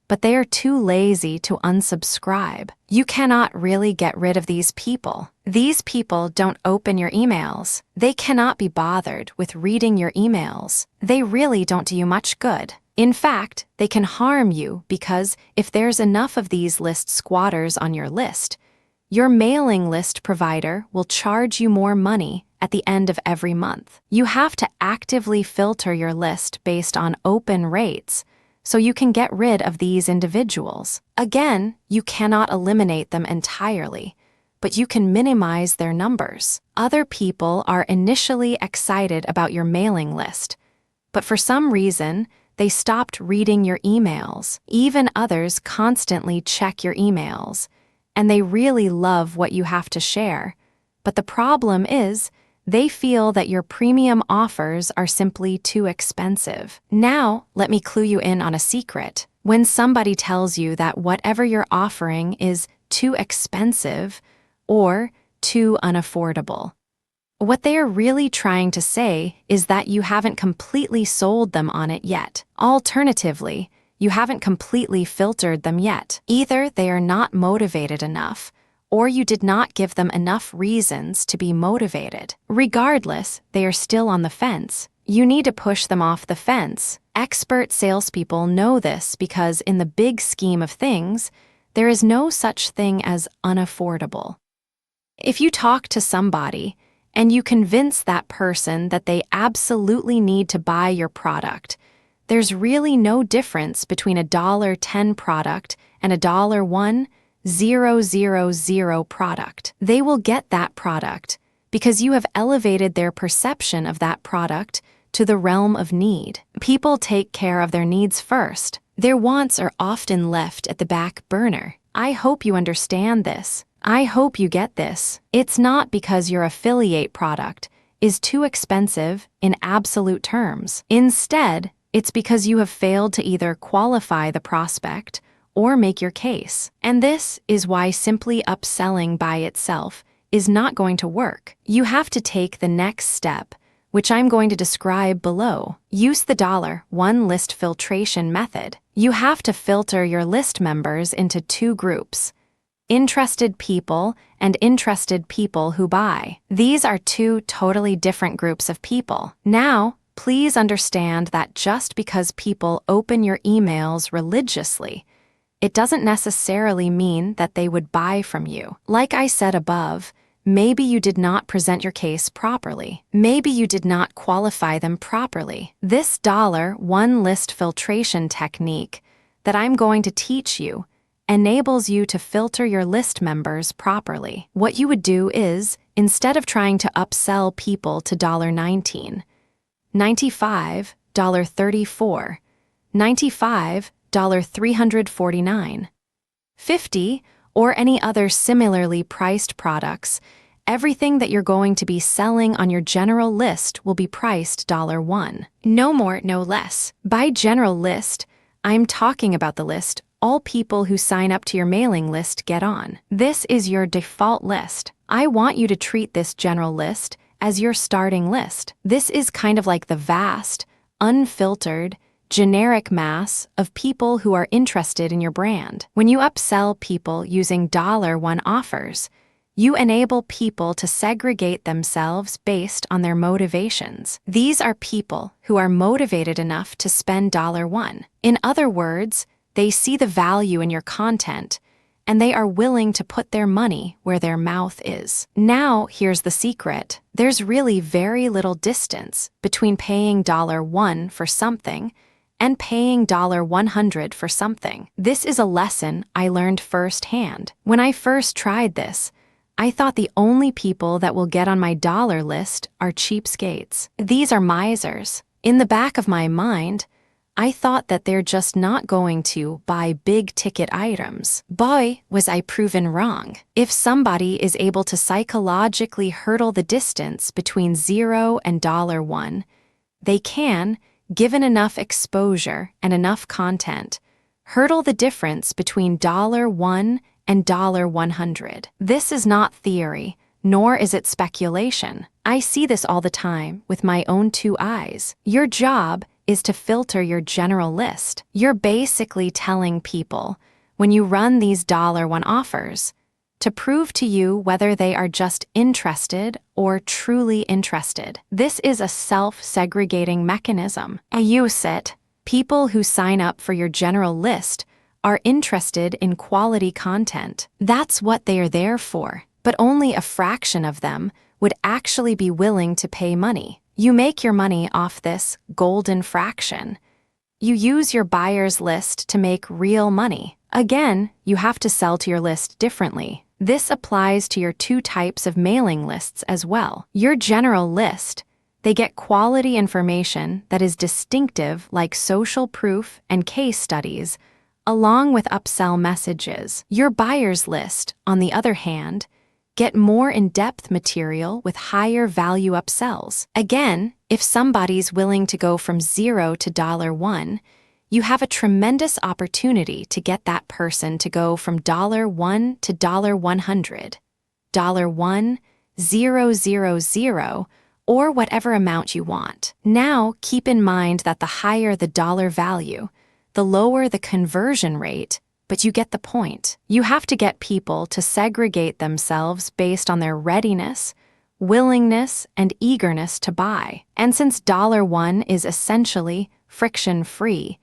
but they are too lazy to unsubscribe. You cannot really get rid of these people. These people don't open your emails. They cannot be bothered with reading your emails. They really don't do you much good. In fact, they can harm you because if there's enough of these list squatters on your list, your mailing list provider will charge you more money at the end of every month. You have to actively filter your list based on open rates, so you can get rid of these individuals. Again, you cannot eliminate them entirely, but you can minimize their numbers. Other people are initially excited about your mailing list, but for some reason, they stopped reading your emails. Even others constantly check your emails, and they really love what you have to share. But the problem is, they feel that your premium offers are simply too expensive. Now, let me clue you in on a secret. When somebody tells you that whatever you're offering is too expensive or too unaffordable, what they are really trying to say is that you haven't completely sold them on it yet. Alternatively, you haven't completely filtered them yet. Either they are not motivated enough, or you did not give them enough reasons to be motivated. Regardless, they are still on the fence. You need to push them off the fence. Expert salespeople know this because in the big scheme of things, there is no such thing as unaffordable. If you talk to somebody and you convince that person that they absolutely need to buy your product, there's really no difference between a $1.10 product and a $1,000 product. They will get that product because you have elevated their perception of that product to the realm of need. People take care of their needs first. Their wants are often left at the back burner. I hope you understand this. I hope you get this. It's not because your affiliate product is too expensive in absolute terms. Instead, it's because you have failed to either qualify the prospect or make your case. And this is why simply upselling by itself is not going to work. You have to take the next step, which I'm going to describe below. Use the $1 list filtration method. You have to filter your list members into two groups: interested people and interested people who buy. These are two totally different groups of people. Now, please understand that just because people open your emails religiously, it doesn't necessarily mean that they would buy from you. Like I said above, maybe you did not present your case properly. Maybe you did not qualify them properly. This $1 list filtration technique that I'm going to teach you enables you to filter your list members properly. What you would do is, instead of trying to upsell people to $19.95, $34, 95, $349, 50, or any other similarly priced products. Everything that you're going to be selling on your general list will be priced $1. No more, no less. By general list, I'm talking about the list all people who sign up to your mailing list get on. This is your default list. I want you to treat this general list as your starting list. This is kind of like the vast, unfiltered, generic mass of people who are interested in your brand. When you upsell people using $1 offers, you enable people to segregate themselves based on their motivations. These are people who are motivated enough to spend $1. In other words, they see the value in your content, and they are willing to put their money where their mouth is. Now, here's the secret. There's really very little distance between paying $1 for something and paying $100 for something. This is a lesson I learned firsthand. When I first tried this, I thought the only people that will get on my dollar list are cheapskates. These are misers. In the back of my mind, I thought that they're just not going to buy big-ticket items. Boy, was I proven wrong. If somebody is able to psychologically hurdle the distance between $0 and $1, they can, given enough exposure and enough content, hurdle the difference between $1 and $100. This is not theory, nor is it speculation. I see this all the time with my own 2 eyes. Your job is to filter your general list. You're basically telling people, when you run these $1 offers, to prove to you whether they are just interested or truly interested. This is a self-segregating mechanism. I use it. People who sign up for your general list are interested in quality content. That's what they are there for, but only a fraction of them would actually be willing to pay money. You make your money off this golden fraction. You use your buyer's list to make real money. Again, you have to sell to your list differently. This applies to your 2 types of mailing lists as well. Your general list, they get quality information that is distinctive like social proof and case studies, along with upsell messages. Your buyer's list, on the other hand, get more in-depth material with higher value upsells. Again, if somebody's willing to go from $0 to $1, you have a tremendous opportunity to get that person to go from $1 to $100, $1,000, or whatever amount you want. Now, keep in mind that the higher the dollar value, the lower the conversion rate, but you get the point. You have to get people to segregate themselves based on their readiness, willingness, and eagerness to buy. And since $1 is essentially friction-free,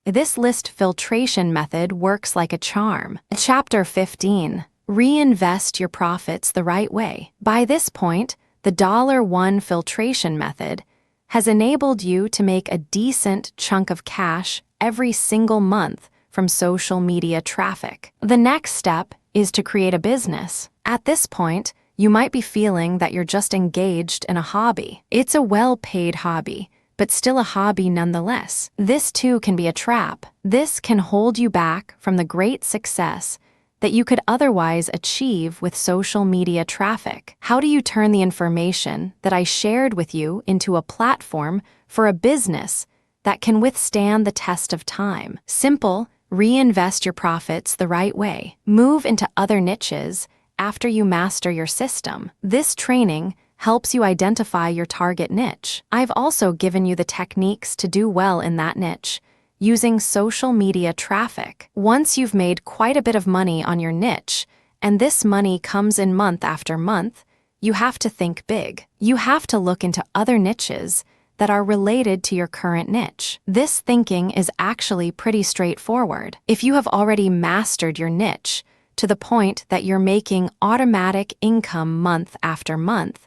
this list filtration method works like a charm. Chapter 15. Reinvest your profits the right way. By this point, the $1 filtration method has enabled you to make a decent chunk of cash every single month from social media traffic. The next step is to create a business. At this point, you might be feeling that you're just engaged in a hobby. It's a well-paid hobby, but still a hobby nonetheless. This too can be a trap. This can hold you back from the great success that you could otherwise achieve with social media traffic. How do you turn the information that I shared with you into a platform for a business that can withstand the test of time? Simple. Reinvest your profits the right way. Move into other niches after you master your system. This training helps you identify your target niche. I've also given you the techniques to do well in that niche, using social media traffic. Once you've made quite a bit of money on your niche, and this money comes in month after month, you have to think big. You have to look into other niches that are related to your current niche. This thinking is actually pretty straightforward. If you have already mastered your niche to the point that you're making automatic income month after month,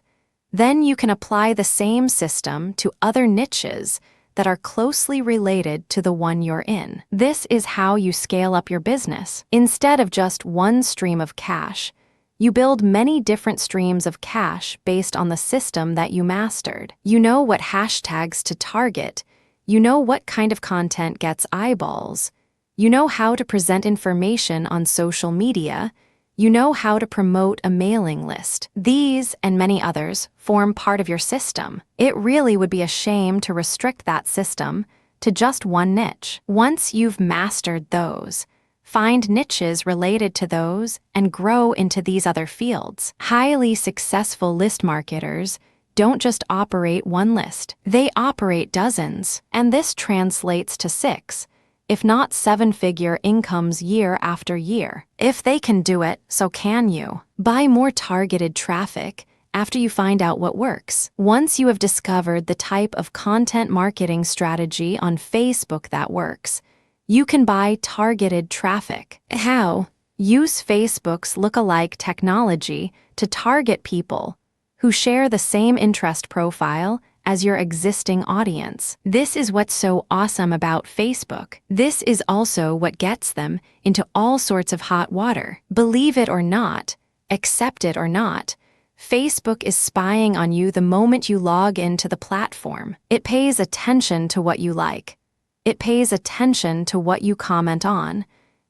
then you can apply the same system to other niches that are closely related to the one you're in. This is how you scale up your business. Instead of just one stream of cash, you build many different streams of cash based on the system that you mastered. You know what hashtags to target, You know what kind of content gets eyeballs. You know how to present information on social media. You know how to promote a mailing list. These and many others form part of your system. It really would be a shame to restrict that system to just one niche. Once you've mastered those, find niches related to those and grow into these other fields. Highly successful list marketers don't just operate one list, they operate dozens, and this translates to 6, if not 7-figure incomes year after year. If they can do it, so can you. Buy more targeted traffic after you find out what works. Once you have discovered the type of content marketing strategy on Facebook that works, you can buy targeted traffic. How? Use Facebook's lookalike technology to target people who share the same interest profile as your existing audience. This is what's so awesome about Facebook. This is also what gets them into all sorts of hot water. Believe it or not, accept it or not, Facebook is spying on you the moment you log into the platform. It pays attention to what you like. It pays attention to what you comment on.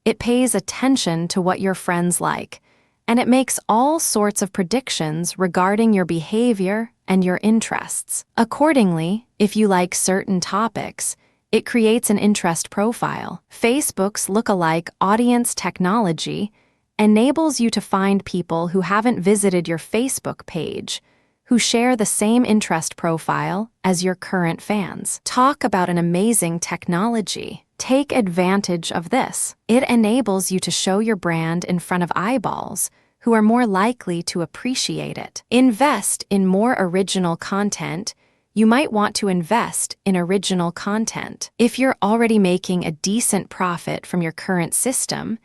It pays attention to what your friends like. And it makes all sorts of predictions regarding your behavior and your interests. Accordingly, if you like certain topics, it creates an interest profile. Facebook's lookalike audience technology enables you to find people who haven't visited your Facebook page, who share the same interest profile as your current fans. Talk about an amazing technology. Take advantage of this. It enables you to show your brand in front of eyeballs who are more likely to appreciate it. Invest in more original content. You might want to invest in original content. If you're already making a decent profit from your current system,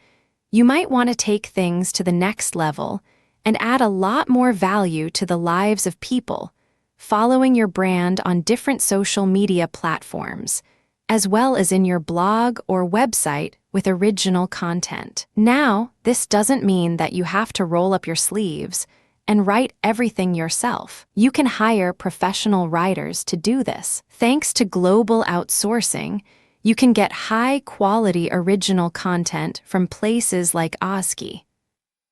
you might want to take things to the next level and add a lot more value to the lives of people following your brand on different social media platforms, as well as in your blog or website with original content. Now, this doesn't mean that you have to roll up your sleeves and write everything yourself. You can hire professional writers to do this. Thanks to global outsourcing, you can get high-quality original content from places like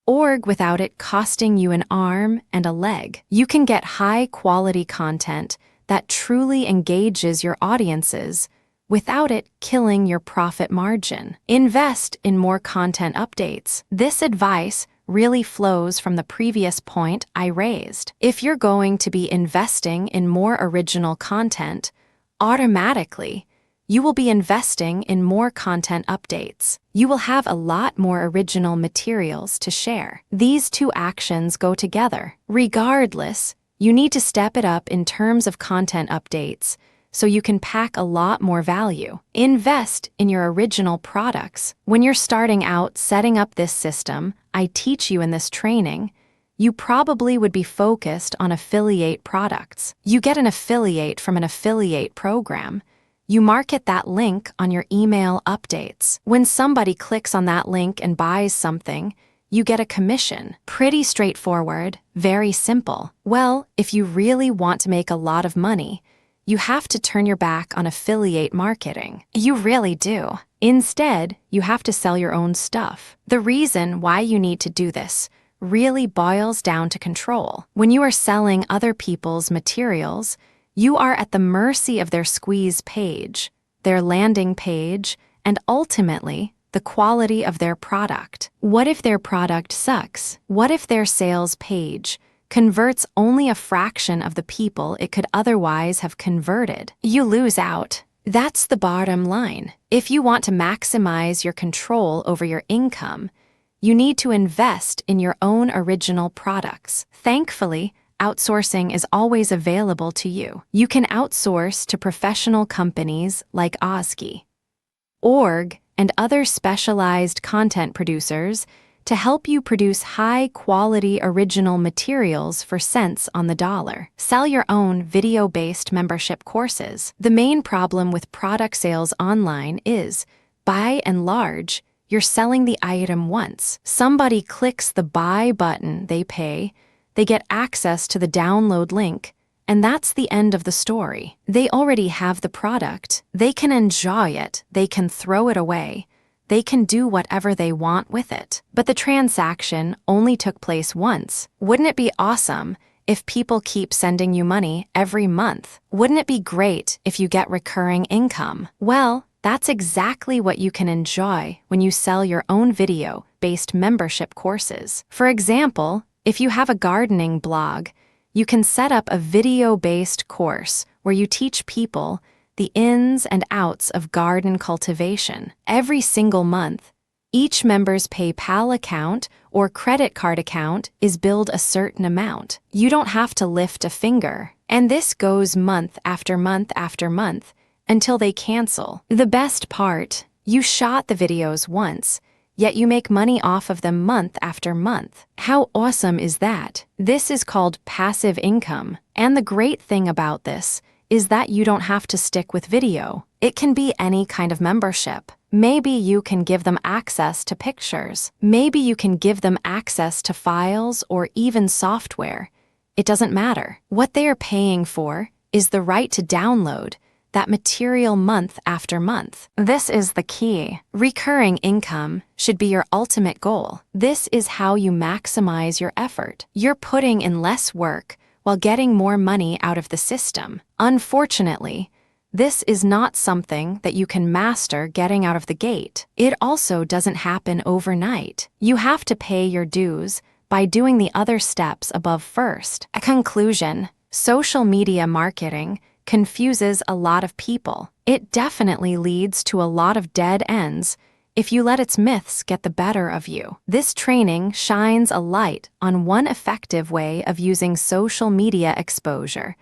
org without it costing you an arm and a leg. You can get high-quality content that truly engages your audiences without it killing your profit margin. Invest in more content updates. This advice really flows from the previous point I raised. If you're going to be investing in more original content, automatically, you will be investing in more content updates. You will have a lot more original materials to share. These two actions go together. Regardless, you need to step it up in terms of content updates so you can pack a lot more value. Invest in your original products. When you're starting out setting up this system I teach you in this training, you probably would be focused on affiliate products. You get an affiliate from an affiliate program. You market that link on your email updates. When somebody clicks on that link and buys something, you get a commission. Pretty straightforward, very simple. Well, if you really want to make a lot of money, you have to turn your back on affiliate marketing. You really do. Instead, you have to sell your own stuff. The reason why you need to do this really boils down to control. When you are selling other people's materials, you are at the mercy of their squeeze page, their landing page, and ultimately, the quality of their product. What if their product sucks? What if their sales page converts only a fraction of the people it could otherwise have converted? You lose out. That's the bottom line. If you want to maximize your control over your income, you need to invest in your own original products. Thankfully, outsourcing is always available to you. You can outsource to professional companies like org, and other specialized content producers to help you produce high-quality original materials for cents on the dollar. Sell your own video-based membership courses. The main problem with product sales online is, by and large, you're selling the item once. Somebody clicks the buy button, they pay, they get access to the download link, And that's the end of the story. They already have the product. They can enjoy it. They can throw it away. They can do whatever they want with it. But the transaction only took place once. Wouldn't it be awesome if people keep sending you money every month? Wouldn't it be great if you get recurring income? Well, that's exactly what you can enjoy when you sell your own video-based membership courses. For example, if you have a gardening blog, you can set up a video-based course where you teach people the ins and outs of garden cultivation. Every single month, each member's PayPal account or credit card account is billed a certain amount. You don't have to lift a finger. And this goes month after month after month until they cancel. The best part, you shot the videos once, yet you make money off of them month after month. How awesome is that? This is called passive income. And the great thing about this is that you don't have to stick with video. It can be any kind of membership. Maybe you can give them access to pictures. Maybe you can give them access to files or even software. It doesn't matter. What they are paying for is the right to download that material month after month. This is the key. Recurring income should be your ultimate goal. This is how you maximize your effort. You're putting in less work while getting more money out of the system. Unfortunately, this is not something that you can master getting out of the gate. It also doesn't happen overnight. You have to pay your dues by doing the other steps above first. A conclusion: social media marketing confuses a lot of people. It definitely leads to a lot of dead ends if you let its myths get the better of you. This training shines a light on one effective way of using social media exposure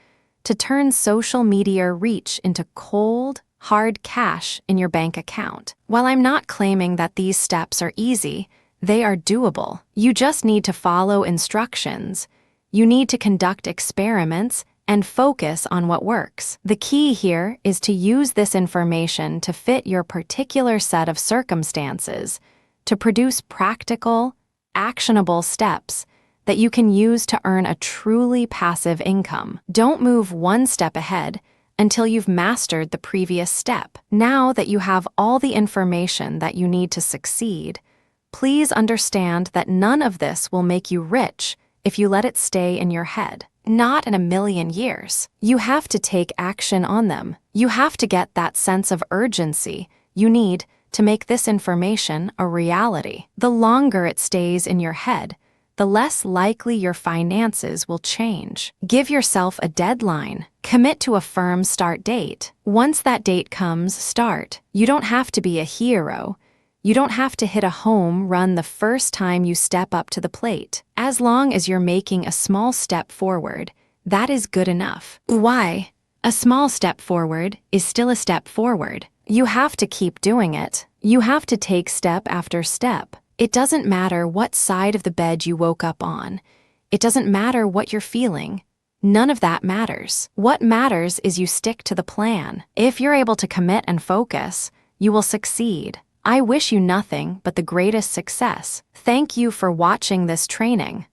to turn social media reach into cold, hard cash in your bank account. While I'm not claiming that these steps are easy, they are doable. You just need to follow instructions. You need to conduct experiments and focus on what works. The key here is to use this information to fit your particular set of circumstances, to produce practical, actionable steps that you can use to earn a truly passive income. Don't move one step ahead until you've mastered the previous step. Now that you have all the information that you need to succeed, please understand that none of this will make you rich if you let it stay in your head. Not in a million years. You have to take action on them. You have to get that sense of urgency you need to make this information a reality. The longer it stays in your head, the less likely your finances will change. Give yourself a deadline. Commit to a firm start date. Once that date comes, start. You don't have to be a hero. You don't have to hit a home run the first time you step up to the plate. As long as you're making a small step forward, that is good enough. Why? A small step forward is still a step forward. You have to keep doing it. You have to take step after step. It doesn't matter what side of the bed you woke up on. It doesn't matter what you're feeling. None of that matters. What matters is you stick to the plan. If you're able to commit and focus, you will succeed. I wish you nothing but the greatest success. Thank you for watching this training.